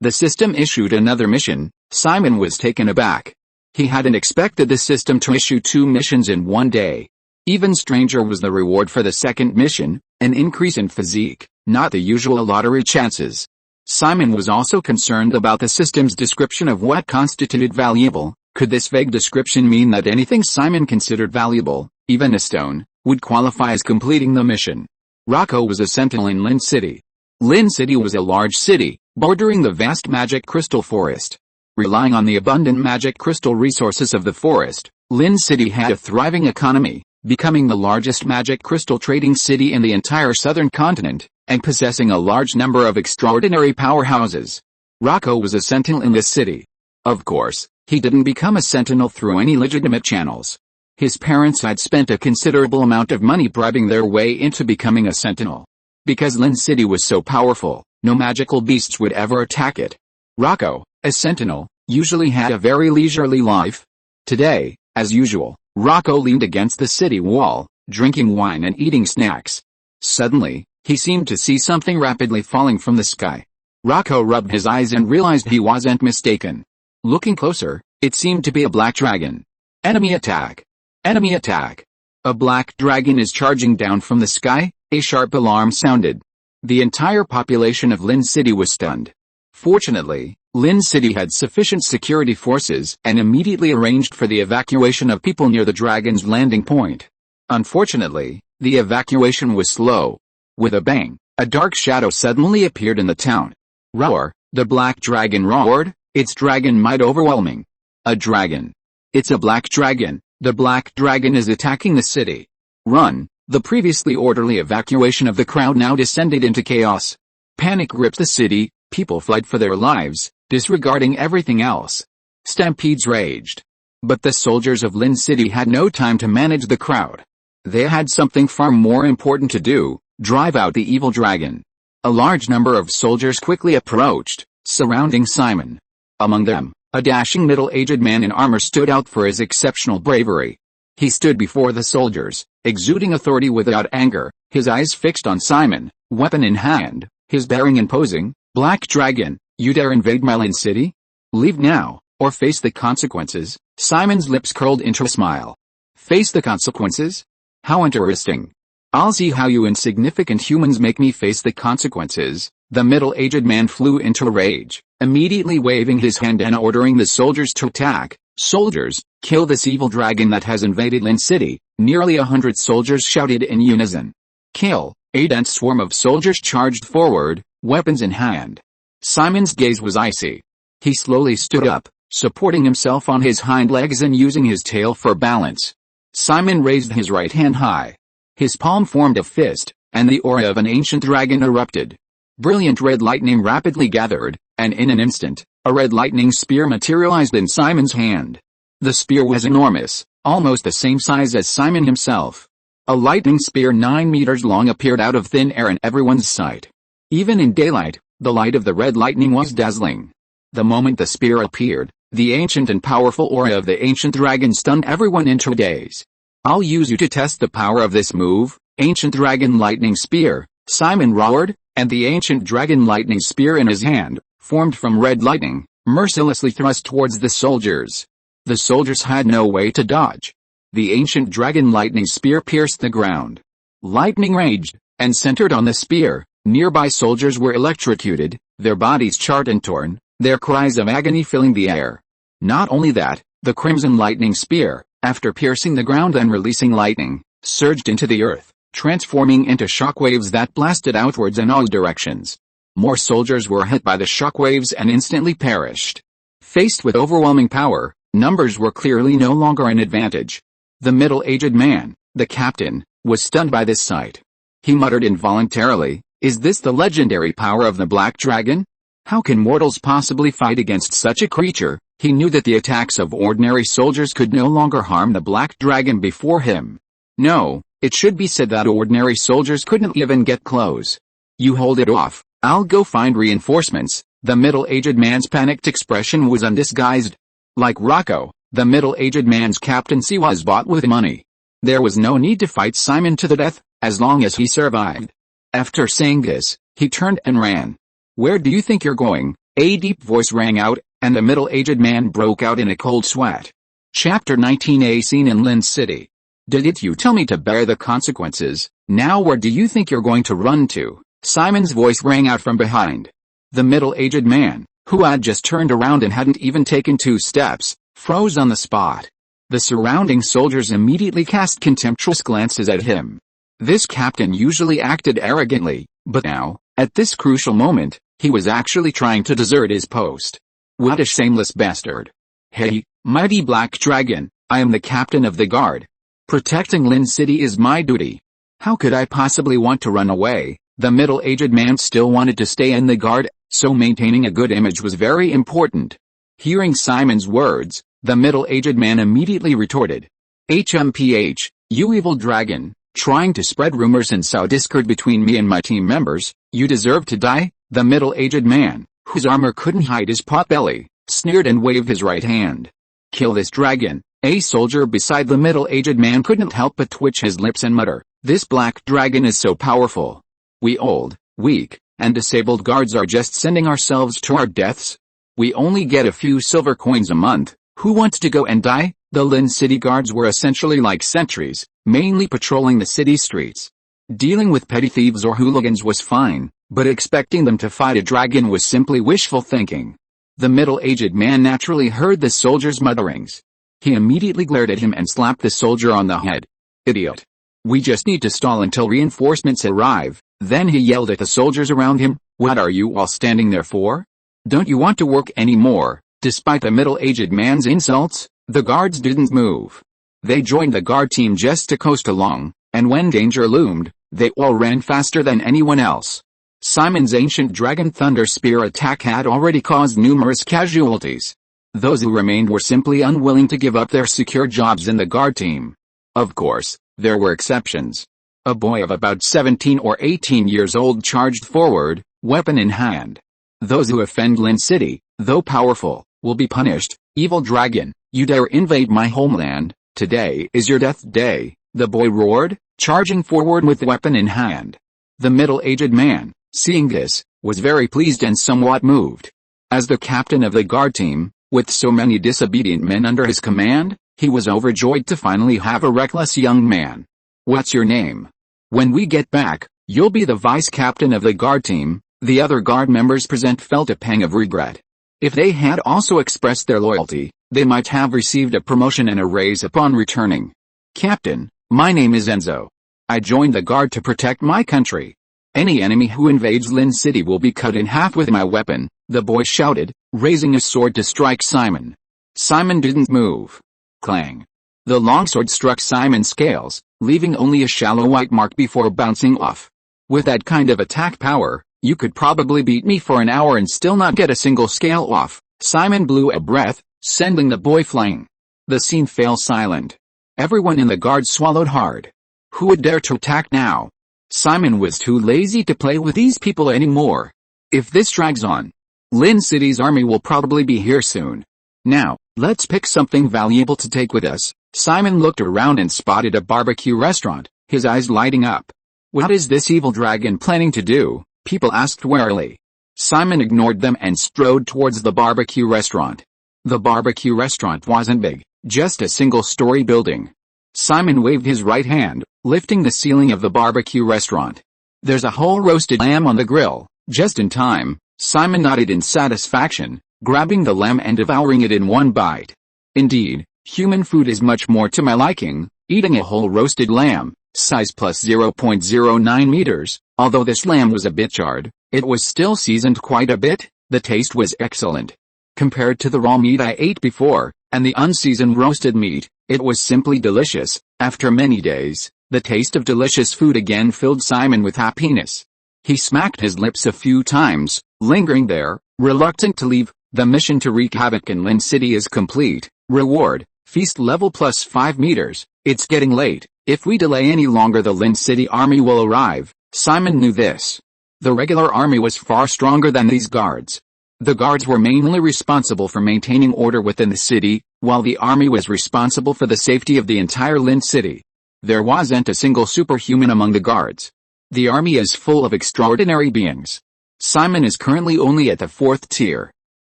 The system issued another mission. Simon was taken aback. He hadn't expected the system to issue 2 missions in one day. Even stranger was the reward for the second mission, an increase in physique, not the usual lottery chances. Simon was also concerned about the system's description of what constituted valuable. Could this vague description mean that anything Simon considered valuable, even a stone, would qualify as completing the mission? Rocco was a sentinel in Lin City. Lin City was a large city, bordering the vast magic crystal forest. Relying on the abundant magic crystal resources of the forest, Lin City had a thriving economy, becoming the largest magic crystal trading city in the entire southern continent, and possessing a large number of extraordinary powerhouses. Rocco was a sentinel in this city. Of course, he didn't become a sentinel through any legitimate channels. His parents had spent a considerable amount of money bribing their way into becoming a sentinel. Because Lin City was so powerful, no magical beasts would ever attack it. Rocco, a sentinel, usually had a very leisurely life. Today, as usual, Rocco leaned against the city wall, drinking wine and eating snacks. Suddenly, he seemed to see something rapidly falling from the sky. Rocco rubbed his eyes and realized he wasn't mistaken. Looking closer, it seemed to be a black dragon. Enemy attack! Enemy attack! A black dragon is charging down from the sky, a sharp alarm sounded. The entire population of Lin City was stunned. Fortunately, Lin City had sufficient security forces and immediately arranged for the evacuation of people near the dragon's landing point. Unfortunately, the evacuation was slow. With a bang, a dark shadow suddenly appeared in the town. Roar! The black dragon roared, its dragon might overwhelming. A dragon. It's a black dragon. The black dragon is attacking the city. Run! The previously orderly evacuation of the crowd now descended into chaos. Panic gripped the city, people fled for their lives, disregarding everything else. Stampedes raged. But the soldiers of Lin City had no time to manage the crowd. They had something far more important to do, drive out the evil dragon. A large number of soldiers quickly approached, surrounding Simon. Among them, a dashing middle-aged man in armor stood out for his exceptional bravery. He stood before the soldiers, exuding authority without anger, his eyes fixed on Simon, weapon in hand, his bearing imposing. Black dragon, you dare invade my Lin City? Leave now, or face the consequences. Simon's lips curled into a smile. Face the consequences? How interesting. I'll see how you insignificant humans make me face the consequences. The middle-aged man flew into a rage, immediately waving his hand and ordering the soldiers to attack. Soldiers, kill this evil dragon that has invaded Lin City. Nearly 100 soldiers shouted in unison. Kill! A dense swarm of soldiers charged forward, weapons in hand. Simon's gaze was icy. He slowly stood up, supporting himself on his hind legs and using his tail for balance. Simon raised his right hand high. His palm formed a fist, and the aura of an ancient dragon erupted. Brilliant red lightning rapidly gathered, and in an instant, a red lightning spear materialized in Simon's hand. The spear was enormous, almost the same size as Simon himself. A lightning spear 9 meters long appeared out of thin air in everyone's sight. Even in daylight, the light of the red lightning was dazzling. The moment the spear appeared, the ancient and powerful aura of the ancient dragon stunned everyone into a daze. I'll use you to test the power of this move, ancient dragon lightning spear, Simon roared, and the ancient dragon lightning spear in his hand, formed from red lightning, mercilessly thrust towards the soldiers. The soldiers had no way to dodge. The ancient dragon lightning spear pierced the ground. Lightning raged, and centered on the spear. Nearby soldiers were electrocuted, their bodies charred and torn, their cries of agony filling the air. Not only that, the crimson lightning spear, after piercing the ground and releasing lightning, surged into the earth, transforming into shockwaves that blasted outwards in all directions. More soldiers were hit by the shockwaves and instantly perished. Faced with overwhelming power, numbers were clearly no longer an advantage. The middle-aged man, the captain, was stunned by this sight. He muttered involuntarily, "Is this the legendary power of the Black Dragon? How can mortals possibly fight against such a creature?" He knew that the attacks of ordinary soldiers could no longer harm the Black Dragon before him. No, it should be said that ordinary soldiers couldn't even get close. "You hold it off, I'll go find reinforcements." The middle-aged man's panicked expression was undisguised. Like Rocco, the middle-aged man's captaincy was bought with money. There was no need to fight Simon to the death, as long as he survived. After saying this, he turned and ran. "Where do you think you're going?" A deep voice rang out, and the middle-aged man broke out in a cold sweat. Chapter 19. A scene in Lin City. "Didn't you tell me to bear the consequences? Now where do you think you're going to run to?" Simon's voice rang out from behind. The middle-aged man, who had just turned around and hadn't even taken 2 steps, froze on the spot. The surrounding soldiers immediately cast contemptuous glances at him. This captain usually acted arrogantly, but now, at this crucial moment, He was actually trying to desert his post. What a shameless bastard. Hey, mighty black dragon, I am the captain of the guard. Protecting Lin City is my duty. How could I possibly want to run away? The middle-aged man still wanted to stay in the guard, so maintaining a good image was very important. Hearing Simon's words, the middle-aged man immediately retorted. HMPH, you evil dragon, trying to spread rumors and sow discord between me and my team members, you deserve to die. The middle-aged man, whose armor couldn't hide his potbelly, sneered and waved his right hand. Kill this dragon. A soldier beside the middle-aged man couldn't help but twitch his lips and mutter, this black dragon is so powerful. We old, weak, and disabled guards are just sending ourselves to our deaths. We only get a few silver coins a month. Who wants to go and die? The Lin City guards were essentially like sentries, mainly patrolling the city streets. Dealing with petty thieves or hooligans was fine, but expecting them to fight a dragon was simply wishful thinking. The middle-aged man naturally heard the soldier's mutterings. He immediately glared at him and slapped the soldier on the head. Idiot. We just need to stall until reinforcements arrive. Then he yelled at the soldiers around him, what are you all standing there for? Don't you want to work anymore? Despite the middle-aged man's insults, the guards didn't move. They joined the guard team just to coast along, and when danger loomed, they all ran faster than anyone else. Simon's ancient dragon thunder spear attack had already caused numerous casualties. Those who remained were simply unwilling to give up their secure jobs in the guard team. Of course, there were exceptions. A boy of about 17 or 18 years old charged forward, weapon in hand. Those who offend Lin City, though powerful, will be punished. Evil dragon, you dare invade my homeland, today is your death day, the boy roared, charging forward with weapon in hand. The middle-aged man, seeing this, was very pleased and somewhat moved. As the captain of the guard team, with so many disobedient men under his command, he was overjoyed to finally have a reckless young man. What's your name? When we get back, you'll be the vice captain of the guard team. The other guard members present felt a pang of regret. If they had also expressed their loyalty, they might have received a promotion and a raise upon returning. Captain, my name is Enzo. I joined the guard to protect my country. Any enemy who invades Lin City will be cut in half with my weapon, the boy shouted, raising his sword to strike Simon. Simon didn't move. Clang. The longsword struck Simon's scales, leaving only a shallow white mark before bouncing off. With that kind of attack power, you could probably beat me for an hour and still not get a single scale off. Simon blew a breath, sending the boy flying. The scene fell silent. Everyone in the guard swallowed hard. Who would dare to attack now? Simon was too lazy to play with these people anymore. If this drags on, Lin City's army will probably be here soon. Now, let's pick something valuable to take with us. Simon looked around and spotted a barbecue restaurant, his eyes lighting up. What is this evil dragon planning to do? People asked warily. Simon ignored them and strode towards the barbecue restaurant. The barbecue restaurant wasn't big, just a single-story building. Simon waved his right hand, lifting the ceiling of the barbecue restaurant. There's a whole roasted lamb on the grill. Just in time, Simon nodded in satisfaction, grabbing the lamb and devouring it in one bite. Indeed, human food is much more to my liking. Eating a whole roasted lamb, size plus 0.09 meters, although this lamb was a bit charred, it was still seasoned quite a bit. The taste was excellent. Compared to the raw meat I ate before, and the unseasoned roasted meat, it was simply delicious. After many days, the taste of delicious food again filled Simon with happiness. He smacked his lips a few times, lingering there, reluctant to leave. The mission to wreak havoc in Lin City is complete. Reward, feast level plus 5 meters. It's getting late. If we delay any longer the Lin City army will arrive. Simon knew this. The regular army was far stronger than these guards. The guards were mainly responsible for maintaining order within the city, while the army was responsible for the safety of the entire Lin City. There wasn't a single superhuman among the guards. The army is full of extraordinary beings. Simon is currently only at the 4th tier.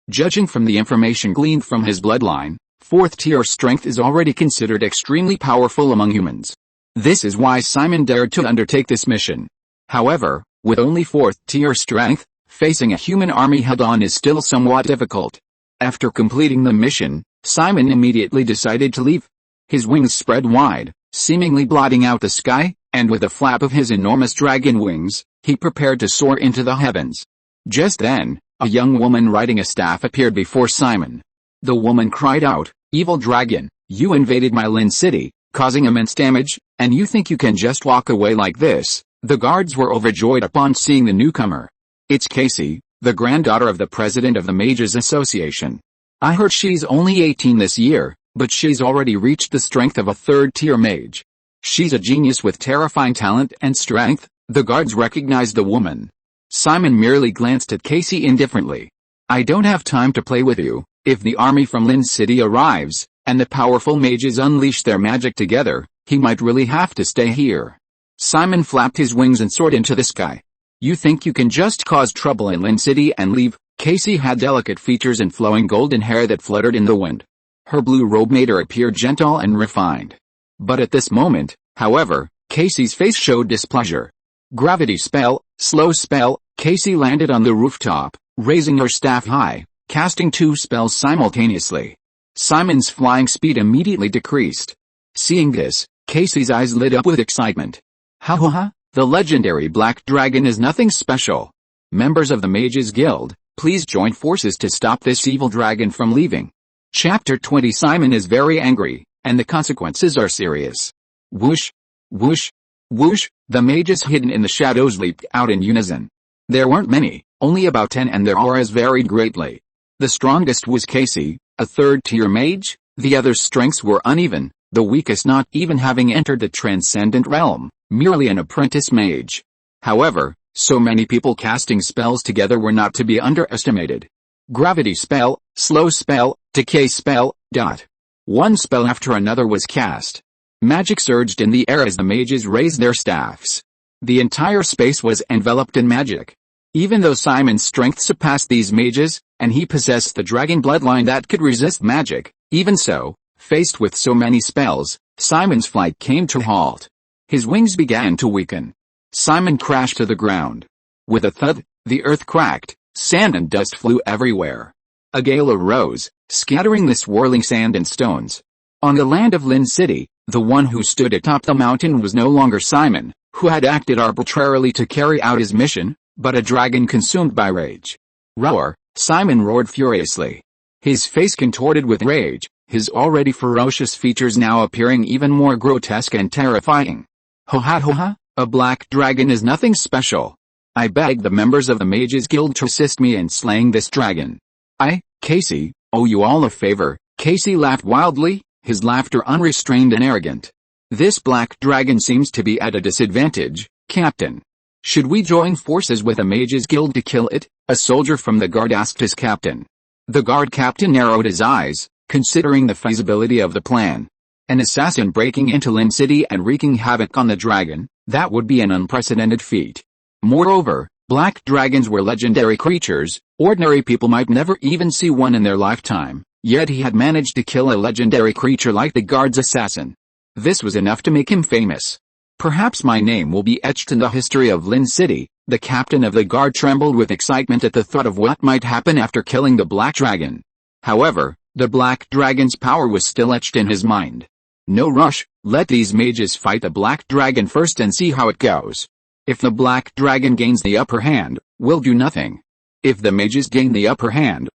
Judging from the information gleaned from his bloodline, 4th tier strength is already considered extremely powerful among humans. This is why Simon dared to undertake this mission. However, with only 4th tier strength, facing a human army head-on is still somewhat difficult. After completing the mission, Simon immediately decided to leave. His wings spread wide, seemingly blotting out the sky, and with a flap of his enormous dragon wings, he prepared to soar into the heavens. Just then, a young woman riding a staff appeared before Simon. The woman cried out, "Evil dragon, you invaded my Lin city, causing immense damage, and you think you can just walk away like this?" The guards were overjoyed upon seeing the newcomer. "It's Casey, the granddaughter of the president of the Mages Association. I heard she's only 18 this year, but she's already reached the strength of a third-tier mage. She's a genius with terrifying talent and strength." The guards recognized the woman. Simon merely glanced at Casey indifferently. "I don't have time to play with you. If the army from Lin City arrives, and the powerful mages unleash their magic together, he might really have to stay here." Simon flapped his wings and soared into the sky. "You think you can just cause trouble in Lin City and leave?" Casey had delicate features and flowing golden hair that fluttered in the wind. Her blue robe made her appear gentle and refined. But at this moment, however, Casey's face showed displeasure. Gravity spell, slow spell. Casey landed on the rooftop, raising her staff high, casting 2 spells simultaneously. Simon's flying speed immediately decreased. Seeing this, Casey's eyes lit up with excitement. "Ha ha ha, the legendary Black Dragon is nothing special. Members of the Mages Guild, please join forces to stop this evil dragon from leaving." Chapter 20. Simon is very angry, and the consequences are serious. Whoosh! Whoosh! Whoosh! The mages hidden in the shadows leaped out in unison. There weren't many, only about 10, and their auras varied greatly. The strongest was Casey, a third-tier mage. The others' strengths were uneven, the weakest not even having entered the transcendent realm, merely an apprentice mage. However, so many people casting spells together were not to be underestimated. Gravity spell, slow spell, decay spell, dot. One spell after another was cast. Magic surged in the air as the mages raised their staffs. The entire space was enveloped in magic. Even though Simon's strength surpassed these mages, and he possessed the dragon bloodline that could resist magic, even so, faced with so many spells, Simon's flight came to a halt. His wings began to weaken. Simon crashed to the ground. With a thud, the earth cracked, sand and dust flew everywhere. A gale arose, scattering the swirling sand and stones. On the land of Lin City, the one who stood atop the mountain was no longer Simon, who had acted arbitrarily to carry out his mission, but a dragon consumed by rage. "Roar!" Simon roared furiously. His face contorted with rage, his already ferocious features now appearing even more grotesque and terrifying. "Ho ha ho ha, a black dragon is nothing special. I beg the members of the Mages Guild to assist me in slaying this dragon. I, Casey, owe you all a favor." Casey laughed wildly, his laughter unrestrained and arrogant. "This black dragon seems to be at a disadvantage, Captain. Should we join forces with the Mages Guild to kill it?" a soldier from the guard asked his captain. The guard captain narrowed his eyes, considering the feasibility of the plan. An assassin breaking into Lin City and wreaking havoc on the dragon, that would be an unprecedented feat. Moreover, black dragons were legendary creatures, ordinary people might never even see one in their lifetime, yet he had managed to kill a legendary creature like the guard's assassin. This was enough to make him famous. "Perhaps my name will be etched in the history of Lin City." The captain of the guard trembled with excitement at the thought of what might happen after killing the black dragon. However, the black dragon's power was still etched in his mind. "No rush, let these mages fight the black dragon first and see how it goes. If the black dragon gains the upper hand, we'll do nothing. If the mages gain the upper hand,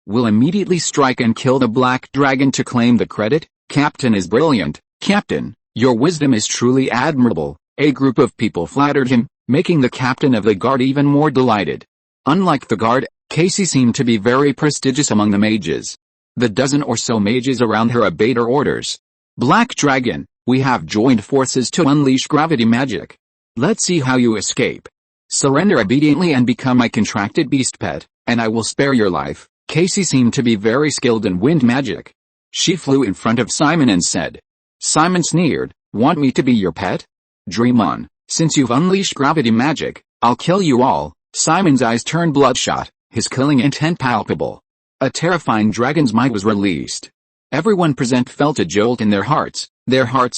we'll immediately strike and kill the black dragon to claim the credit." "Captain is brilliant, Captain. Your wisdom is truly admirable." A group of people flattered him, making the captain of the guard even more delighted. Unlike the guard, Casey seemed to be very prestigious among the mages. The dozen or so mages around her obeyed her orders. "Black Dragon, we have joined forces to unleash gravity magic. Let's see how you escape. Surrender obediently and become my contracted beast pet, and I will spare your life." Casey seemed to be very skilled in wind magic. She flew in front of Simon and said. Simon sneered, "Want me to be your pet? Dream on. Since you've unleashed gravity magic, I'll kill you all." Simon's eyes turned bloodshot, his killing intent palpable. A terrifying dragon's might was released. Everyone present felt a jolt in their hearts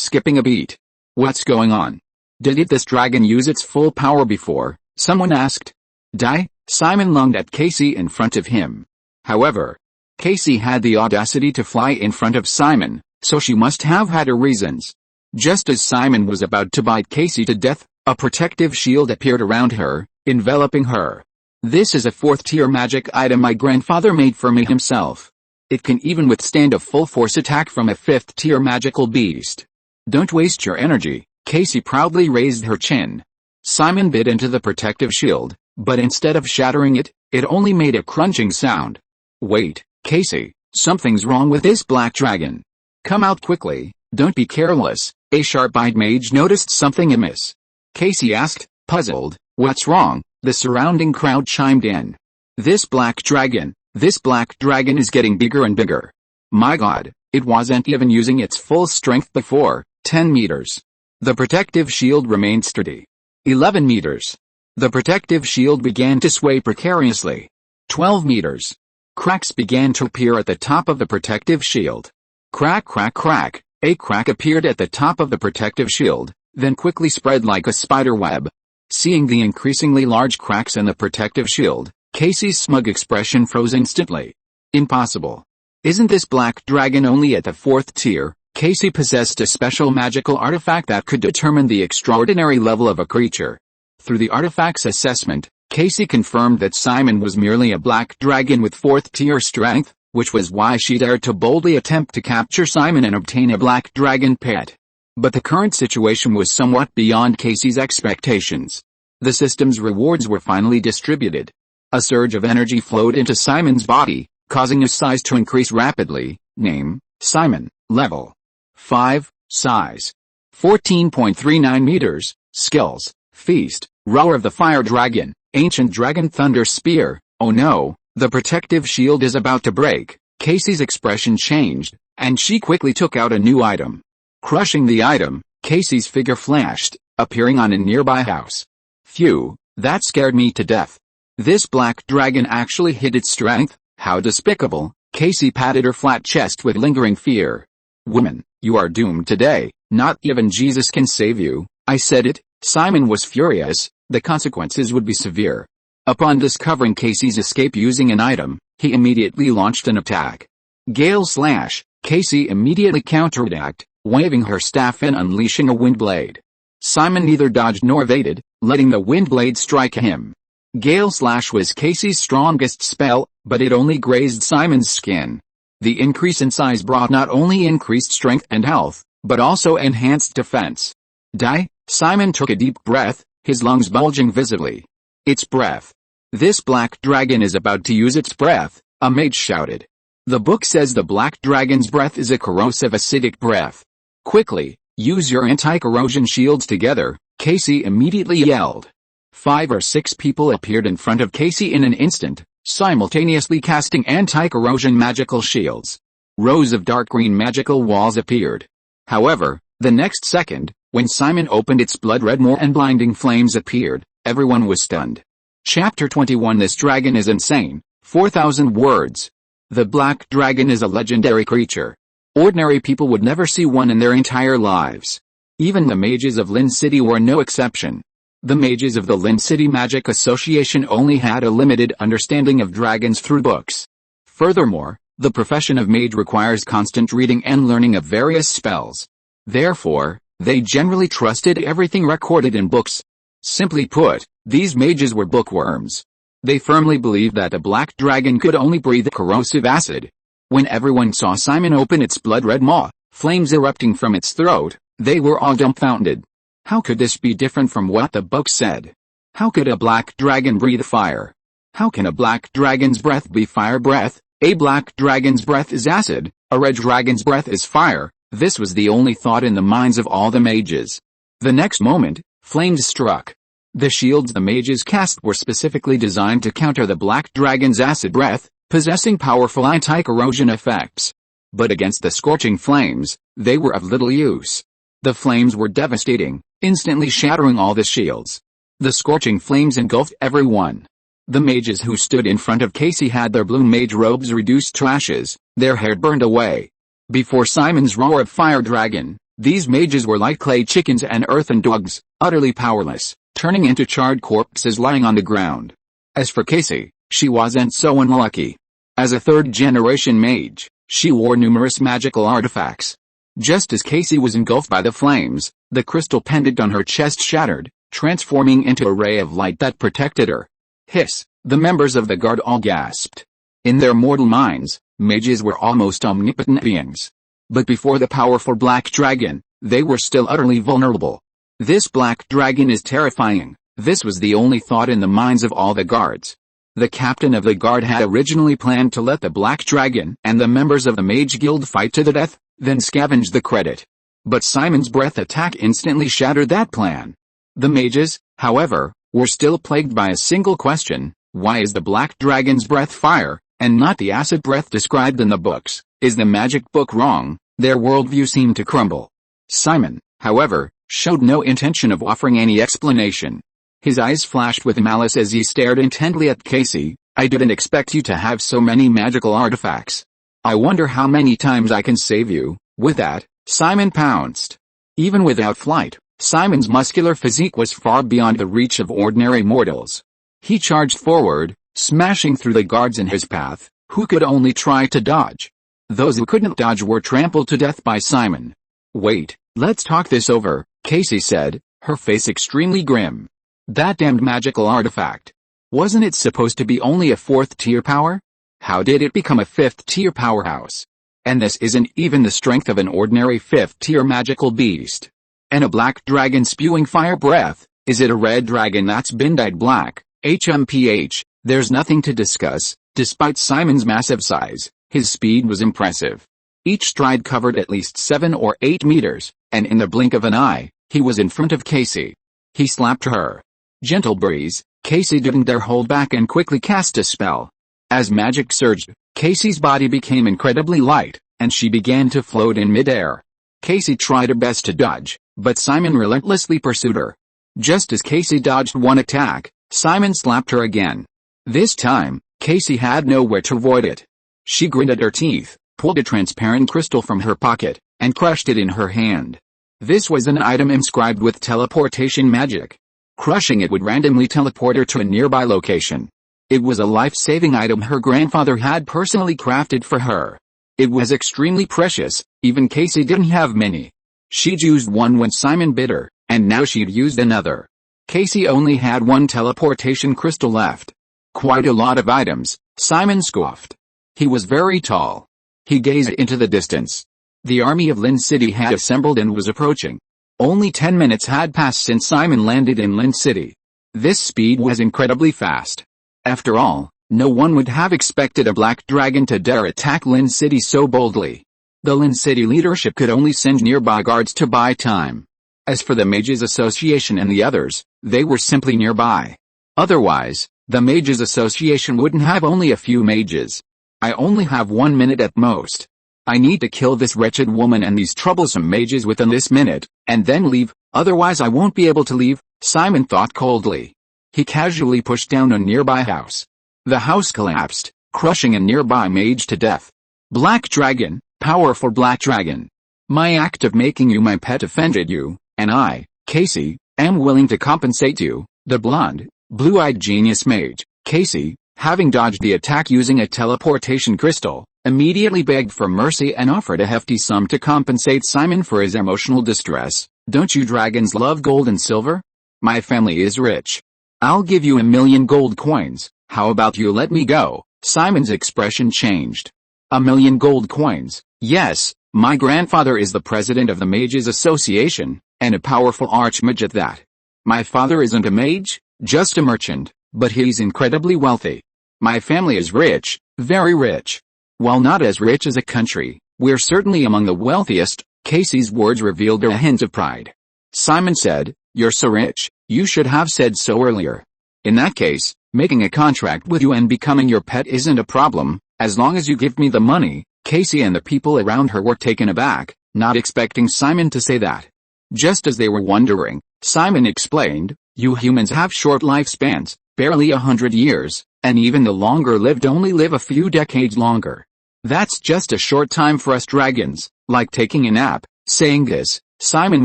skipping a beat. "What's going on? Did this dragon use its full power before?" someone asked. "Die?" Simon lunged at Casey in front of him. However, Casey had the audacity to fly in front of Simon, so she must have had her reasons. Just as Simon was about to bite Casey to death, a protective shield appeared around her, enveloping her. This is a 4th-tier magic item my grandfather made for me himself. It can even withstand a full-force attack from a 5th-tier magical beast. Don't waste your energy. Casey proudly raised her chin. Simon bit into the protective shield, but instead of shattering it, it only made a crunching sound. Wait, Casey, something's wrong with this black dragon. Come out quickly, don't be careless. A sharp-eyed mage noticed something amiss. Casey asked, puzzled, what's wrong? The surrounding crowd chimed in. This black dragon is getting bigger and bigger. My god, it wasn't even using its full strength before. 10 meters. The protective shield remained sturdy. 11 meters. The protective shield began to sway precariously. 12 meters. Cracks began to appear at the top of the protective shield. Crack, crack, crack. A crack appeared at the top of the protective shield, then quickly spread like a spider web. Seeing the increasingly large cracks in the protective shield, Casey's smug expression froze instantly. Impossible. Isn't this black dragon only at the 4th tier? Casey possessed a special magical artifact that could determine the extraordinary level of a creature. Through the artifact's assessment, Casey confirmed that Simon was merely a black dragon with 4th tier strength, which was why she dared to boldly attempt to capture Simon and obtain a black dragon pet. But the current situation was somewhat beyond Casey's expectations. The system's rewards were finally distributed. A surge of energy flowed into Simon's body, causing his size to increase rapidly. Name, Simon. Level 5, size 14.39 meters, skills, feast, roar of the fire dragon, ancient dragon thunder spear. Oh no, the protective shield is about to break. Casey's expression changed, and she quickly took out a new item. Crushing the item, Casey's figure flashed, appearing on a nearby house. Phew, that scared me to death. This black dragon actually hid its strength? How despicable. Casey patted her flat chest with lingering fear. Woman, you are doomed today. Not even Jesus can save you. I said it. Simon was furious. The consequences would be severe. Upon discovering Casey's escape using an item, he immediately launched an attack. Gale Slash. Casey immediately counterattacked, waving her staff and unleashing a wind blade. Simon neither dodged nor evaded, letting the wind blade strike him. Gale Slash was Casey's strongest spell, but it only grazed Simon's skin. The increase in size brought not only increased strength and health, but also enhanced defense. Die? Simon took a deep breath, his lungs bulging visibly. Its breath. This black dragon is about to use its breath, a mage shouted. The book says the black dragon's breath is a corrosive acidic breath. Quickly, use your anti-corrosion shields together, Casey immediately yelled. 5 or 6 people appeared in front of Casey in an instant, simultaneously casting anti-corrosion magical shields. Rows of dark green magical walls appeared. However, the next second, when Simon opened its blood red more and blinding flames appeared, everyone was stunned. Chapter 21 This dragon is insane. 4,000 words. The black dragon is a legendary creature. Ordinary people would never see one in their entire lives. Even the mages of Lin City were no exception. The mages of the Lin City Magic Association only had a limited understanding of dragons through books. Furthermore, the profession of mage requires constant reading and learning of various spells. Therefore, they generally trusted everything recorded in books. Simply put, these mages were bookworms. They firmly believed that a black dragon could only breathe corrosive acid. When everyone saw Simon open its blood-red maw, flames erupting from its throat, they were all dumbfounded. How could this be different from what the book said? How could a black dragon breathe fire? How can a black dragon's breath be fire breath? A black dragon's breath is acid, a red dragon's breath is fire. This was the only thought in the minds of all the mages. The next moment, flames struck. The shields the mages cast were specifically designed to counter the black dragon's acid breath, possessing powerful anti-corrosion effects. But against the scorching flames, they were of little use. The flames were devastating, instantly shattering all the shields. The scorching flames engulfed everyone. The mages who stood in front of Casey had their blue mage robes reduced to ashes, their hair burned away. Before Simon's roar of fire dragon, these mages were like clay chickens and earthen dogs, utterly powerless, turning into charred corpses lying on the ground. As for Casey, she wasn't so unlucky. As a third-generation mage, she wore numerous magical artifacts. Just as Casey was engulfed by the flames, the crystal pendant on her chest shattered, transforming into a ray of light that protected her. Hiss, the members of the guard all gasped. In their mortal minds, mages were almost omnipotent beings. But before the powerful black dragon, they were still utterly vulnerable. This black dragon is terrifying. This was the only thought in the minds of all the guards. The captain of the guard had originally planned to let the black dragon and the members of the mage guild fight to the death, then scavenge the credit. But Simon's breath attack instantly shattered that plan. The mages, however, were still plagued by a single question: why is the black dragon's breath fire, and not the acid breath described in the books? Is the magic book wrong? Their worldview seemed to crumble. Simon, however, showed no intention of offering any explanation. His eyes flashed with malice as he stared intently at Casey. I didn't expect you to have so many magical artifacts. I wonder how many times I can save you. With that, Simon pounced. Even without flight, Simon's muscular physique was far beyond the reach of ordinary mortals. He charged forward, smashing through the guards in his path, who could only try to dodge. Those who couldn't dodge were trampled to death by Simon. Wait, let's talk this over, Casey said, her face extremely grim. That damned magical artifact. Wasn't it supposed to be only a 4th-tier power? How did it become a 5th-tier powerhouse? And this isn't even the strength of an ordinary 5th-tier magical beast. And a black dragon spewing fire breath, is it a red dragon that's been dyed black? HMPH, there's nothing to discuss. Despite Simon's massive size, his speed was impressive. Each stride covered at least 7 or 8 meters, and in the blink of an eye, he was in front of Casey. He slapped her. Gentle breeze, Casey didn't dare hold back and quickly cast a spell. As magic surged, Casey's body became incredibly light, and she began to float in midair. Casey tried her best to dodge, but Simon relentlessly pursued her. Just as Casey dodged one attack, Simon slapped her again. This time, Casey had nowhere to avoid it. She gritted her teeth, pulled a transparent crystal from her pocket, and crushed it in her hand. This was an item inscribed with teleportation magic. Crushing it would randomly teleport her to a nearby location. It was a life-saving item her grandfather had personally crafted for her. It was extremely precious, even Casey didn't have many. She'd used one when Simon bit her, and now she'd used another. Casey only had one teleportation crystal left. Quite a lot of items, Simon scoffed. He was very tall. He gazed into the distance. The army of Lin City had assembled and was approaching. Only 10 minutes had passed since Simon landed in Lin City. This speed was incredibly fast. After all, no one would have expected a black dragon to dare attack Lin City so boldly. The Lin City leadership could only send nearby guards to buy time. As for the Mages Association and the others, they were simply nearby. Otherwise, the Mages Association wouldn't have only a few mages. I only have 1 minute at most. I need to kill this wretched woman and these troublesome mages within this minute, and then leave, otherwise I won't be able to leave, Simon thought coldly. He casually pushed down a nearby house. The house collapsed, crushing a nearby mage to death. Black dragon, powerful black dragon. My act of making you my pet offended you, and I, Casey, am willing to compensate you. The blonde, blue-eyed genius mage, Casey, having dodged the attack using a teleportation crystal, immediately begged for mercy and offered a hefty sum to compensate Simon for his emotional distress. Don't you dragons love gold and silver? My family is rich. I'll give you 1,000,000 gold coins. How about you let me go? Simon's expression changed. 1,000,000 gold coins. Yes, my grandfather is the president of the Mages Association, and a powerful archmage at that. My father isn't a mage, just a merchant, but he's incredibly wealthy. My family is rich, very rich. While not as rich as a country, we're certainly among the wealthiest. Casey's words revealed a hint of pride. Simon said, you're so rich, you should have said so earlier. In that case, making a contract with you and becoming your pet isn't a problem, as long as you give me the money. Casey and the people around her were taken aback, not expecting Simon to say that. Just as they were wondering, Simon explained, you humans have short lifespans, barely 100 years, and even the longer lived only live a few decades longer. That's just a short time for us dragons, like taking a nap. Saying this, Simon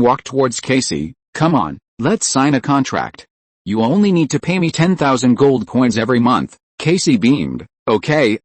walked towards Casey. Come on, let's sign a contract. You only need to pay me 10,000 gold coins every month. Casey beamed. Okay,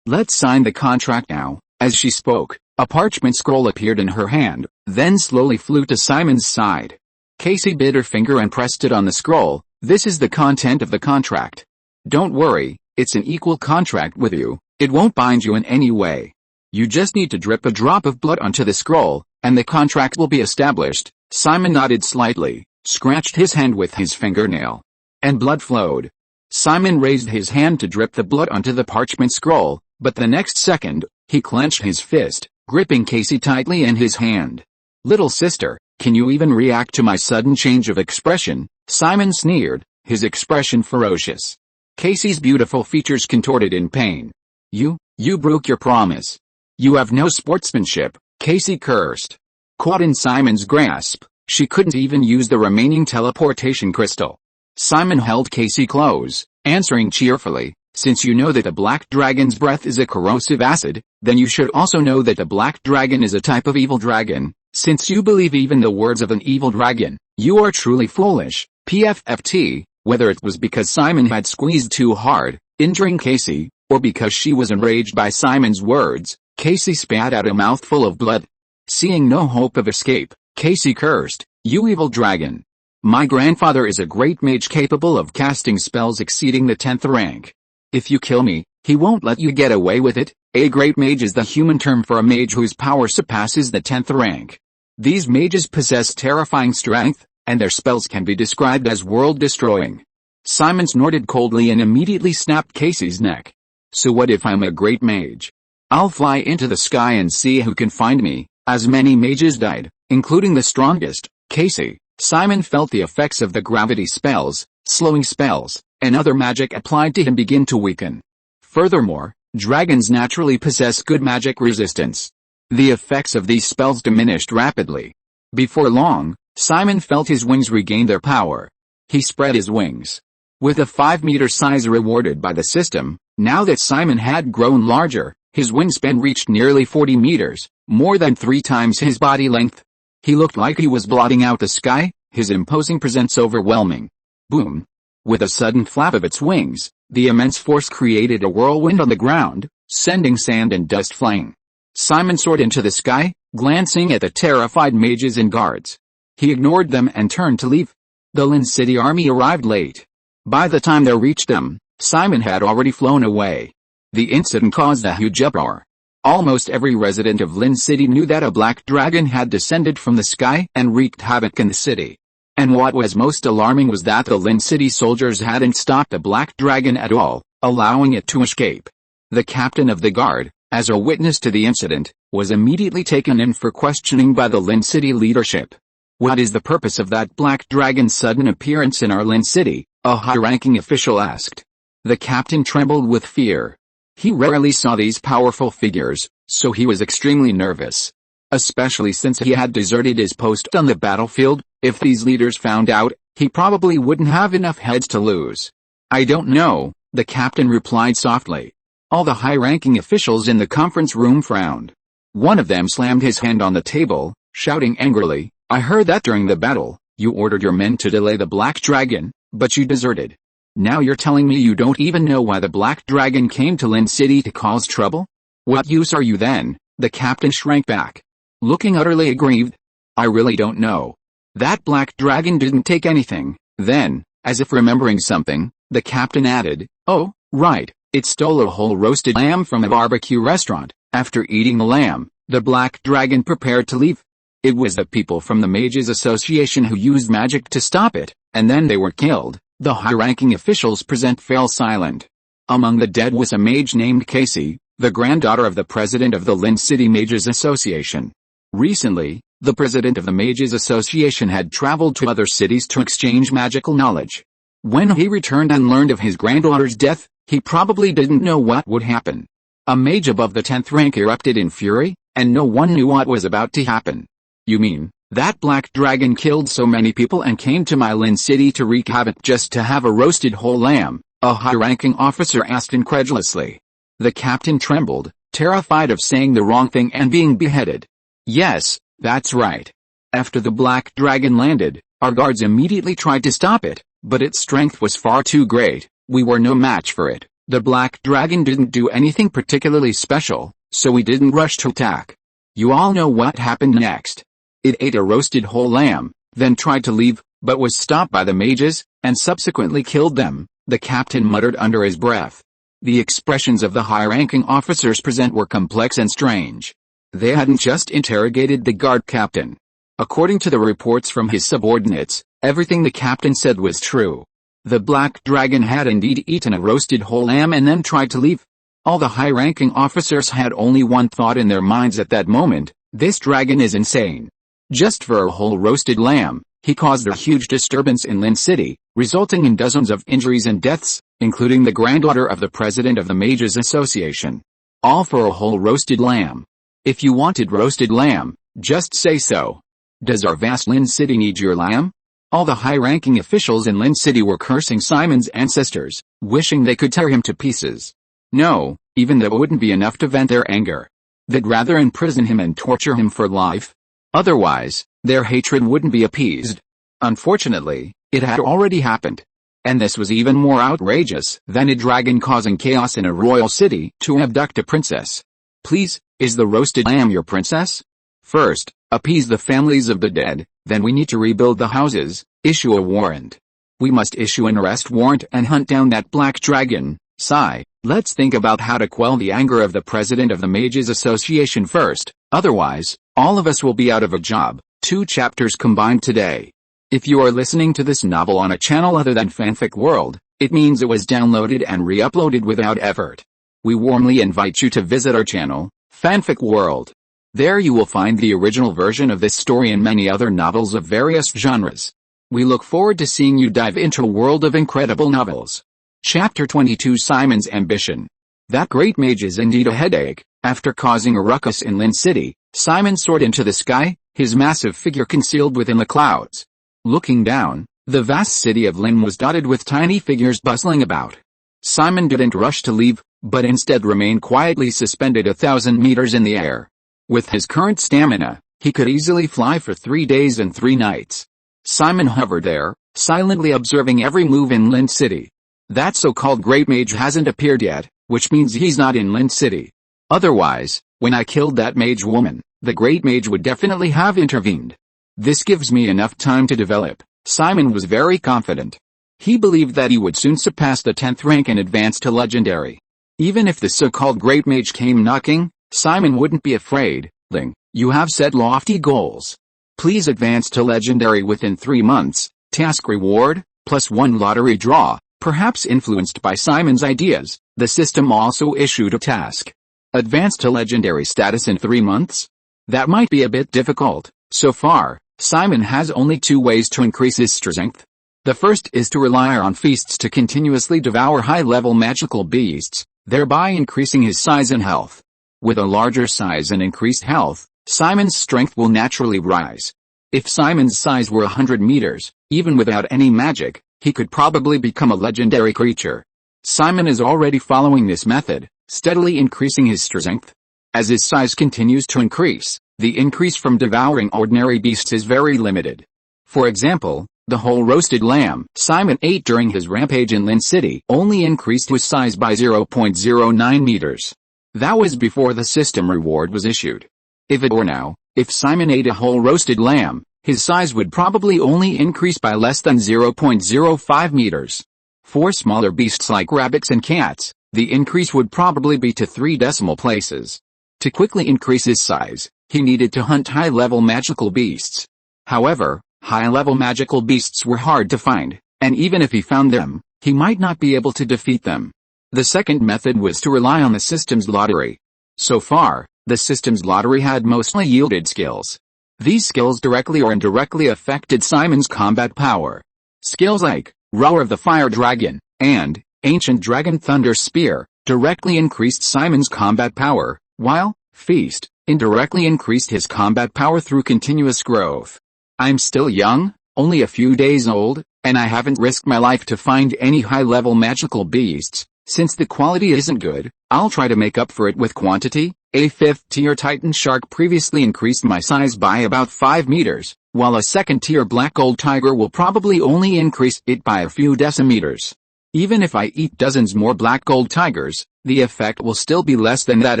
let's sign the contract now. As she spoke, a parchment scroll appeared in her hand, then slowly flew to Simon's side. Casey bit her finger and pressed it on the scroll. This is the content of the contract. Don't worry, it's an equal contract with you, it won't bind you in any way. You just need to drip a drop of blood onto the scroll, and the contract will be established." Simon nodded slightly, scratched his hand with his fingernail, and blood flowed. Simon raised his hand to drip the blood onto the parchment scroll, but the next second, he clenched his fist, gripping Casey tightly in his hand. "Little sister, can you even react to my sudden change of expression?" Simon sneered, his expression ferocious. Casey's beautiful features contorted in pain. You broke your promise. You have no sportsmanship," Casey cursed. Caught in Simon's grasp, she couldn't even use the remaining teleportation crystal. Simon held Casey close, answering cheerfully, "Since you know that the black dragon's breath is a corrosive acid, then you should also know that the black dragon is a type of evil dragon. Since you believe even the words of an evil dragon, you are truly foolish." PFFT, whether it was because Simon had squeezed too hard, injuring Casey, or because she was enraged by Simon's words, Casey spat out a mouthful of blood. Seeing no hope of escape, Casey cursed, "You evil dragon. My grandfather is a great mage capable of casting spells exceeding the 10th rank. If you kill me, he won't let you get away with it." A great mage is the human term for a mage whose power surpasses the 10th rank. These mages possess terrifying strength, and their spells can be described as world-destroying. Simon snorted coldly and immediately snapped Casey's neck. "So what if I'm a great mage? I'll fly into the sky and see who can find me." As many mages died, including the strongest, Casey. Simon felt the effects of the gravity spells, slowing spells, and other magic applied to him begin to weaken. Furthermore, dragons naturally possess good magic resistance. The effects of these spells diminished rapidly. Before long, Simon felt his wings regain their power. He spread his wings. With a 5-meter size rewarded by the system, now that Simon had grown larger, his wingspan reached nearly 40 meters, more than 3 times his body length. He looked like he was blotting out the sky, his imposing presence overwhelming. Boom! With a sudden flap of its wings, the immense force created a whirlwind on the ground, sending sand and dust flying. Simon soared into the sky, glancing at the terrified mages and guards. He ignored them and turned to leave. The Lin City army arrived late. By the time they reached them, Simon had already flown away. The incident caused a huge uproar. Almost every resident of Lin City knew that a black dragon had descended from the sky and wreaked havoc in the city. And what was most alarming was that the Lin City soldiers hadn't stopped the black dragon at all, allowing it to escape. The captain of the guard, as a witness to the incident, was immediately taken in for questioning by the Lin City leadership. "What is the purpose of that black dragon's sudden appearance in our Lin City?" a high-ranking official asked. The captain trembled with fear. He rarely saw these powerful figures, so he was extremely nervous. Especially since he had deserted his post on the battlefield. If these leaders found out, he probably wouldn't have enough heads to lose. "I don't know," the captain replied softly. All the high-ranking officials in the conference room frowned. One of them slammed his hand on the table, shouting angrily, "I heard that during the battle, you ordered your men to delay the black dragon, but you deserted. Now you're telling me you don't even know why the black dragon came to Lin City to cause trouble? What use are you then?" The captain shrank back, looking utterly aggrieved. "I really don't know. That black dragon didn't take anything." Then, as if remembering something, the captain added, "Oh, right, it stole a whole roasted lamb from a barbecue restaurant. After eating the lamb, the black dragon prepared to leave. It was the people from the Mages Association who used magic to stop it, and then they were killed." The high-ranking officials present fell silent. Among the dead was a mage named Casey, the granddaughter of the president of the Lin City Mages Association. Recently, the president of the Mages Association had traveled to other cities to exchange magical knowledge. When he returned and learned of his granddaughter's death, he probably didn't know what would happen. A mage above the 10th rank erupted in fury, and no one knew what was about to happen. "You mean, that black dragon killed so many people and came to my Lin City to wreak havoc just to have a roasted whole lamb?" a high-ranking officer asked incredulously. The captain trembled, terrified of saying the wrong thing and being beheaded. "Yes, that's right. After the black dragon landed, our guards immediately tried to stop it, but its strength was far too great. We were no match for it. The black dragon didn't do anything particularly special, so we didn't rush to attack. You all know what happened next. It ate a roasted whole lamb, then tried to leave, but was stopped by the mages, and subsequently killed them. the captain muttered under his breath. The expressions of the high-ranking officers present were complex and strange. They hadn't just interrogated the guard captain. According to the reports from his subordinates, everything the captain said was true. The black dragon had indeed eaten a roasted whole lamb and then tried to leave. All the high-ranking officers had only one thought in their minds at that moment: this dragon is insane. Just for a whole roasted lamb, he caused a huge disturbance in Lin City, resulting in dozens of injuries and deaths, including the granddaughter of the president of the Mages Association. All for a whole roasted lamb. If you wanted roasted lamb, just say so. Does our vast Lin City need your lamb? All the high-ranking officials in Lin City were cursing Simon's ancestors, wishing they could tear him to pieces. No, even that wouldn't be enough to vent their anger. They'd rather imprison him and torture him for life. Otherwise, their hatred wouldn't be appeased. Unfortunately, it had already happened. And this was even more outrageous than a dragon causing chaos in a royal city to abduct a princess. Please, is the roasted lamb your princess? First, appease the families of the dead, then we need to rebuild the houses, issue a warrant. We must issue an arrest warrant and hunt down that black dragon. Sigh, let's think about how to quell the anger of the president of the Mages Association first, otherwise, all of us will be out of a job. 2 chapters combined today. If you are listening to this novel on a channel other than Fanfic World, it means it was downloaded and re-uploaded without effort. We warmly invite you to visit our channel, Fanfic World. There you will find the original version of this story and many other novels of various genres. We look forward to seeing you dive into a world of incredible novels. Chapter 22: Simon's Ambition. That great mage is indeed a headache. After causing a ruckus in Lin City, Simon soared into the sky, his massive figure concealed within the clouds. Looking down, the vast city of Lin was dotted with tiny figures bustling about. Simon didn't rush to leave, but instead remained quietly suspended 1,000 meters in the air. With his current stamina, he could easily fly for 3 days and 3 nights. Simon hovered there, silently observing every move in Lin City. That so-called great mage hasn't appeared yet, which means he's not in Lin City. Otherwise, when I killed that mage woman, the great mage would definitely have intervened. This gives me enough time to develop. Simon was very confident. He believed that he would soon surpass the 10th rank and advance to legendary. Even if the so-called great mage came knocking, Simon wouldn't be afraid. Ling, you have set lofty goals. Please advance to legendary within 3 months. Task reward, +1 lottery draw. Perhaps influenced by Simon's ideas, the system also issued a task. Advance to legendary status in 3 months? That might be a bit difficult. So far, Simon has only 2 ways to increase his strength. The first is to rely on feasts to continuously devour high-level magical beasts, thereby increasing his size and health. With a larger size and increased health, Simon's strength will naturally rise. If Simon's size were 100 meters, even without any magic, he could probably become a legendary creature. Simon is already following this method, steadily increasing his strength. As his size continues to increase, the increase from devouring ordinary beasts is very limited. For example, the whole roasted lamb Simon ate during his rampage in Lin City only increased his size by 0.09 meters. That was before the system reward was issued. If it were now, if Simon ate a whole roasted lamb, his size would probably only increase by less than 0.05 meters. For smaller beasts like rabbits and cats, the increase would probably be to 3 decimal places. To quickly increase his size, he needed to hunt high-level magical beasts. However, high-level magical beasts were hard to find, and even if he found them, he might not be able to defeat them. The second method was to rely on the system's lottery. So far, the system's lottery had mostly yielded skills. These skills directly or indirectly affected Simon's combat power. Skills like Roar of the Fire Dragon and Ancient Dragon Thunder Spear directly increased Simon's combat power, while Feast indirectly increased his combat power through continuous growth. I'm still young, only a few days old, and I haven't risked my life to find any high-level magical beasts. Since the quality isn't good, I'll try to make up for it with quantity. A 5th-tier Titan Shark previously increased my size by about 5 meters, while a 2nd-tier Black Gold Tiger will probably only increase it by a few decimeters. Even if I eat dozens more Black Gold Tigers, the effect will still be less than that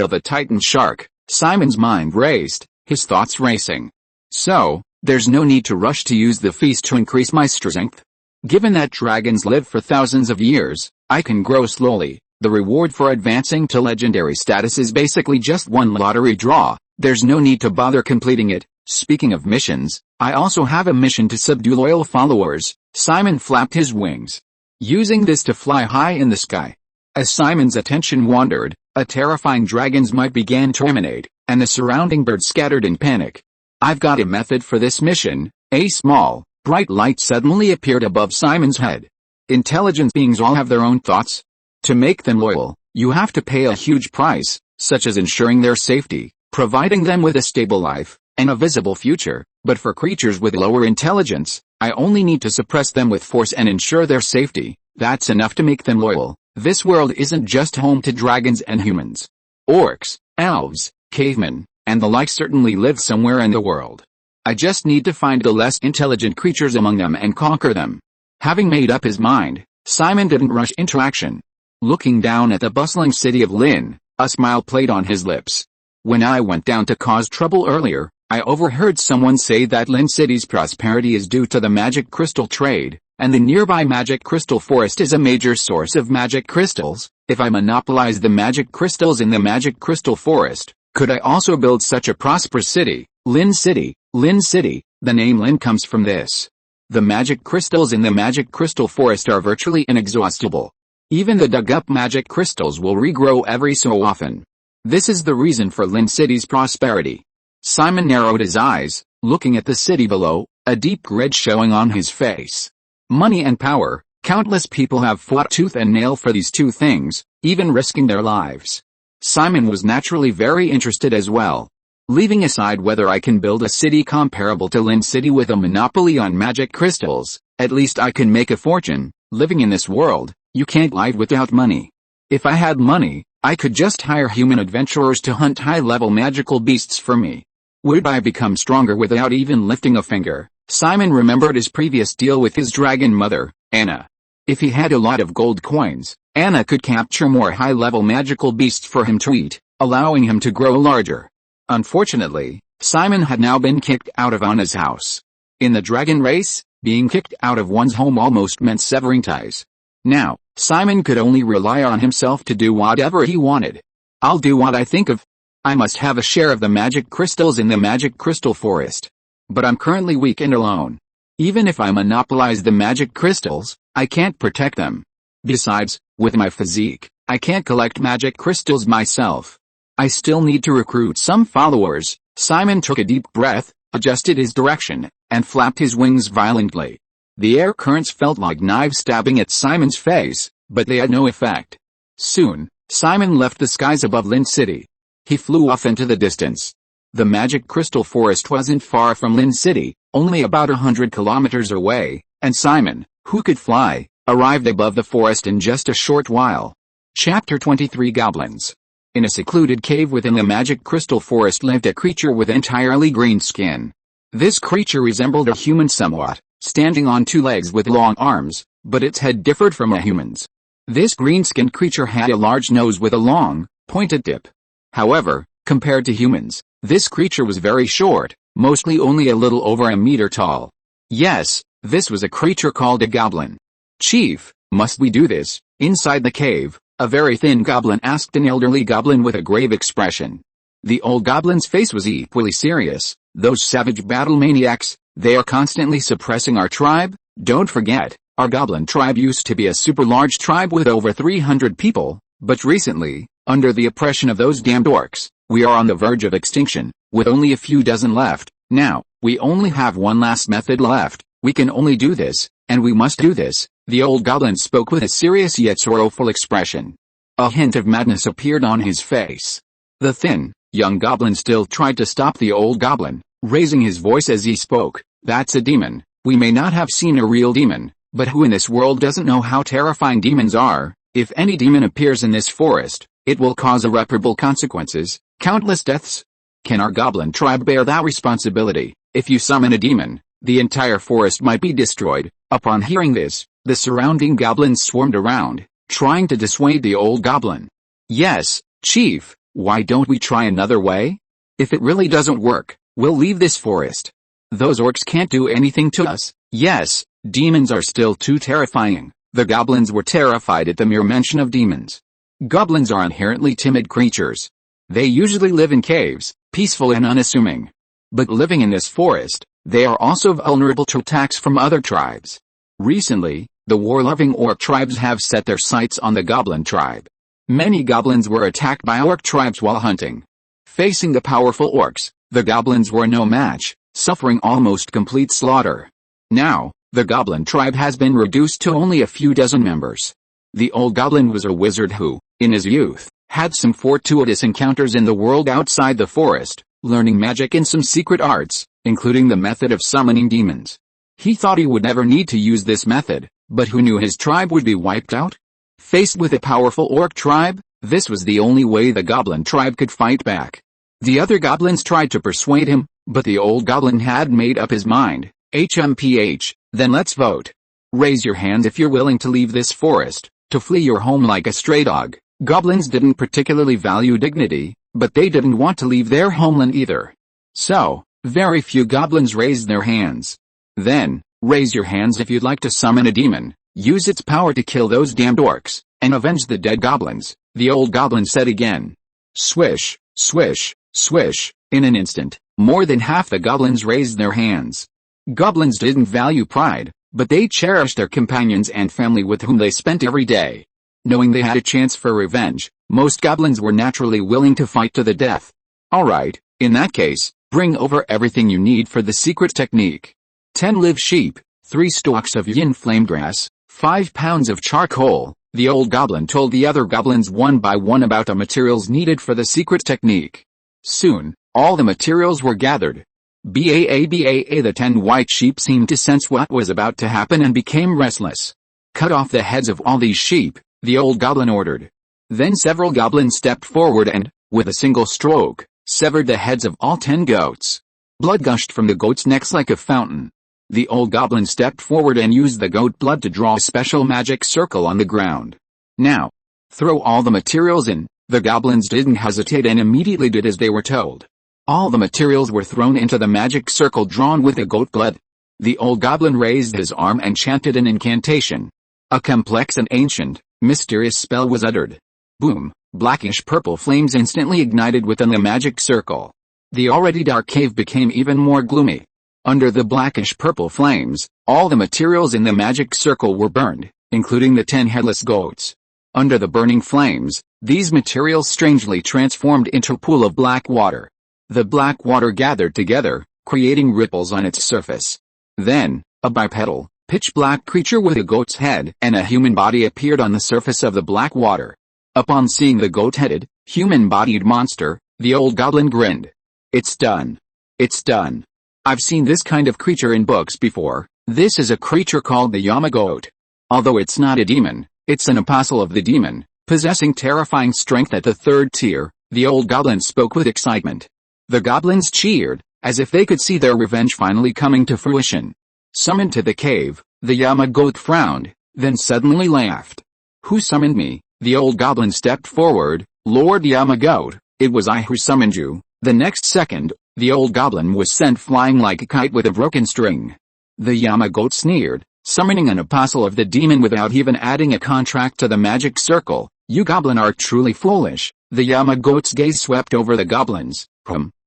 of a Titan Shark. Simon's mind raced, his thoughts racing. So, there's no need to rush to use the feast to increase my strength. Given that dragons live for thousands of years, I can grow slowly. The reward for advancing to legendary status is basically just one lottery draw. There's no need to bother completing it. Speaking of missions, I also have a mission to subdue loyal followers. Simon flapped his wings, using this to fly high in the sky. As Simon's attention wandered, a terrifying dragon's might began to emanate, and the surrounding birds scattered in panic. I've got a method for this mission. A small, bright light suddenly appeared above Simon's head. Intelligent beings all have their own thoughts. To make them loyal, you have to pay a huge price, such as ensuring their safety, providing them with a stable life, and a visible future. But for creatures with lower intelligence, I only need to suppress them with force and ensure their safety. That's enough to make them loyal. This world isn't just home to dragons and humans. Orcs, elves, cavemen, and the like certainly live somewhere in the world. I just need to find the less intelligent creatures among them and conquer them. Having made up his mind, Simon didn't rush into action. Looking down at the bustling city of Lynn, a smile played on his lips. When I went down to cause trouble earlier, I overheard someone say that Lynn City's prosperity is due to the magic crystal trade, and the nearby magic crystal forest is a major source of magic crystals. If I monopolize the magic crystals in the magic crystal forest, could I also build such a prosperous city? Lynn City, Lynn City. The name Lynn comes from this. The magic crystals in the magic crystal forest are virtually inexhaustible. Even the dug-up magic crystals will regrow every so often. This is the reason for Lynn City's prosperity. Simon narrowed his eyes, looking at the city below, a deep grin showing on his face. Money and power. Countless people have fought tooth and nail for these two things, even risking their lives. Simon was naturally very interested as well. Leaving aside whether I can build a city comparable to Lynn City with a monopoly on magic crystals, at least I can make a fortune. Living in this world, you can't live without money. If I had money, I could just hire human adventurers to hunt high-level magical beasts for me. Would I become stronger without even lifting a finger? Simon remembered his previous deal with his dragon mother, Anna. If he had a lot of gold coins, Anna could capture more high-level magical beasts for him to eat, allowing him to grow larger. Unfortunately, Simon had now been kicked out of Anna's house. In the dragon race, being kicked out of one's home almost meant severing ties. Now, Simon could only rely on himself to do whatever he wanted. I'll do what I think of. I must have a share of the magic crystals in the magic crystal forest. But I'm currently weak and alone. Even if I monopolize the magic crystals, I can't protect them. Besides, with my physique, I can't collect magic crystals myself. I still need to recruit some followers. Simon took a deep breath, adjusted his direction, and flapped his wings violently. The air currents felt like knives stabbing at Simon's face, but they had no effect. Soon, Simon left the skies above Lynn City. He flew off into the distance. The magic crystal forest wasn't far from Lynn City, only about 100 kilometers away, and Simon, who could fly, arrived above the forest in just a short while. Chapter 23 Goblins. In a secluded cave within the magic crystal forest lived a creature with entirely green skin. This creature resembled a human somewhat, standing on two legs with long arms, but its head differed from a human's. This green-skinned creature had a large nose with a long, pointed tip. However, compared to humans, this creature was very short, mostly only a little over a meter tall. Yes, this was a creature called a goblin. Chief, must we do this? Inside the cave, a very thin goblin asked an elderly goblin with a grave expression. The old goblin's face was equally serious. Those savage battle maniacs, they are constantly suppressing our tribe. Don't forget, our goblin tribe used to be a super large tribe with over 300 people, but recently, under the oppression of those damned orcs, we are on the verge of extinction, with only a few dozen left. Now, we only have one last method left. We can only do this, and we must do this. The old goblin spoke with a serious yet sorrowful expression. A hint of madness appeared on his face. The thin, young goblin still tried to stop the old goblin, raising his voice as he spoke. That's a demon. We may not have seen a real demon, but who in this world doesn't know how terrifying demons are? If any demon appears in this forest, it will cause irreparable consequences, countless deaths. Can our goblin tribe bear that responsibility? If you summon a demon, the entire forest might be destroyed. Upon hearing this, the surrounding goblins swarmed around, trying to dissuade the old goblin. Yes, Chief, why don't we try another way? If it really doesn't work, we'll leave this forest. Those orcs can't do anything to us. Yes, Demons are still too terrifying. The goblins were terrified at the mere mention of demons. Goblins are inherently timid creatures. They usually live in caves, peaceful and unassuming. But living in this forest, they are also vulnerable to attacks from other tribes. Recently, the war-loving orc tribes have set their sights on the goblin tribe. Many goblins were attacked by orc tribes while hunting. Facing the powerful orcs, the goblins were no match, suffering almost complete slaughter. Now, the goblin tribe has been reduced to only a few dozen members. The old goblin was a wizard who, in his youth, had some fortuitous encounters in the world outside the forest, learning magic and some secret arts, including the method of summoning demons. He thought he would never need to use this method, but who knew his tribe would be wiped out? Faced with a powerful orc tribe, this was the only way the goblin tribe could fight back. The other goblins tried to persuade him, but the old goblin had made up his mind. HMPH, then let's vote. Raise your hands if you're willing to leave this forest, to flee your home like a stray dog. Goblins didn't particularly value dignity, but they didn't want to leave their homeland either. So, very few goblins raised their hands. Then, raise your hands if you'd like to summon a demon, use its power to kill those damned orcs, and avenge the dead goblins, the old goblin said again. Swish, swish, swish, in an instant, more than half the goblins raised their hands. Goblins didn't value pride, but they cherished their companions and family with whom they spent every day. Knowing they had a chance for revenge, most goblins were naturally willing to fight to the death. Alright, in that case, bring over everything you need for the secret technique. 10 live sheep, 3 stalks of yin flame grass, 5 pounds of charcoal. The old goblin told the other goblins one by one about the materials needed for the secret technique. Soon, all the materials were gathered. Baa, the 10 white sheep seemed to sense what was about to happen and became restless. Cut off the heads of all these sheep, the old goblin ordered. Then several goblins stepped forward and, with a single stroke, severed the heads of all 10 goats. Blood gushed from the goats' necks like a fountain. The old goblin stepped forward and used the goat blood to draw a special magic circle on the ground. Now, throw all the materials in. The goblins didn't hesitate and immediately did as they were told. All the materials were thrown into the magic circle drawn with the goat blood. The old goblin raised his arm and chanted an incantation. A complex and ancient, mysterious spell was uttered. Boom, blackish purple flames instantly ignited within the magic circle. The already dark cave became even more gloomy. Under the blackish purple flames, all the materials in the magic circle were burned, including the 10 headless goats. Under the burning flames, these materials strangely transformed into a pool of black water. The black water gathered together, creating ripples on its surface. Then, a bipedal, pitch-black creature with a goat's head and a human body appeared on the surface of the black water. Upon seeing the goat-headed, human-bodied monster, the old goblin grinned. It's done. It's done. I've seen this kind of creature in books before. This is a creature called the Yama-goat. Although it's not a demon, it's an apostle of the demon, possessing terrifying strength at the 3rd tier, the old goblin spoke with excitement. The goblins cheered, as if they could see their revenge finally coming to fruition. Summoned to the cave, the Yama-goat frowned, then suddenly laughed. Who summoned me? The old goblin stepped forward. Lord Yama-goat, it was I who summoned you. The next second, the old goblin was sent flying like a kite with a broken string. The Yama-goat sneered, summoning an apostle of the demon without even adding a contract to the magic circle. You goblin are truly foolish. The Yama-goat's gaze swept over the goblins.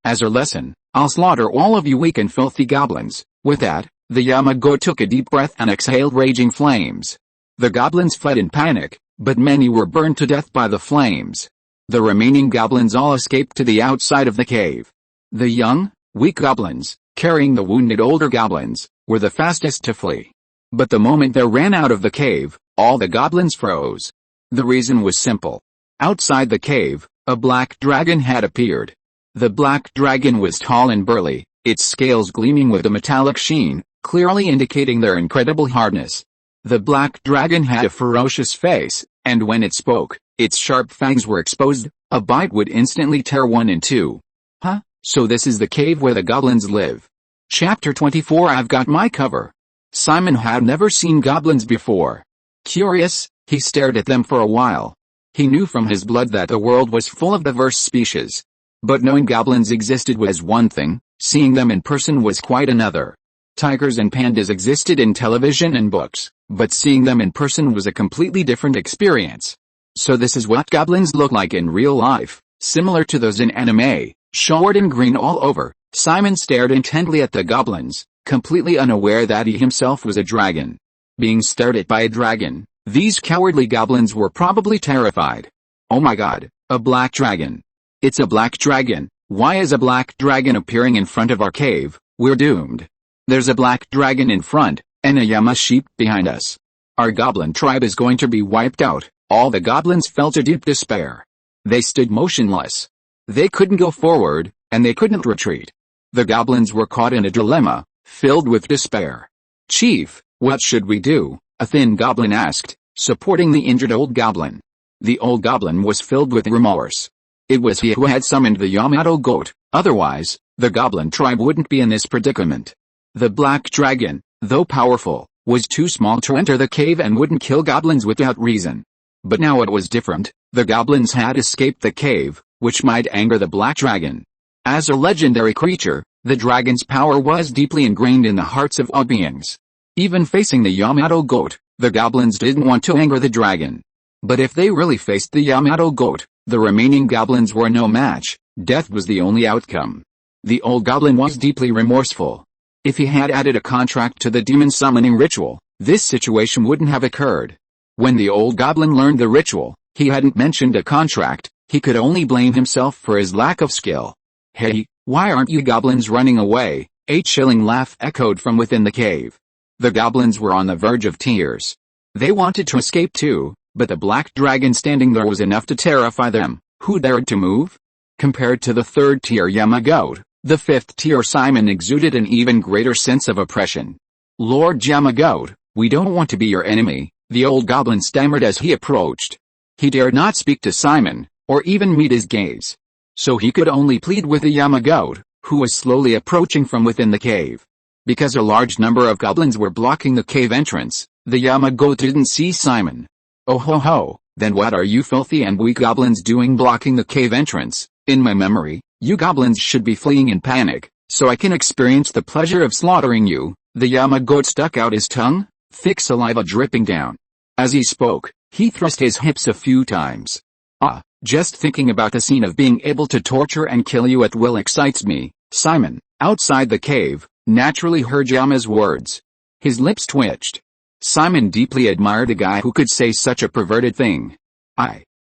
As a lesson, I'll slaughter all of you weak and filthy goblins. With that, the Yama-goat took a deep breath and exhaled raging flames. The goblins fled in panic, but many were burned to death by the flames. The remaining goblins all escaped to the outside of the cave. The young, weak goblins, carrying the wounded older goblins, were the fastest to flee. But the moment they ran out of the cave, all the goblins froze. The reason was simple. Outside the cave, a black dragon had appeared. The black dragon was tall and burly, its scales gleaming with a metallic sheen, clearly indicating their incredible hardness. The black dragon had a ferocious face, and when it spoke, its sharp fangs were exposed. A bite would instantly tear one in two. Huh? So this is the cave where the goblins live. Chapter 24. I've got my cover. Simon had never seen goblins before. Curious, he stared at them for a while. He knew from his blood that the world was full of diverse species. But knowing goblins existed was one thing, seeing them in person was quite another. Tigers and pandas existed in television and books, but seeing them in person was a completely different experience. So this is what goblins look like in real life, similar to those in anime, short and green all over. Simon stared intently at the goblins, completely unaware that he himself was a dragon. Being stared at by a dragon, these cowardly goblins were probably terrified. Oh my god, a black dragon. It's a black dragon. Why is a black dragon appearing in front of our cave? We're doomed. There's a black dragon in front, and a llama sheep behind us. Our goblin tribe is going to be wiped out. All the goblins felt a deep despair. They stood motionless. They couldn't go forward, and they couldn't retreat. The goblins were caught in a dilemma, filled with despair. Chief, what should we do? A thin goblin asked, supporting the injured old goblin. The old goblin was filled with remorse. It was he who had summoned the Yamato goat, otherwise, the goblin tribe wouldn't be in this predicament. The black dragon, though powerful, was too small to enter the cave and wouldn't kill goblins without reason. But now it was different. The goblins had escaped the cave, which might anger the black dragon. As a legendary creature, the dragon's power was deeply ingrained in the hearts of all beings. Even facing the Yamato goat, the goblins didn't want to anger the dragon. But if they really faced the Yamato goat, the remaining goblins were no match. Death was the only outcome. The old goblin was deeply remorseful. If he had added a contract to the demon summoning ritual, this situation wouldn't have occurred. When the old goblin learned the ritual, he hadn't mentioned a contract. He could only blame himself for his lack of skill. Hey, why aren't you goblins running away? A chilling laugh echoed from within the cave. The goblins were on the verge of tears. They wanted to escape too, but the black dragon standing there was enough to terrify them. Who dared to move? Compared to the third-tier Yamagoat, the fifth-tier Simon exuded an even greater sense of oppression. Lord Yamagoat, we don't want to be your enemy, the old goblin stammered as he approached. He dared not speak to Simon, or even meet his gaze. So he could only plead with the Yamagoat, who was slowly approaching from within the cave. Because a large number of goblins were blocking the cave entrance, the Yamagoat didn't see Simon. Oh ho ho, then what are you filthy and weak goblins doing blocking the cave entrance? In my memory, you goblins should be fleeing in panic, so I can experience the pleasure of slaughtering you. The Yamagoat stuck out his tongue, thick saliva dripping down. As he spoke, he thrust his hips a few times. Ah, just thinking about the scene of being able to torture and kill you at will excites me. Simon, outside the cave, naturally heard Yama's words. His lips twitched. Simon deeply admired a guy who could say such a perverted thing.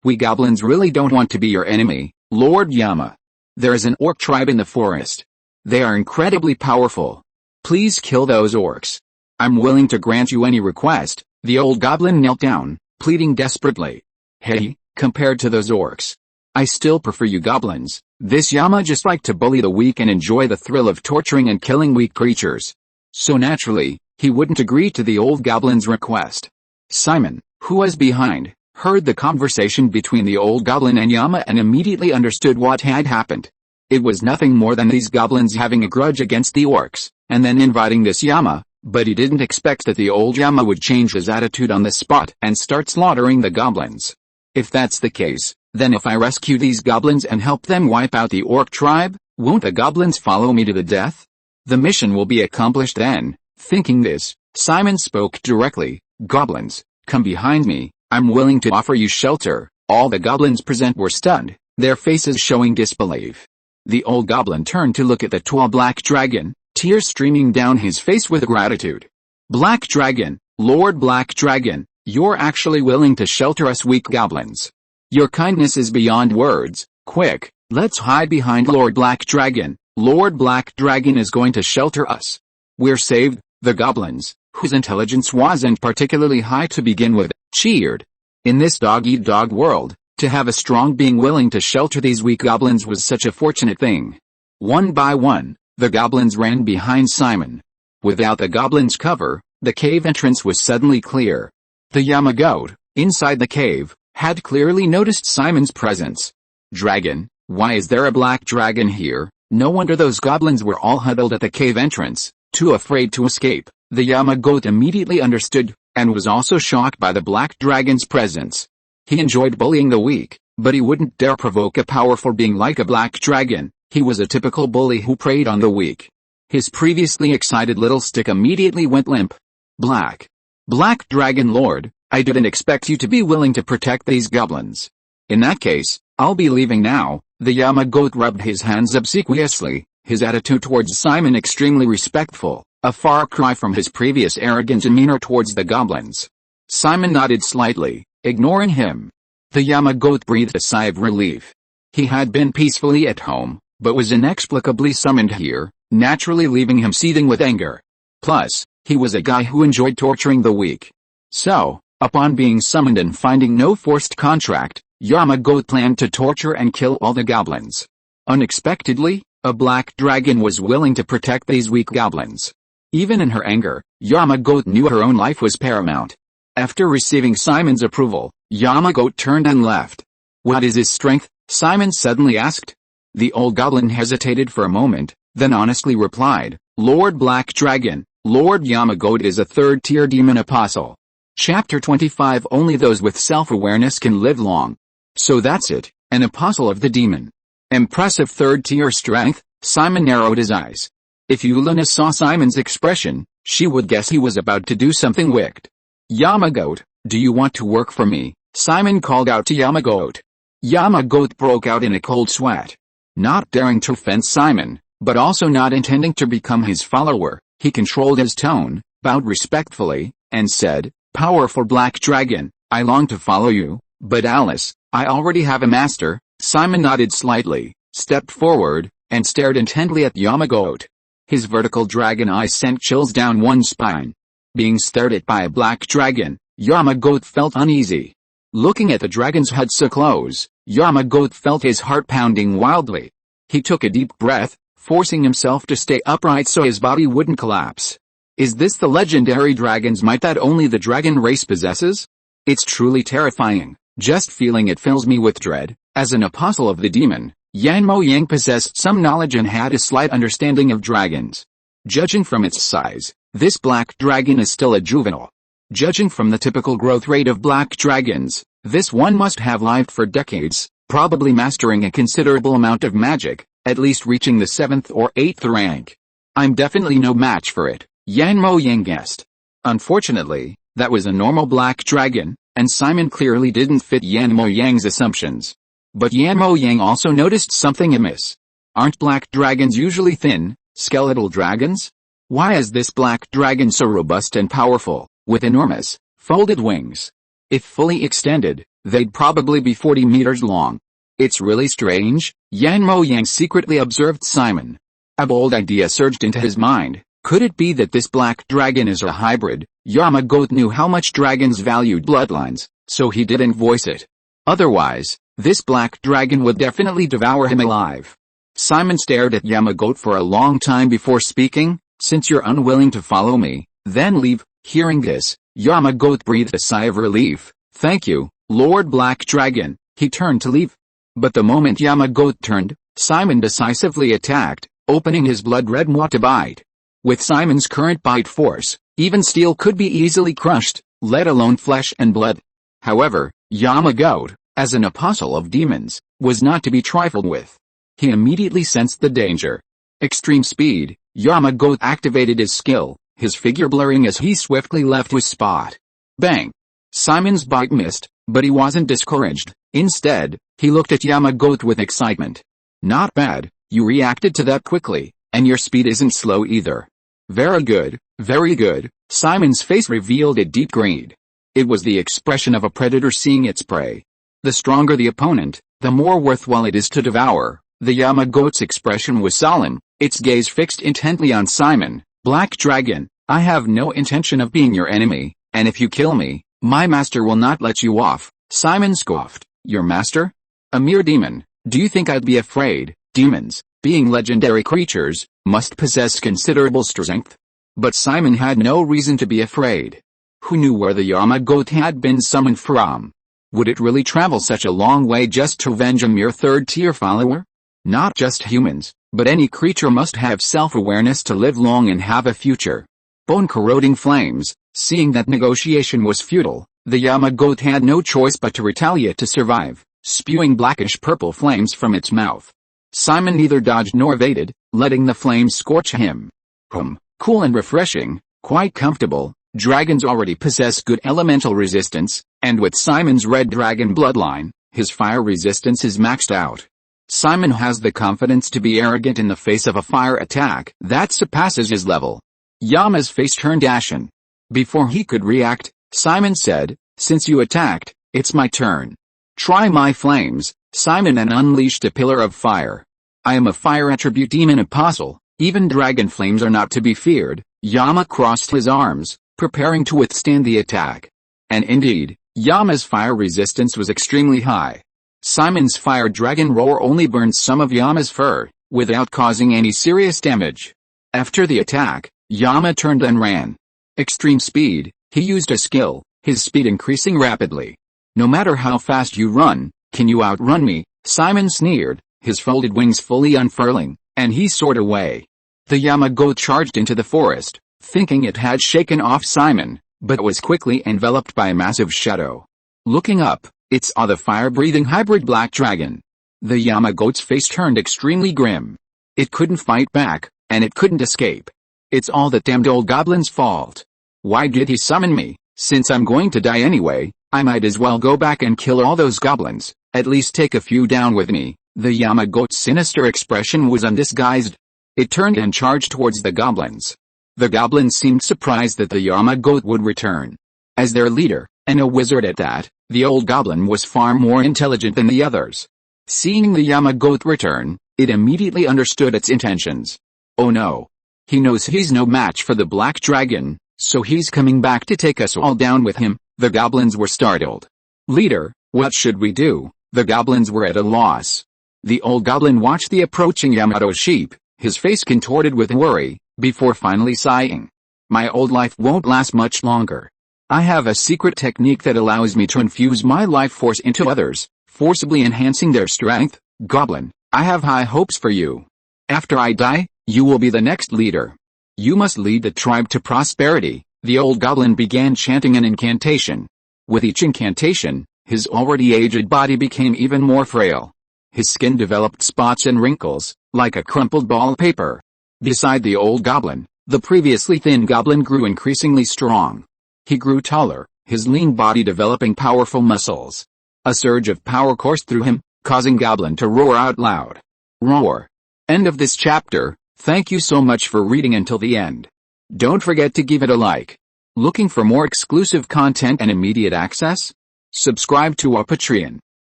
We goblins really don't want to be your enemy, Lord Yama. There is an orc tribe in the forest. They are incredibly powerful. Please kill those orcs. I'm willing to grant you any request. The old goblin knelt down, pleading desperately. Hey, compared to those orcs, I still prefer you goblins. This Yama just liked to bully the weak and enjoy the thrill of torturing and killing weak creatures. So naturally, he wouldn't agree to the old goblin's request. Simon, who was behind, heard the conversation between the old goblin and Yama and immediately understood what had happened. It was nothing more than these goblins having a grudge against the orcs, and then inviting this Yama, but he didn't expect that the old Yama would change his attitude on the spot and start slaughtering the goblins. If that's the case, then if I rescue these goblins and help them wipe out the orc tribe, won't the goblins follow me to the death? The mission will be accomplished then. Thinking this, Simon spoke directly. Goblins, come behind me, I'm willing to offer you shelter. All the goblins present were stunned, their faces showing disbelief. The old goblin turned to look at the tall black dragon, tears streaming down his face with gratitude. Black dragon, Lord Black Dragon, you're actually willing to shelter us weak goblins. Your kindness is beyond words. Quick, let's hide behind Lord Black Dragon. Lord Black Dragon is going to shelter us. We're saved. The goblins, whose intelligence wasn't particularly high to begin with, cheered. In this dog-eat-dog world, to have a strong being willing to shelter these weak goblins was such a fortunate thing. One by one, the goblins ran behind Simon. Without the goblins' cover, the cave entrance was suddenly clear. The Yamagoat, inside the cave, had clearly noticed Simon's presence. Dragon, why is there a black dragon here? No wonder those goblins were all huddled at the cave entrance, too afraid to escape. The Yamagoat immediately understood, and was also shocked by the black dragon's presence. He enjoyed bullying the weak, but he wouldn't dare provoke a powerful being like a black dragon. He was a typical bully who preyed on the weak. His previously excited little stick immediately went limp. Black Dragon Lord, I didn't expect you to be willing to protect these goblins. In that case, I'll be leaving now. The Yama-goat rubbed his hands obsequiously, his attitude towards Simon extremely respectful, a far cry from his previous arrogant demeanor towards the goblins. Simon nodded slightly, ignoring him. The Yama-goat breathed a sigh of relief. He had been peacefully at home, but was inexplicably summoned here, naturally leaving him seething with anger. Plus, he was a guy who enjoyed torturing the weak. So, upon being summoned and finding no forced contract, Yama-goat planned to torture and kill all the goblins. Unexpectedly, a black dragon was willing to protect these weak goblins. Even in her anger, Yama-goat knew her own life was paramount. After receiving Simon's approval, Yama-goat turned and left. What is his strength? Simon suddenly asked. The old goblin hesitated for a moment, then honestly replied, Lord Black Dragon, Lord Yama-goat is a third-tier demon apostle. Chapter 25 Only those with self-awareness can live long. So that's it, an apostle of the demon. Impressive third-tier strength. Simon narrowed his eyes. If Yulina saw Simon's expression, she would guess he was about to do something wicked. Yama-goat, do you want to work for me? Simon called out to Yama-goat. Yama-goat broke out in a cold sweat. Not daring to offend Simon, but also not intending to become his follower, he controlled his tone, bowed respectfully, and said, Powerful Black Dragon, I long to follow you, but Alice, I already have a master. Simon nodded slightly, stepped forward, and stared intently at Yama-goat. His vertical dragon eyes sent chills down one's spine. Being stared at by a black dragon, Yama-goat felt uneasy. Looking at the dragon's head so close, Yama-goat felt his heart pounding wildly. He took a deep breath, forcing himself to stay upright so his body wouldn't collapse. Is this the legendary dragon's might that only the dragon race possesses? It's truly terrifying. Just feeling it fills me with dread. As an apostle of the demon, Yan Mo Yang possessed some knowledge and had a slight understanding of dragons. Judging from its size, this black dragon is still a juvenile. Judging from the typical growth rate of black dragons, this one must have lived for decades, probably mastering a considerable amount of magic, at least reaching the 7th or 8th rank. I'm definitely no match for it, Yan Mo Yang guessed. Unfortunately, that was a normal black dragon, and Simon clearly didn't fit Yan Mo Yang's assumptions. But Yan Mo Yang also noticed something amiss. Aren't black dragons usually thin, skeletal dragons? Why is this black dragon so robust and powerful, with enormous, folded wings? If fully extended, they'd probably be 40 meters long. It's really strange, Yan Mo Yang secretly observed Simon. A bold idea surged into his mind. Could it be that this black dragon is a hybrid? Yama-goat knew how much dragons valued bloodlines, so he didn't voice it. Otherwise, this black dragon would definitely devour him alive. Simon stared at Yama-goat for a long time before speaking. Since you're unwilling to follow me, then leave. Hearing this, Yama-goat breathed a sigh of relief. Thank you, Lord Black Dragon. He turned to leave. But the moment Yama-goat turned, Simon decisively attacked, opening his blood-red maw to bite. With Simon's current bite force, even steel could be easily crushed, let alone flesh and blood. However, Yama-goat, as an apostle of demons, was not to be trifled with. He immediately sensed the danger. Extreme speed, Yama-goat activated his skill, his figure blurring as he swiftly left his spot. Bang! Simon's bite missed, but he wasn't discouraged. Instead, he looked at Yama-goat with excitement. Not bad, you reacted to that quickly, and your speed isn't slow either. Very good, very good. Simon's face revealed a deep greed. It was the expression of a predator seeing its prey. The stronger the opponent, the more worthwhile it is to devour. The Yama-goat's expression was solemn, its gaze fixed intently on Simon. Black Dragon, I have no intention of being your enemy, and if you kill me, my master will not let you off. Simon scoffed. Your master? A mere demon. Do you think I'd be afraid? Demons, being legendary creatures, must possess considerable strength. But Simon had no reason to be afraid. Who knew where the Yama-goat had been summoned from? Would it really travel such a long way just to avenge a mere third-tier follower? Not just humans, but any creature must have self-awareness to live long and have a future. Bone-corroding flames, seeing that negotiation was futile, the Yama-goat had no choice but to retaliate to survive, spewing blackish-purple flames from its mouth. Simon neither dodged nor evaded, letting the flames scorch him. Cool and refreshing, quite comfortable. Dragons already possess good elemental resistance, and with Simon's red dragon bloodline, his fire resistance is maxed out. Simon has the confidence to be arrogant in the face of a fire attack that surpasses his level. Yama's face turned ashen. Before he could react, Simon said, "Since you attacked, it's my turn. Try my flames." Simon and unleashed a pillar of fire. "I am a fire attribute demon apostle, even dragon flames are not to be feared." Yama crossed his arms, preparing to withstand the attack. And indeed, Yama's fire resistance was extremely high. Simon's fire dragon roar only burned some of Yama's fur, without causing any serious damage. After the attack, Yama turned and ran. Extreme speed, he used a skill, his speed increasing rapidly. "No matter how fast you run, can you outrun me?" Simon sneered, his folded wings fully unfurling, and he soared away. The Yama goat charged into the forest, thinking it had shaken off Simon, but was quickly enveloped by a massive shadow. Looking up, it saw the fire-breathing hybrid black dragon. The Yama goat's face turned extremely grim. It couldn't fight back, and it couldn't escape. "It's all that damned old goblin's fault. Why did he summon me? Since I'm going to die anyway, I might as well go back and kill all those goblins, at least take a few down with me." The Yama goat's sinister expression was undisguised. It turned and charged towards the goblins. The goblins seemed surprised that the Yama goat would return. As their leader, and a wizard at that, the old goblin was far more intelligent than the others. Seeing the Yama goat return, it immediately understood its intentions. "Oh no. He knows he's no match for the black dragon, so he's coming back to take us all down with him." The goblins were startled. "Leader, what should we do?" The goblins were at a loss. The old goblin watched the approaching Yamato sheep, his face contorted with worry, before finally sighing. "My old life won't last much longer. I have a secret technique that allows me to infuse my life force into others, forcibly enhancing their strength. Goblin, I have high hopes for you. After I die, you will be the next leader. You must lead the tribe to prosperity." The old goblin began chanting an incantation. With each incantation, his already aged body became even more frail. His skin developed spots and wrinkles, like a crumpled ball of paper. Beside the old goblin, the previously thin goblin grew increasingly strong. He grew taller, his lean body developing powerful muscles. A surge of power coursed through him, causing Goblin to roar out loud. Roar. End of this chapter. Thank you so much for reading until the end. Don't forget to give it a like. Looking for more exclusive content and immediate access? Subscribe to our Patreon.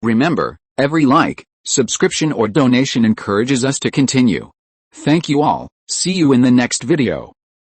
Remember, every like, subscription or donation encourages us to continue. Thank you all. See you in the next video.